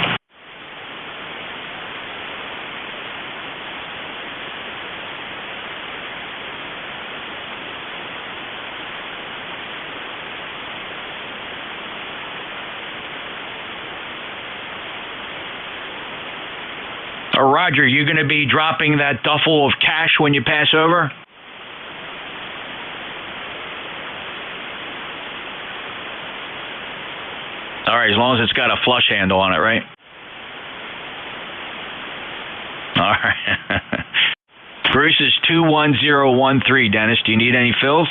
[SPEAKER 7] Roger, you going to be dropping that duffel of cash when you pass over? All right, as long as it's got a flush handle on it, right? All right. Bruce is 21013, Dennis. Do you need any fills?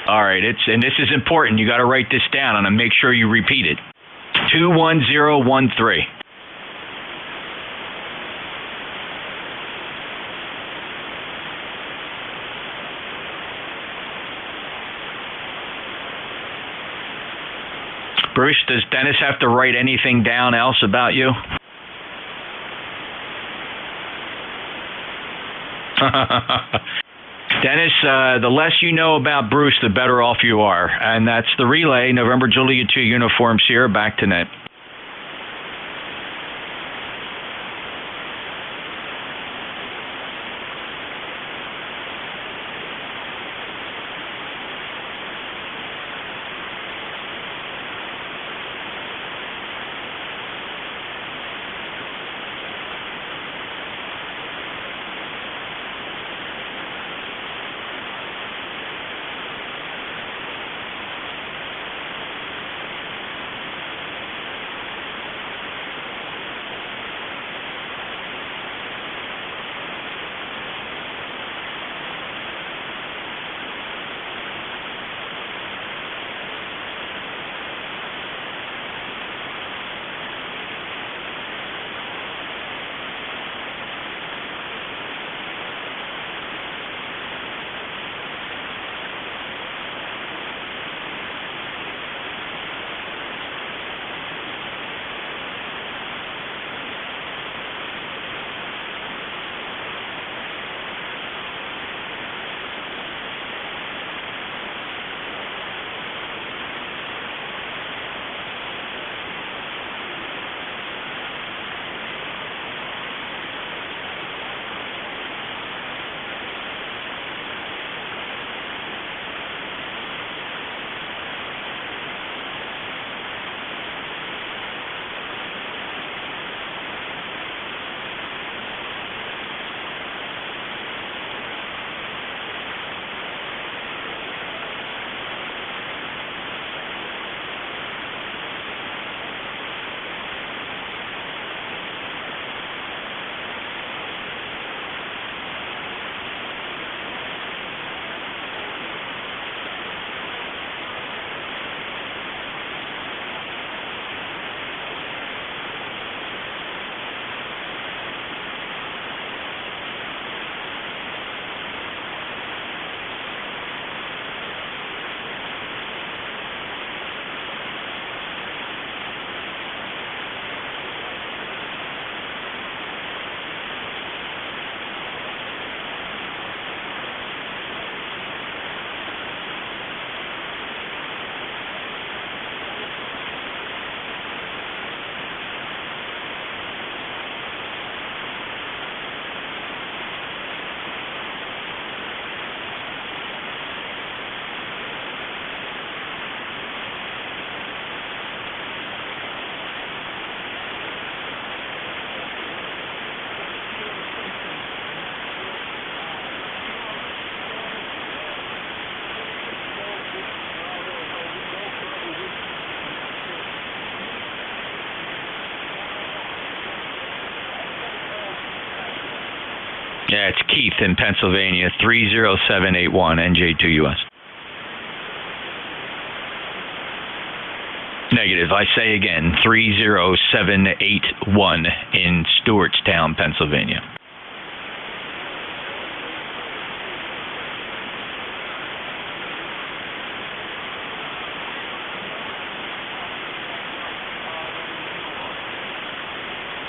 [SPEAKER 7] All right, and this is important. You got to write this down and make sure you repeat it. 21013. Bruce, does Dennis have to write anything down else about you? Dennis, the less you know about Bruce, the better off you are. And that's the relay, November Juliet 2 uniforms here, back to net. Yeah, it's Keith in Pennsylvania, 30781, NJ2US. Negative. I say again, 30781 in Stewartstown, Pennsylvania.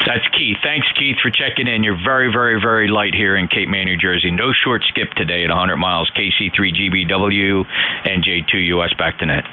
[SPEAKER 7] That's Keith. Thanks, Keith, for checking in. You're very, very, very light here in Cape May, New Jersey. No short skip today at 100 miles. KC3GBW, NJ2US back to net.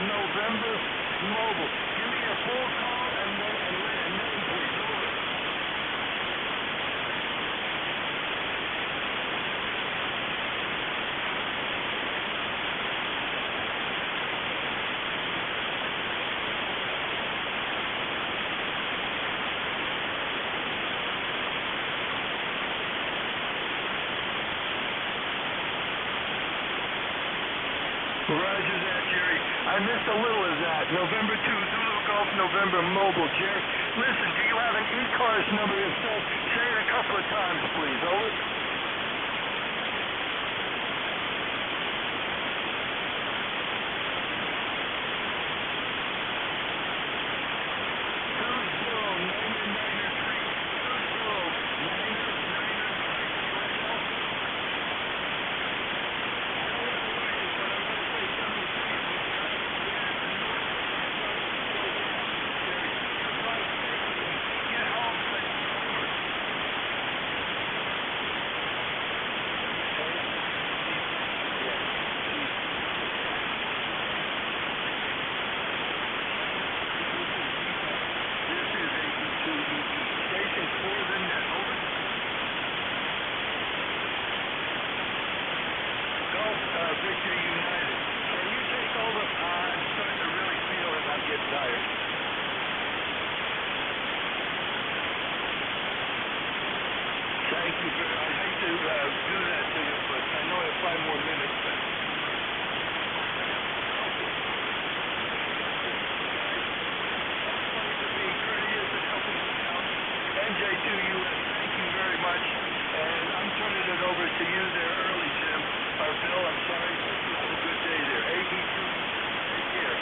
[SPEAKER 18] November Mobile. Give me a full call and name, please. Over. Roger that, Jerry. I missed a little of that. November 2, Zulu Golf, November Mobile. Jerry, listen, do you have an ECARS number? If so, say it a couple of times, please. Over. Victor United. Can you take over? I'm starting to really feel it. I'm getting tired. Thank you, sir. I hate to do that to you, but I know I have 5 more minutes. NJ2US, thank you very much. And I'm turning it over to you there early, Jim. Or Bill, I'm sorry. You have a good day there. AB2, take care.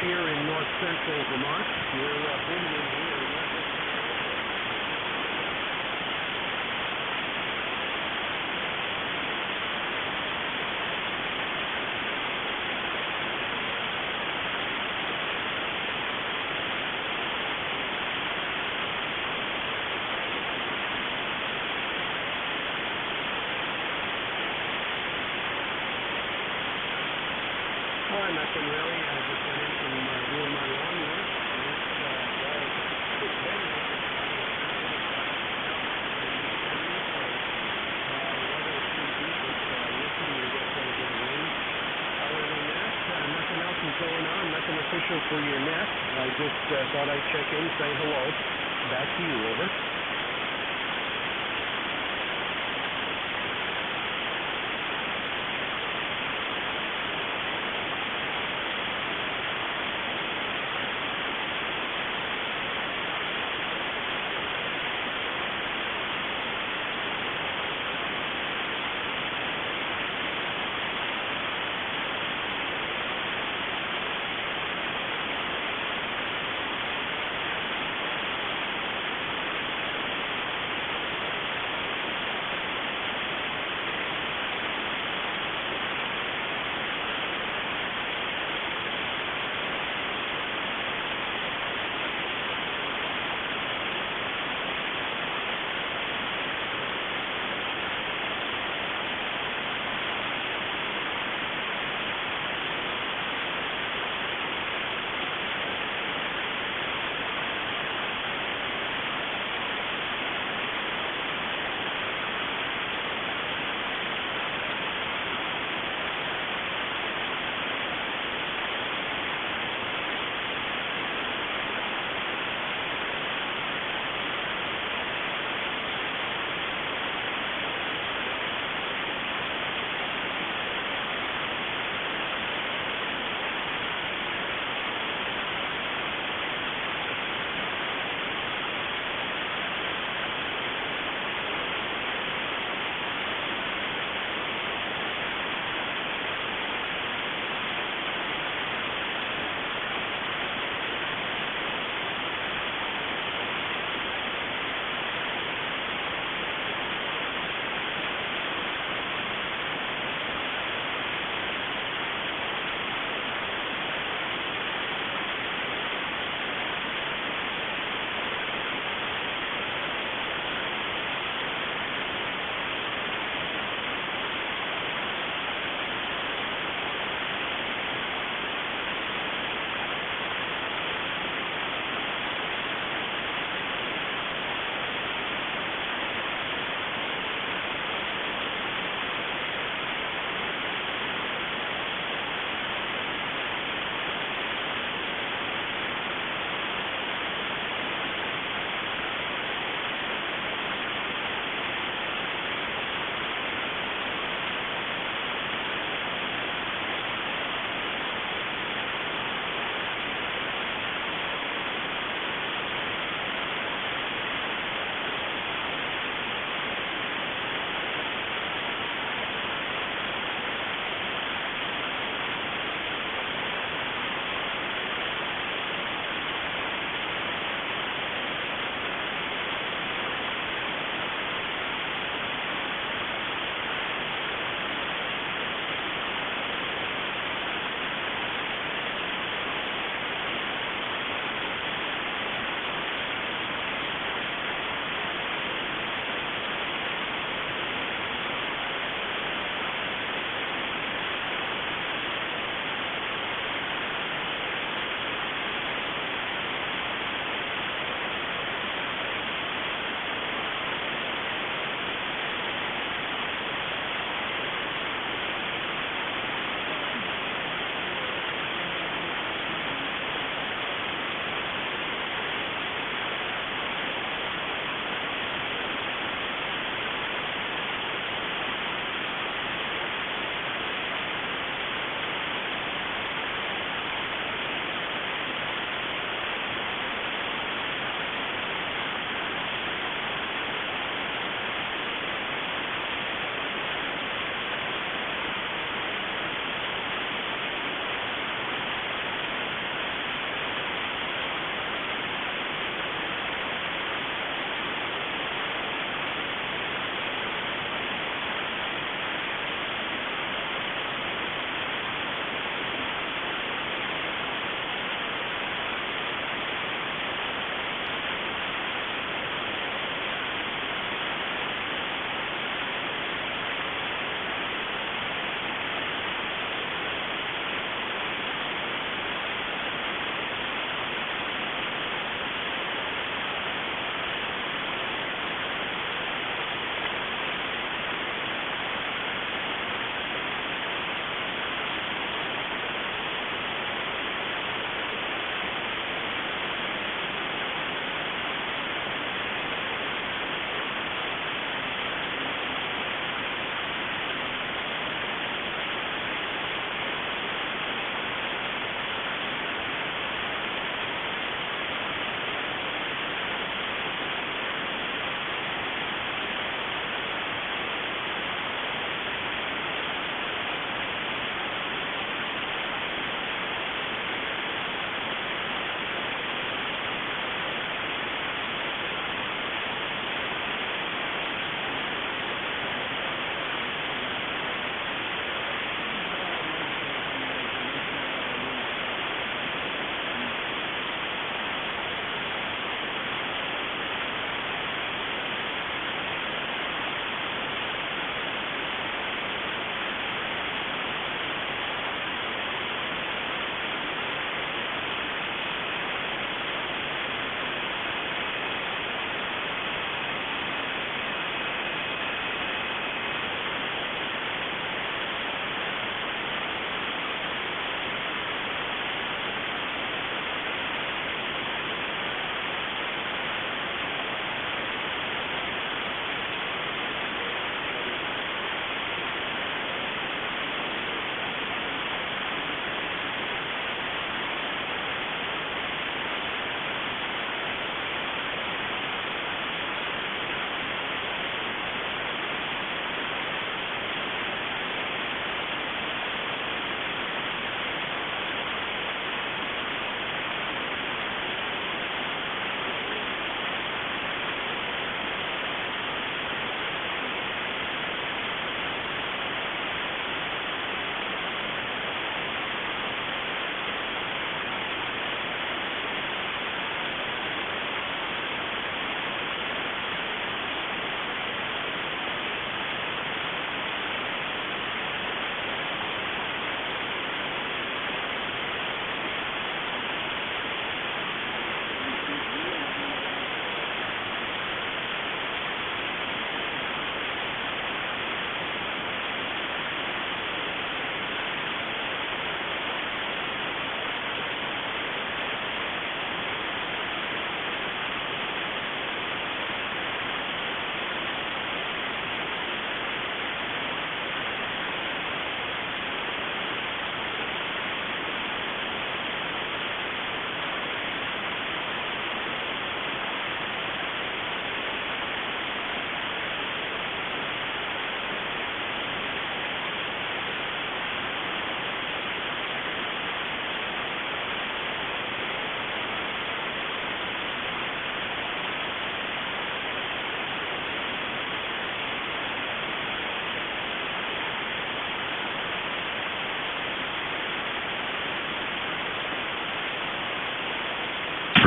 [SPEAKER 9] here in north central Vermont. We're booming in here. Nothing really. I just went in from doing my lawn work. Nothing else is going on. Nothing official for your net. I just thought I'd check in, say hello. Back to you, over.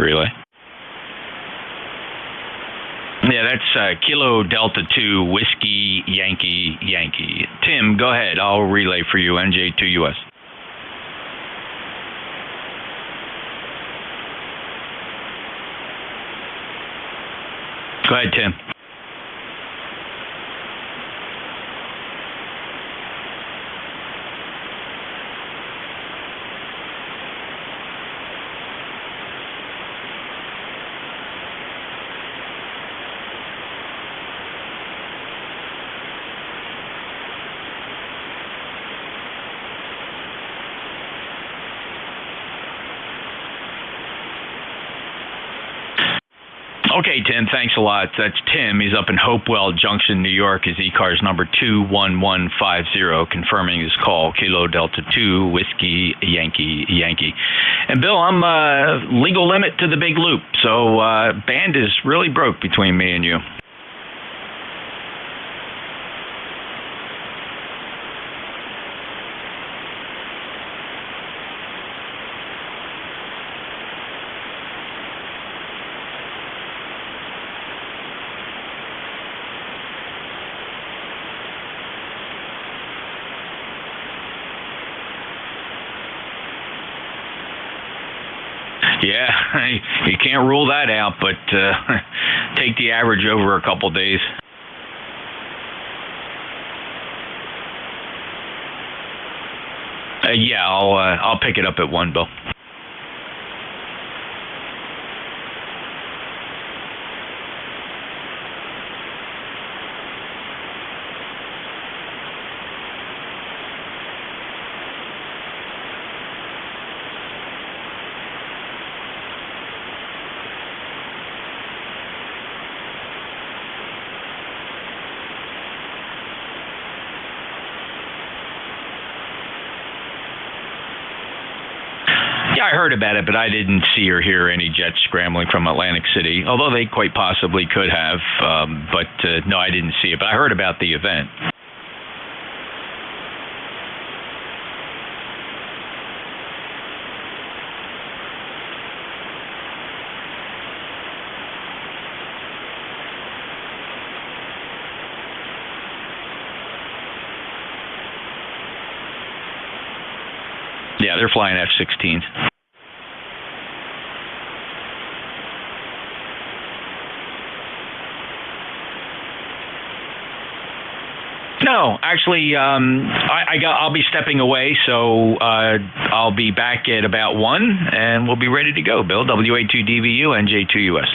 [SPEAKER 7] relay. Yeah, that's Kilo Delta 2 Whiskey Yankee Yankee. Tim, go ahead. I'll relay for you, NJ2US. Go ahead, Tim. Okay, Tim, thanks a lot. That's Tim. He's up in Hopewell Junction, New York. His ECARS number 21150, confirming his call, Kilo Delta 2, Whiskey Yankee Yankee. And Bill, I'm legal limit to the big loop, so band is really broke between me and you. Yeah, you can't rule that out, but take the average over a couple days. Yeah, I'll pick it up at 1, Bill. Yeah, I heard about it, but I didn't see or hear any jets scrambling from Atlantic City, although they quite possibly could have. But no, I didn't see it, but I heard about the event. Yeah, they're flying F-16s. No, actually, I'll be stepping away, so I'll be back at about 1, and we'll be ready to go, Bill. WA2DVU, NJ2US.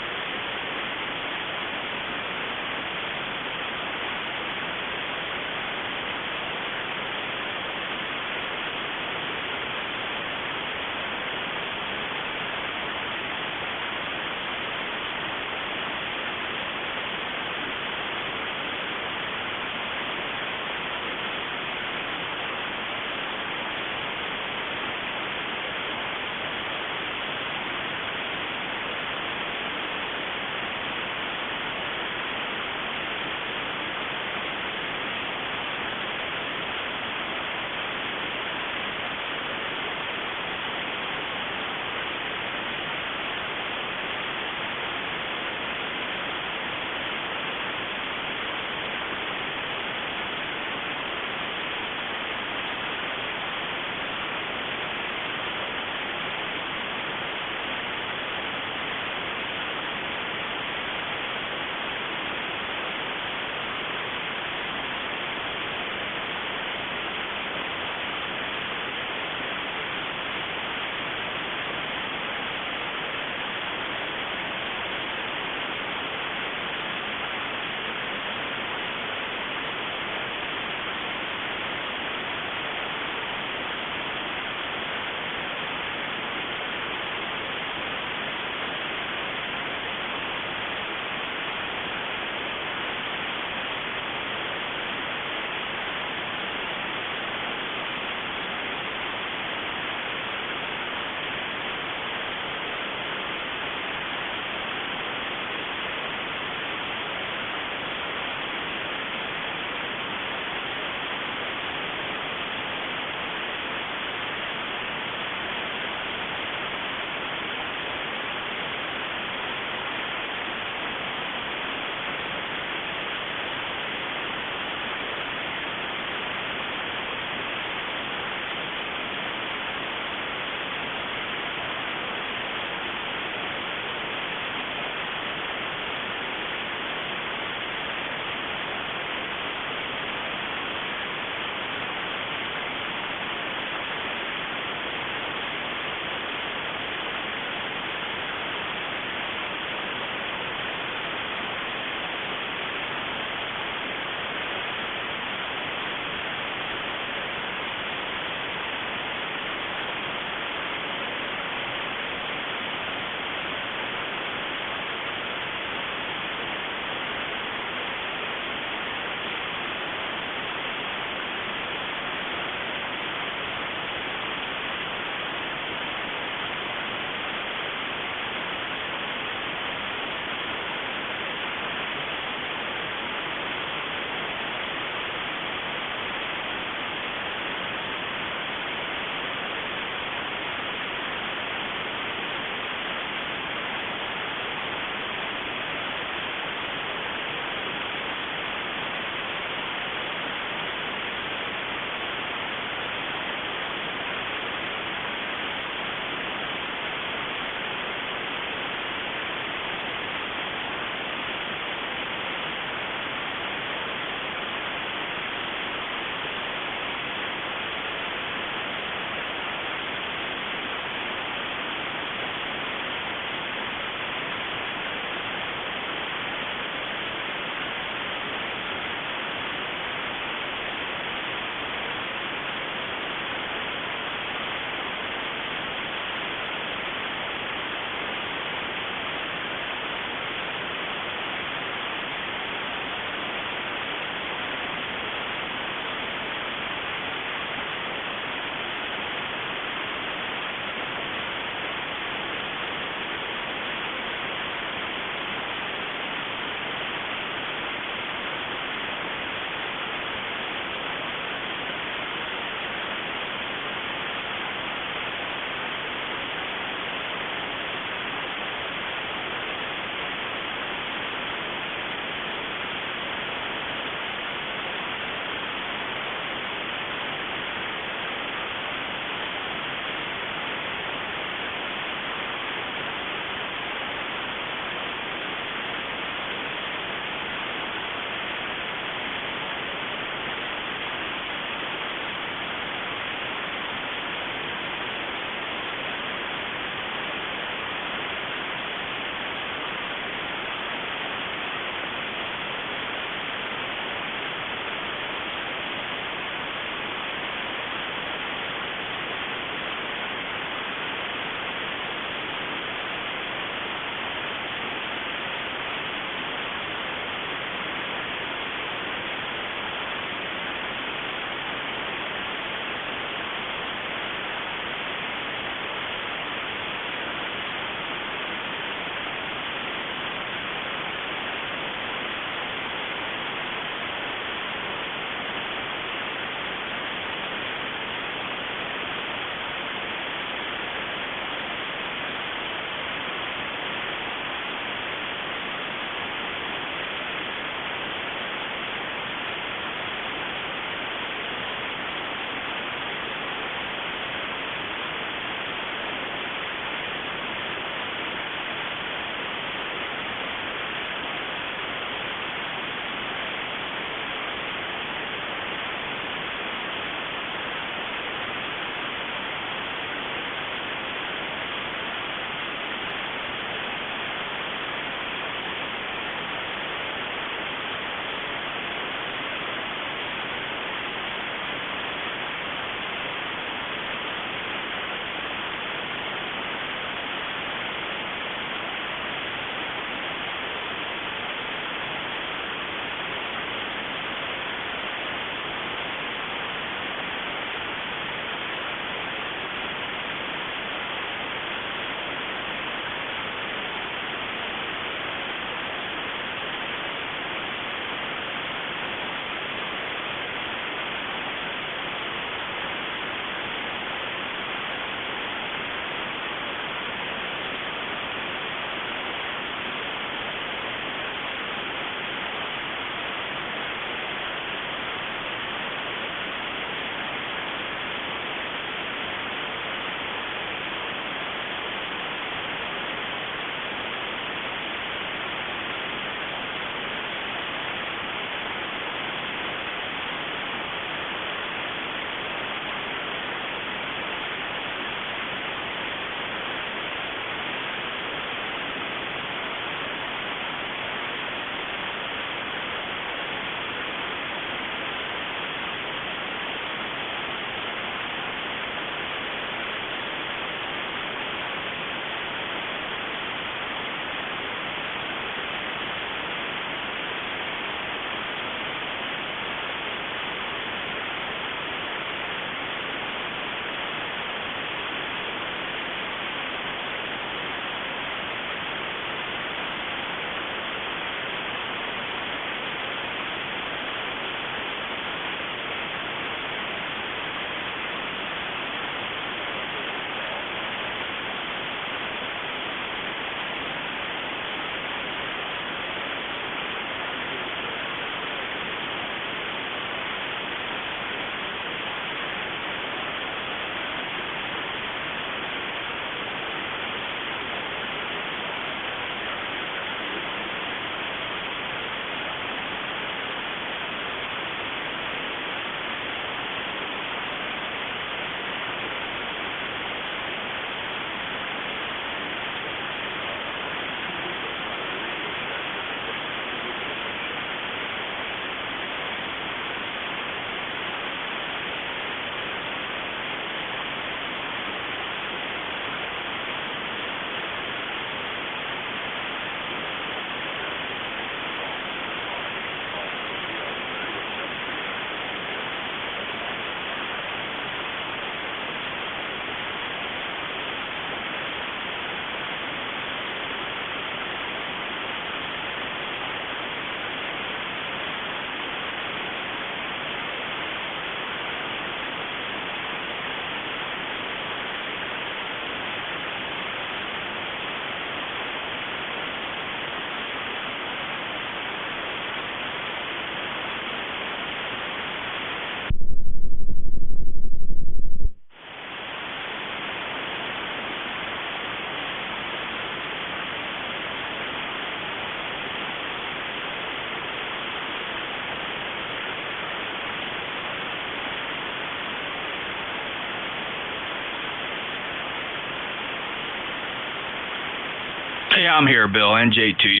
[SPEAKER 7] Yeah, I'm here, Bill. NJ2US.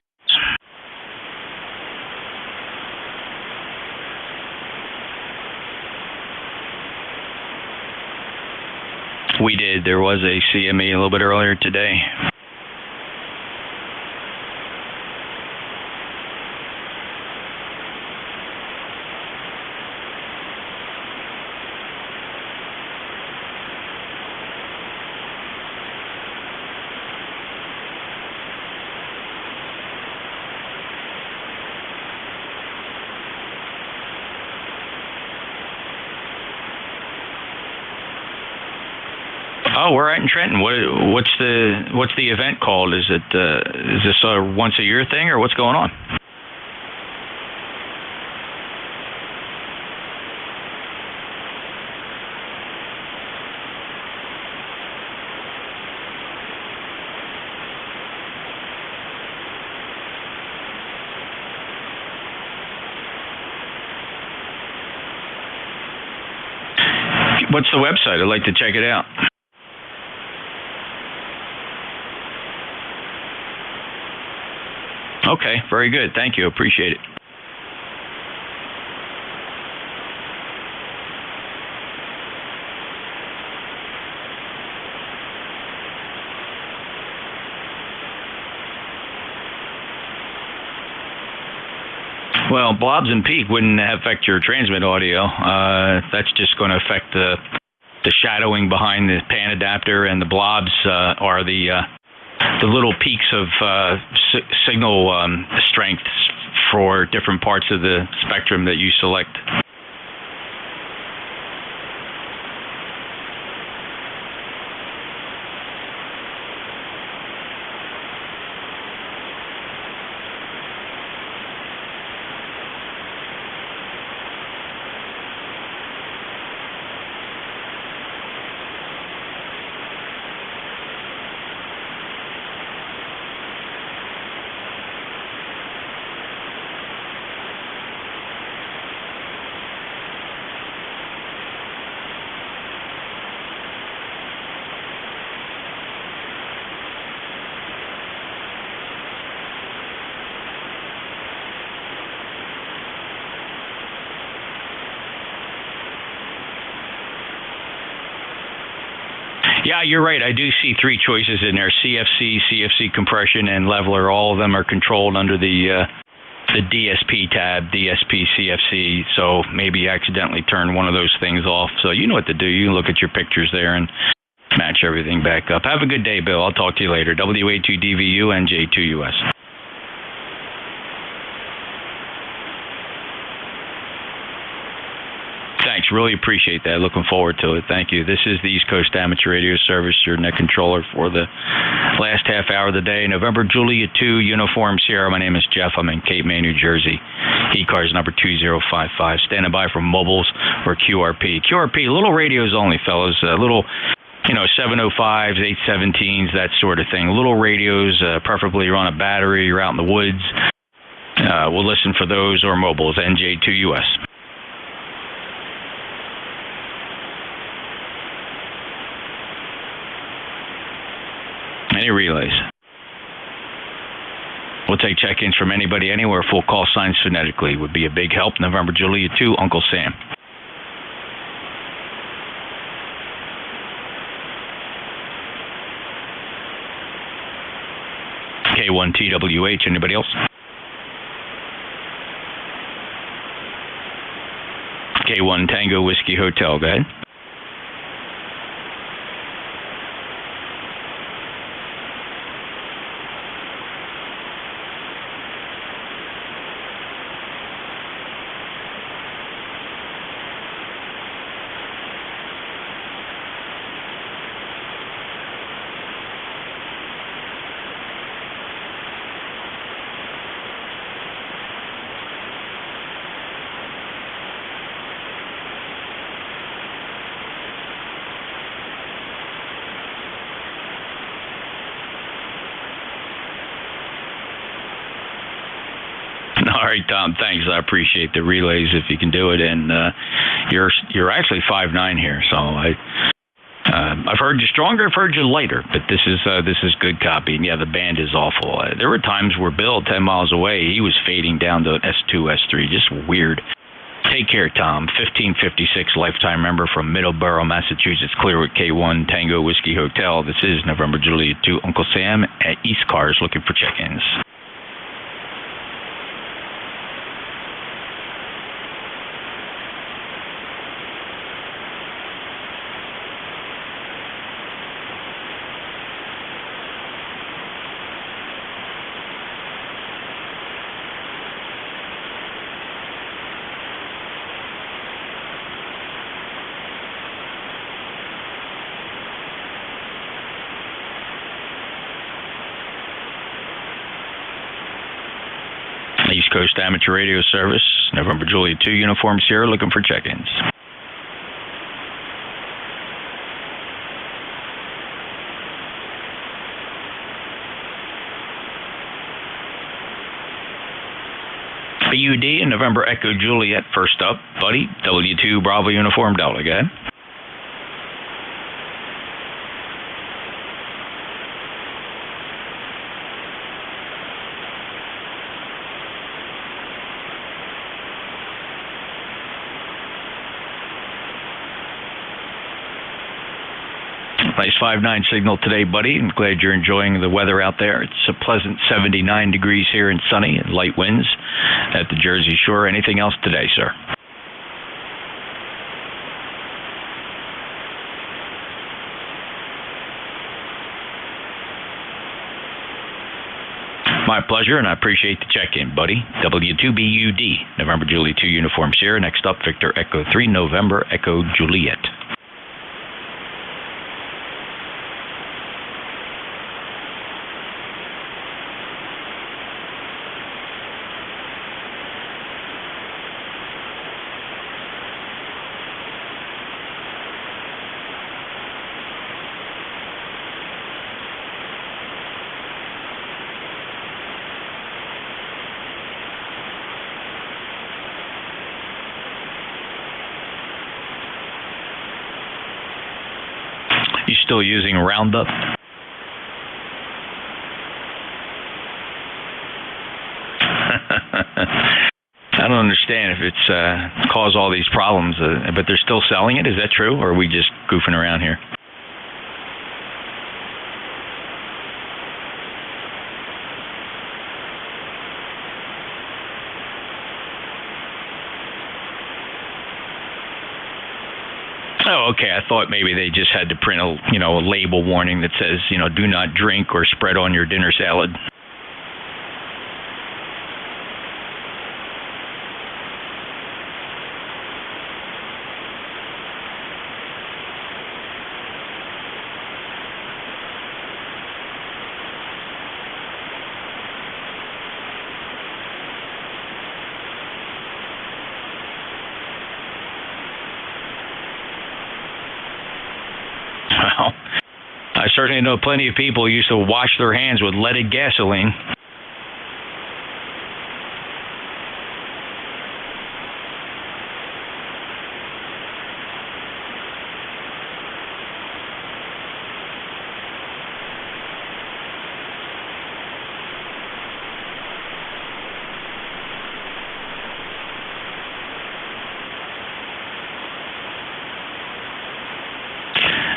[SPEAKER 7] We did. There was a CME a little bit earlier today. Oh, we're out in Trenton. What's the event called? Is this a once a year thing, or what's going on? What's the website? I'd like to check it out. Okay, very good. Thank you. Appreciate it. Well, blobs and peak wouldn't affect your transmit audio. That's just going to affect the shadowing behind the pan adapter, and the blobs are the little peaks of signal strengths for different parts of the spectrum that you select. Yeah, you're right. I do see three choices in there: CFC, CFC compression, and leveler. All of them are controlled under the DSP tab, DSP CFC. So maybe you accidentally turn one of those things off. So you know what to do. You look at your pictures there and match everything back up. Have a good day, Bill. I'll talk to you later. WA2DVU, NJ2US. Thanks. Really appreciate that. Looking forward to it. Thank you. This is the East Coast Amateur Radio Service, your net controller for the last half hour of the day. November Juliet 2, Uniform Sierra. My name is Jeff. I'm in Cape May, New Jersey. ECARS number 2055. Standing by for mobiles or QRP. QRP, little radios only, fellas. Little, 705s, 817s, that sort of thing. Little radios, preferably you're on a battery, you're out in the woods. We'll listen for those or mobiles. NJ2US. Any relays. We'll take check-ins from anybody, anywhere. Full call signs phonetically would be a big help. November Juliet 2, Uncle Sam. K1TWH, anybody else? K1 Tango Whiskey Hotel, go ahead. All right, Tom. Thanks. I appreciate the relays if you can do it. And you're actually 5'9" here, so I've heard you stronger, I've heard you lighter, but this is good copy. And yeah, the band is awful. There were times where Bill, 10 miles away, he was fading down to S2, S3, just weird. Take care, Tom. 1556 lifetime member from Middleborough, Massachusetts, Clearwood K1 Tango Whiskey Hotel. This is November Juliet 2, Uncle Sam at ECARS looking for check-ins. East Coast Amateur Radio Service, November Juliet 2, Uniform Sierra, looking for check-ins. BUD and November Echo Juliet, first up, buddy. W2 Bravo Uniform Delta, go ahead. Nice 5-9 signal today, buddy. I'm glad you're enjoying the weather out there. It's a pleasant 79 degrees here and sunny and light winds at the Jersey Shore. Anything else today, sir? My pleasure, and I appreciate the check-in, buddy. W2BUD, November Juliet 2 Uniform Sierra. Next up, Victor Echo 3, November Echo Juliet. You still using Roundup? I don't understand if it's caused all these problems, but they're still selling it. Is that true, or are we just goofing around here? Oh, okay. I thought maybe they just had to print a label warning that says, do not drink or spread on your dinner salad. Well, I certainly know plenty of people who used to wash their hands with leaded gasoline.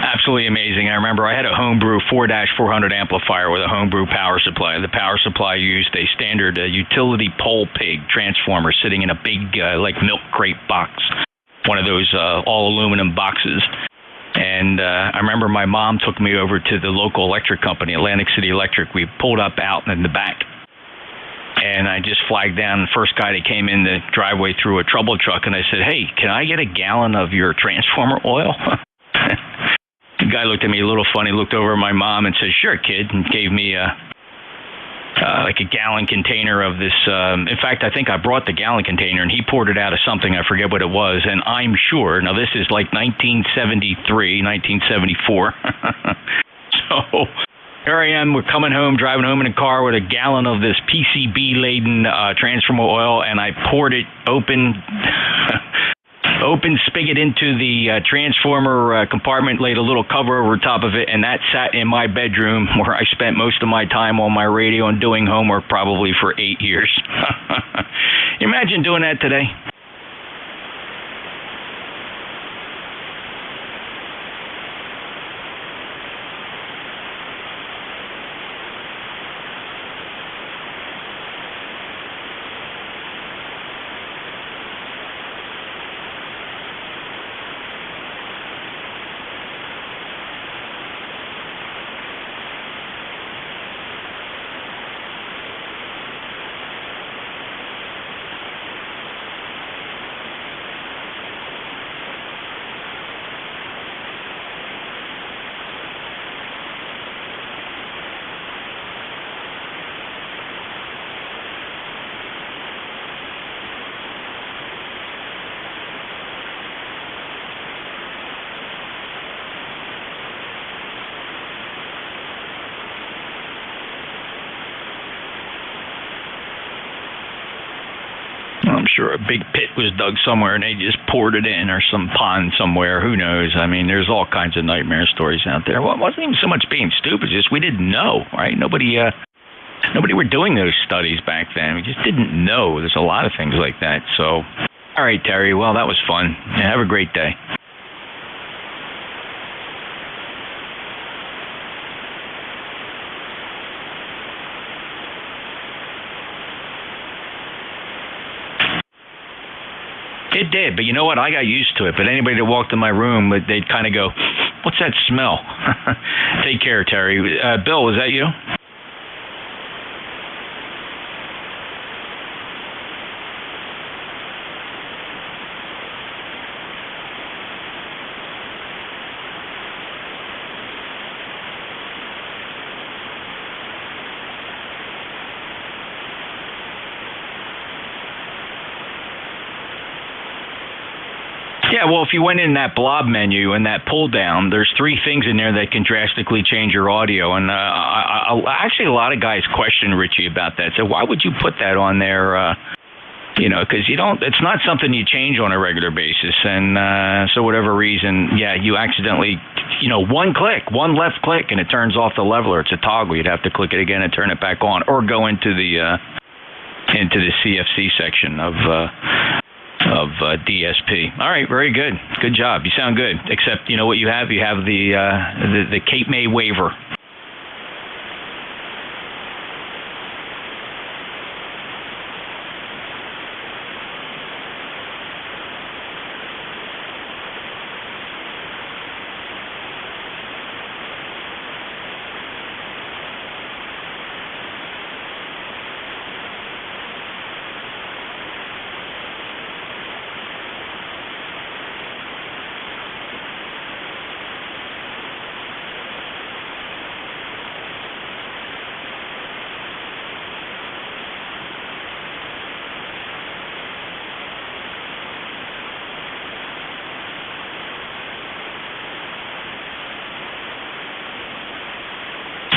[SPEAKER 7] Absolutely amazing. I remember I had a homebrew 4-400 amplifier with a homebrew power supply. The power supply used a standard utility pole pig transformer sitting in a big like milk crate box, one of those all aluminum boxes. And I remember my mom took me over to the local electric company, Atlantic City Electric. We pulled up out in the back, and I just flagged down the first guy that came in the driveway through a trouble truck, and I said, "Hey, can I get a gallon of your transformer oil?" The guy looked at me a little funny, looked over at my mom and said, "Sure, kid," and gave me like a gallon container of this. In fact, I think I brought the gallon container, and he poured it out of something. I forget what it was. And I'm sure, now this is like 1973, 1974. So here I am. We're coming home, driving home in a car with a gallon of this PCB-laden transformer oil, and I poured it open. open spigot into the transformer compartment, laid a little cover over top of it, and that sat in my bedroom where I spent most of my time on my radio and doing homework probably for 8 years. Imagine doing that today. I'm sure a big pit was dug somewhere and they just poured it in, or some pond somewhere. Who knows? I mean, there's all kinds of nightmare stories out there. Well, it wasn't even so much being stupid, just we didn't know, right? Nobody were doing those studies back then. We just didn't know. There's a lot of things like that. So, all right, Terry. Well, that was fun. Yeah, have a great day. It did, but you know what? I got used to it. But anybody that walked in my room, they'd kind of go, "What's that smell?" Take care, Terry. Bill, was that you? Yeah, well, if you went in that blob menu and that pull down, there's 3 things in there that can drastically change your audio. And actually, a lot of guys question Richie about that. So why would you put that on there? Because it's not something you change on a regular basis. And so whatever reason, yeah, you accidentally, one left click, and it turns off the leveler. It's a toggle. You'd have to click it again and turn it back on, or go into the CFC section of DSP. All right, very good. Good job. You sound good. Except, you know what you have? You have the Cape May waiver.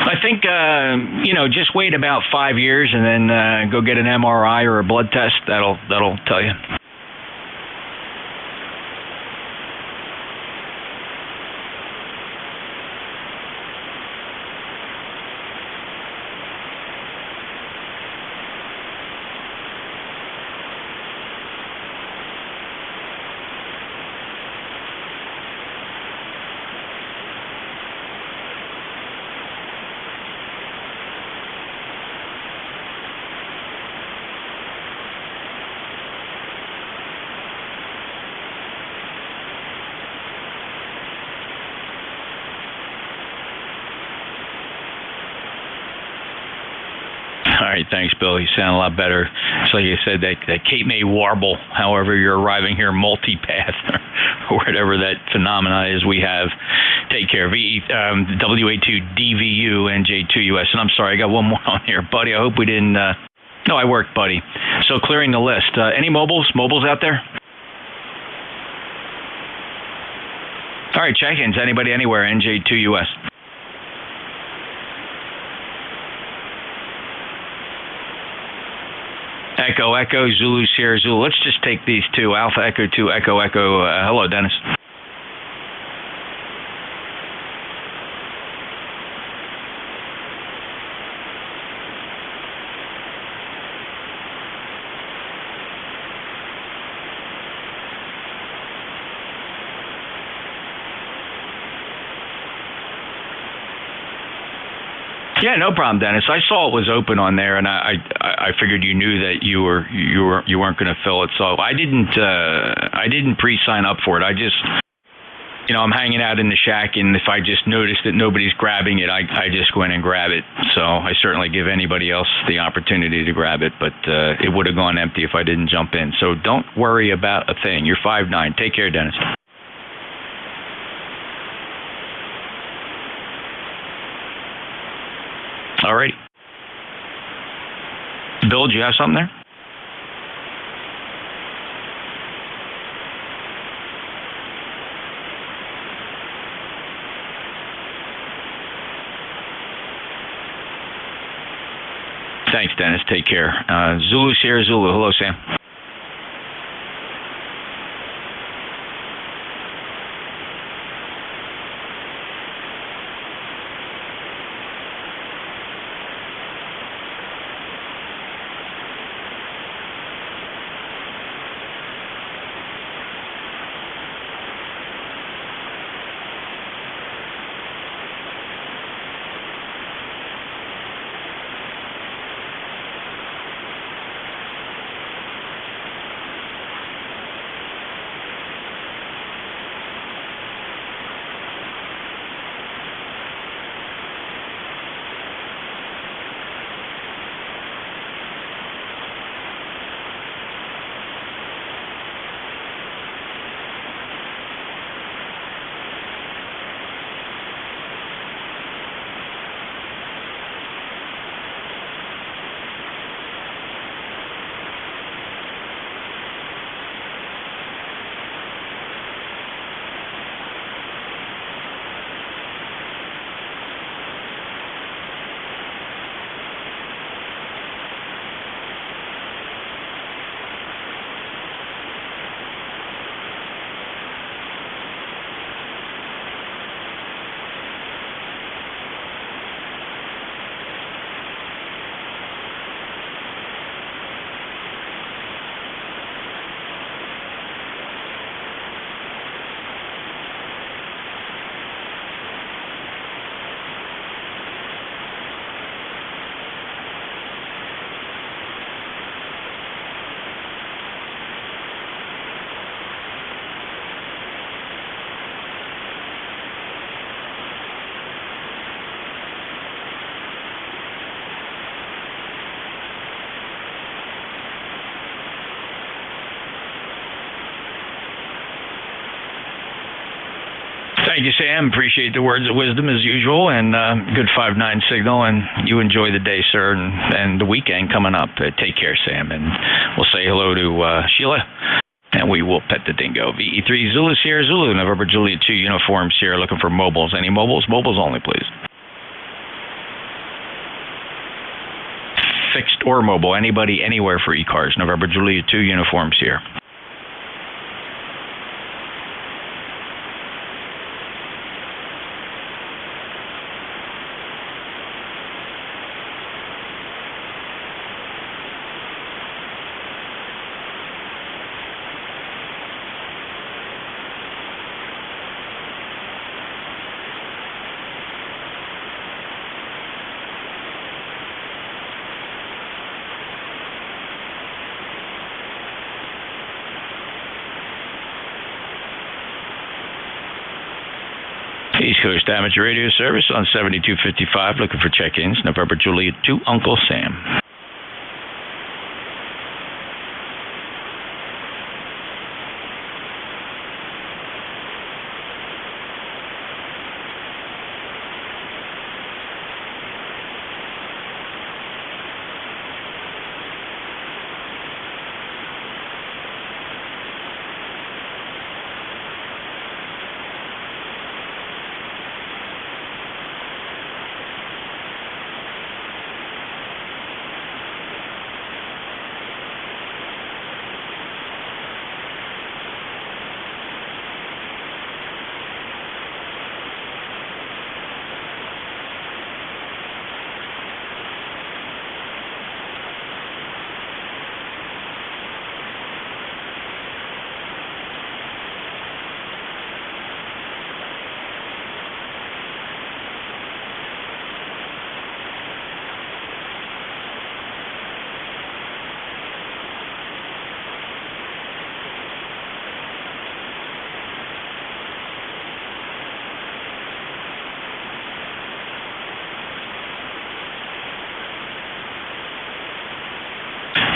[SPEAKER 7] I think, just wait about 5 years and then go get an MRI or a blood test. That'll tell you. All right, thanks, Bill. You sound a lot better. So like you said, that Cape May warble, however you're arriving here, multipath, or whatever that phenomena is we have. Take care. WA2DVU NJ2US. And I'm sorry, I got one more on here. Buddy, I hope we didn't... No, I worked, buddy. So clearing the list. Any mobiles out there? All right, check-ins. Anybody anywhere, NJ2US. Echo, Echo, Zulu, Sierra, Zulu. Let's just take these two. Alpha, Echo 2, Echo, Echo. Hello, Dennis. Yeah, no problem, Dennis. I saw it was open on there, and I figured you knew that you weren't going to fill it. So I didn't pre-sign up for it. I just, I'm hanging out in the shack, and if I just notice that nobody's grabbing it, I just go in and grab it. So I certainly give anybody else the opportunity to grab it, but it would have gone empty if I didn't jump in. So don't worry about a thing. You're 5'9". Take care, Dennis. All right. Bill, do you have something there? Thanks, Dennis. Take care. Zulu, Sierra, Zulu. Hello, Sam. Thank you, Sam. Appreciate the words of wisdom as usual, and good 5'9" signal. And you enjoy the day, sir, and the weekend coming up. Take care, Sam, and we'll say hello to Sheila, and we will pet the dingo. VE3 Zulu Sierra Zulu, November Juliet 2 Uniform Sierra. Looking for mobiles. Any mobiles? Mobiles only, please. Fixed or mobile. Anybody, anywhere for ECARS. November Juliet 2 Uniform Sierra. East Coast Amateur Radio Service on 7255, looking for check-ins. November Juliet 2, Uncle Sam.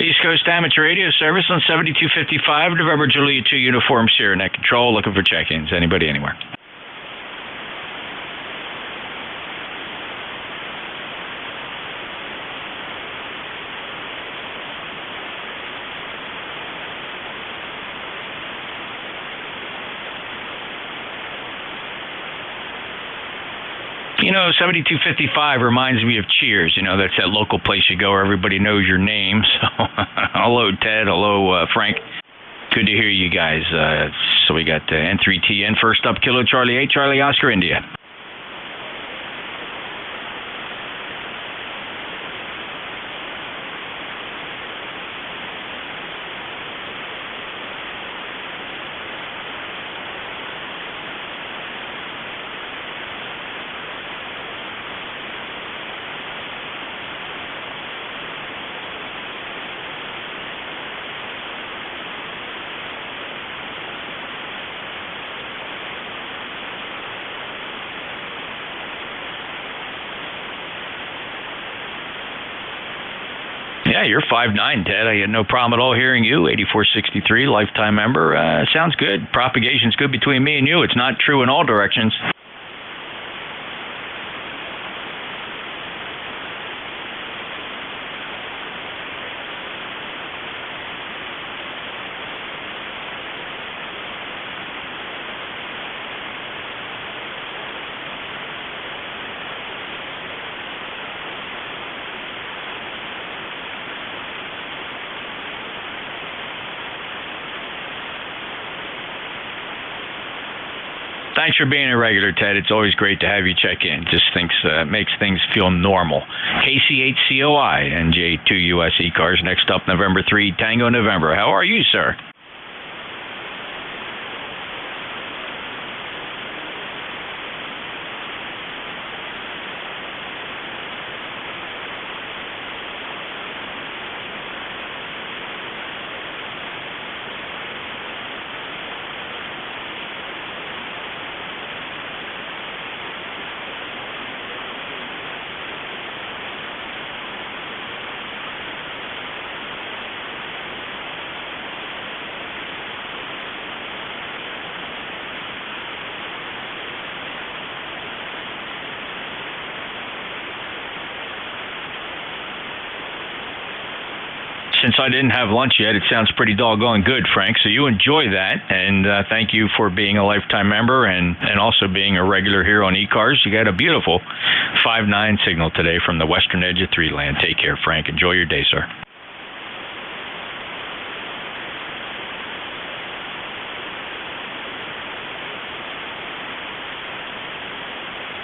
[SPEAKER 7] East Coast Amateur Radio Service on 7255, November Juliet 2 Uniform Sierra Net Control, looking for check-ins. Anybody, anywhere? You know, 7255 reminds me of Cheers. You know, that's that local place you go where everybody knows your name. So, hello, Ted. Hello, Frank. Good to hear you guys. So we got N3TN first up, Kilo Charlie 8, Charlie Oscar India. Yeah, you're 5'9", Ted. I had no problem at all hearing you. 8463, lifetime member. Sounds good. Propagation's good between me and you. It's not true in all directions. Thanks for being a regular, Ted. It's always great to have you check in. Just makes things feel normal. KC8COI, NJ2US ECARS. Next up, November 3, Tango November. How are you, sir? Since I didn't have lunch yet, it sounds pretty doggone good, Frank. So you enjoy that, and thank you for being a lifetime member and also being a regular here on ECARS. You got a beautiful 5'9" signal today from the western edge of Three Land. Take care, Frank. Enjoy your day, sir.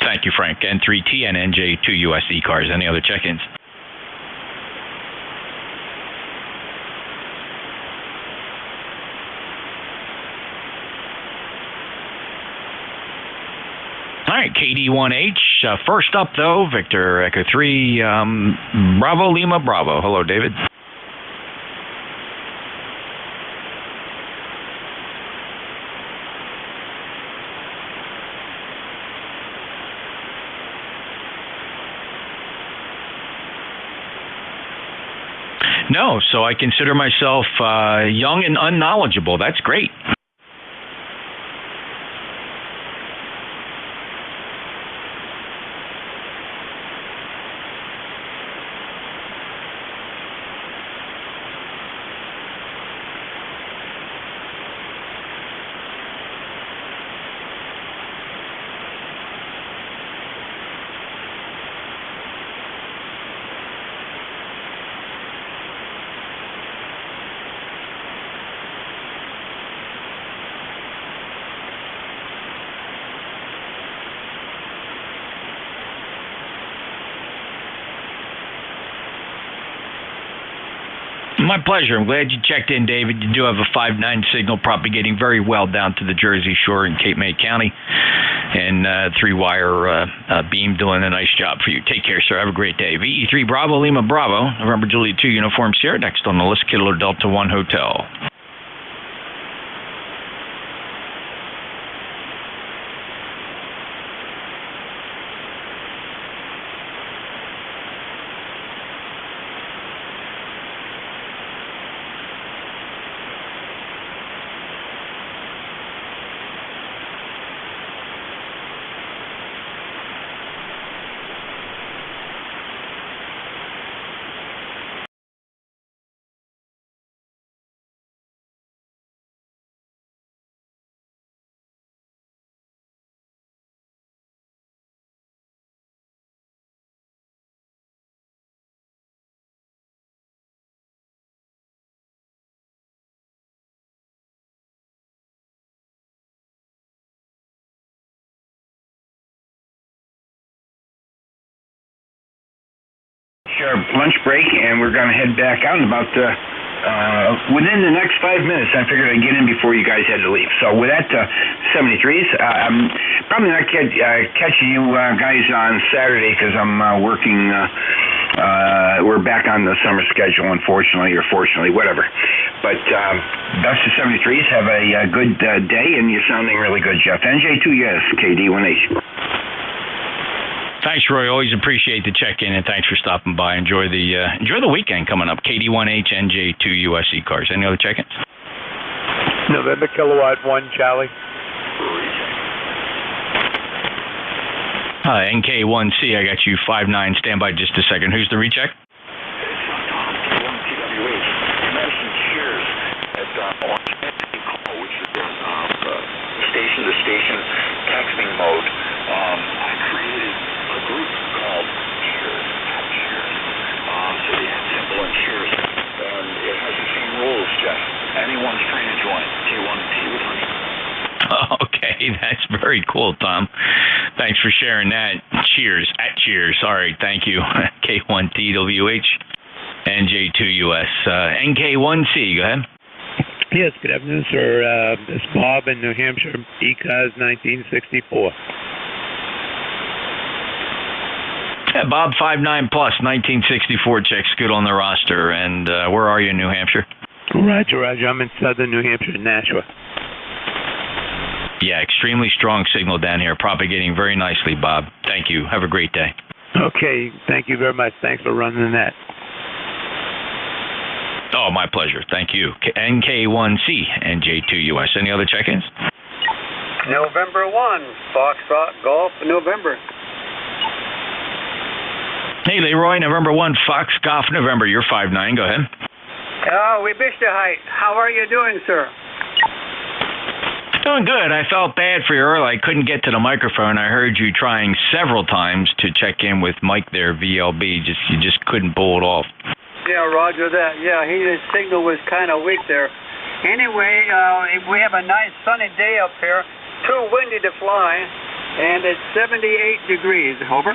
[SPEAKER 7] Thank you, Frank. N3TN, NJ2US ECARS. Any other check-ins? All right, KD1H. First up, though, Victor Echo 3, Bravo Lima Bravo. Hello, David. No, so I consider myself young and unknowledgeable. That's great. My pleasure. I'm glad you checked in, David. You do have a 5'9" signal propagating very well down to the Jersey Shore in Cape May County. And 3-wire beam doing a nice job for you. Take care, sir. Have a great day. VE3 Bravo Lima Bravo, November Juliet 2 Uniform Sierra. Next on the list, Kilo Delta 1 Hotel.
[SPEAKER 17] lunch break, and we're going to head back out in about within the next 5 minutes. I figured I'd get in before you guys had to leave. So with that, 73s, I'm probably not catching you guys on Saturday because I'm working. We're back on the summer schedule, unfortunately, or fortunately, whatever. But best of 73s. Have a good day, and you're sounding really good, Jeff. NJ2US, KD1H.
[SPEAKER 7] Thanks, Roy. Always appreciate the check-in, and thanks for stopping by. Enjoy the weekend coming up. KD1H, NJ2US ECARS. Any other check-ins?
[SPEAKER 13] November Kilowatt 1, Charlie.
[SPEAKER 7] NK1C, I got you 5-9. Stand by just a second. Who's the recheck?
[SPEAKER 15] Station to station texting mode. I created a group called Cheers. So the symbol and Cheers, and it has the same rules, Jeff. Anyone's free to join. T1, T1.
[SPEAKER 7] Okay, that's very cool, Tom. Thanks for sharing that. Cheers. At Cheers. All right, thank you. K1TWH, NJ2US. NK1C, go ahead.
[SPEAKER 8] Yes, good afternoon, sir. It's Bob in New Hampshire, ECARS 1964.
[SPEAKER 7] Yeah, Bob 5-9 plus 1964 checks good on the roster. And where are you in New Hampshire?
[SPEAKER 8] Roger. I'm in southern New Hampshire, Nashua.
[SPEAKER 7] Yeah, extremely strong signal down here, propagating very nicely, Bob. Thank you. Have a great day.
[SPEAKER 8] Okay, thank you very much. Thanks for running the net.
[SPEAKER 7] Oh, my pleasure. Thank you. NK1C, NJ2US. Any other check-ins?
[SPEAKER 11] November 1, Foxtrot Golf, November.
[SPEAKER 7] Hey, Leroy, November 1, Fox Golf, November. You're 5-9. Go ahead.
[SPEAKER 11] Oh, we missed you, Height. How are you doing, sir?
[SPEAKER 7] Doing good. I felt bad for you earlier. I couldn't get to the microphone. I heard you trying several times to check in with Mike there, VLB. You just couldn't pull it off.
[SPEAKER 11] Yeah, roger that. Yeah, his signal was kind of weak there. Anyway, we have a nice sunny day up here. Too windy to fly, and it's 78 degrees. Over.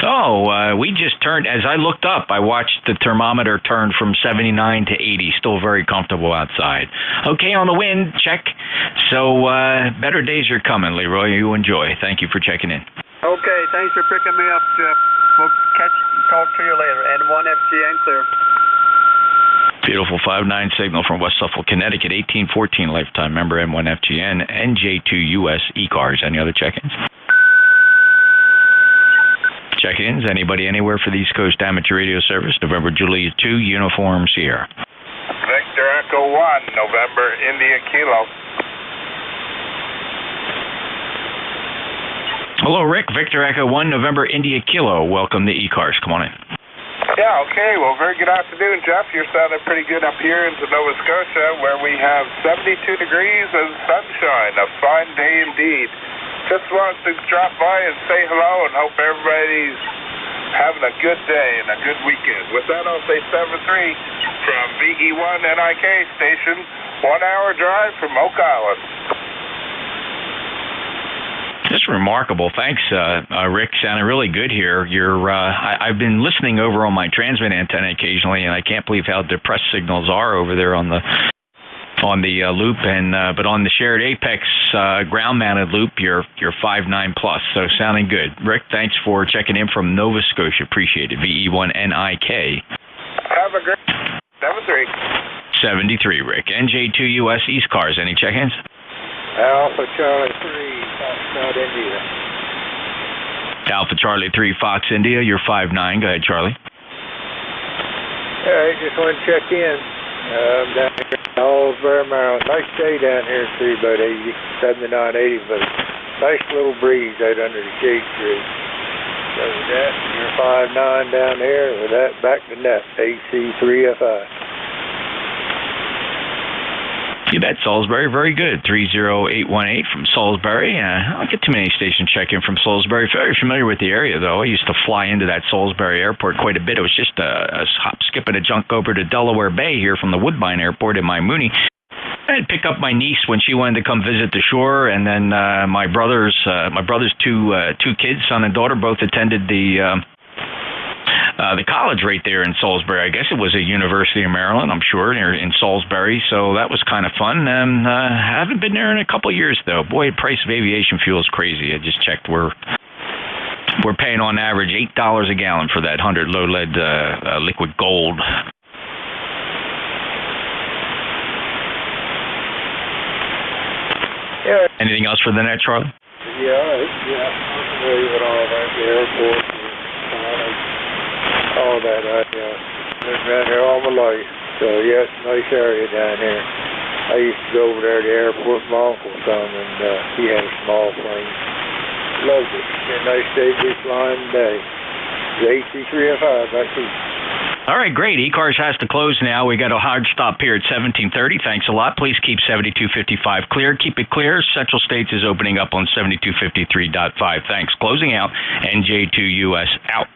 [SPEAKER 7] Oh, we just turned, as I looked up, I watched the thermometer turn from 79 to 80. Still very comfortable outside. Okay, on the wind, check. So better days are coming, Leroy. You enjoy. Thank you for checking in.
[SPEAKER 11] Okay, thanks for picking me up, Jeff. We'll talk to you later. N1FGN clear.
[SPEAKER 7] Beautiful 5-9 signal from West Suffolk, Connecticut, 1814 lifetime member N1FGN, NJ2US ECARS. Any other check-ins? Check-ins. Anybody anywhere for the East Coast Amateur Radio Service? November Juliet 2, Uniform Sierra.
[SPEAKER 4] Victor Echo 1, November India Kilo.
[SPEAKER 7] Hello, Rick. Victor Echo 1, November India Kilo. Welcome to ECARS. Come on in.
[SPEAKER 4] Yeah, okay. Well, very good afternoon, Jeff. You're sounding pretty good up here in Nova Scotia, where we have 72 degrees and sunshine. A fine day indeed. Just wanted to drop by and say hello and hope everybody's having a good day and a good weekend. With that, I'll say 7-3 from VE1 NIK station, 1 hour drive from Oak Island.
[SPEAKER 7] Just remarkable. Thanks, Rick. Sounding really good here. I've been listening over on my transmit antenna occasionally, and I can't believe how depressed signals are over there on the loop. And but on the shared Apex ground-mounted loop, you're 5-9 plus. So sounding good, Rick. Thanks for checking in from Nova Scotia. Appreciate it. VE1 NIK.
[SPEAKER 4] Have a great 7-3.
[SPEAKER 7] 73, Rick. NJ2US ECARS. Any check-ins?
[SPEAKER 3] Alpha Charlie 3, Foxtrot India.
[SPEAKER 7] Alpha Charlie 3, Fox India. You're 5-9. Go ahead, Charlie.
[SPEAKER 3] Yeah, I just want to check in. Down here in Salisbury, Maryland. Nice day down here, too, about 79, 80, but nice little breeze out under the shade tree. So with that, you're 5-9 down here. With that, back to net, AC3FI.
[SPEAKER 7] You bet, Salisbury. Very good. 30818 from Salisbury. I don't get too many stations check-in from Salisbury. Very familiar with the area, though. I used to fly into that Salisbury airport quite a bit. It was just a hop, skip, and a jump over to Delaware Bay here from the Woodbine Airport in my Mooney. I'd pick up my niece when she wanted to come visit the shore, and then my brother's two kids, son and daughter, both attended the the college right there in Salisbury. I guess it was a University of Maryland, I'm sure, in Salisbury. So that was kind of fun. And I haven't been there in a couple of years, though. Boy, the price of aviation fuel is crazy. I just checked. We're paying on average $8 a gallon for that 100 low lead liquid gold.
[SPEAKER 1] Yeah.
[SPEAKER 7] Anything else for the net, Charlie?
[SPEAKER 1] Yeah, I'm familiar with all that, the airport, all that. I've been around here all my life. So, yeah, it's a nice area down here. I used to go over there to the airport with my uncle some, and he had a small plane. Loved it. It's been a nice day to be flying today. It's AC-305, back to you.
[SPEAKER 7] All right, great. ECARS has to close now. We got a hard stop here at 1730. Thanks a lot. Please keep 7255 clear. Keep it clear. Central States is opening up on 7253.5. Thanks. Closing out. NJ2US out.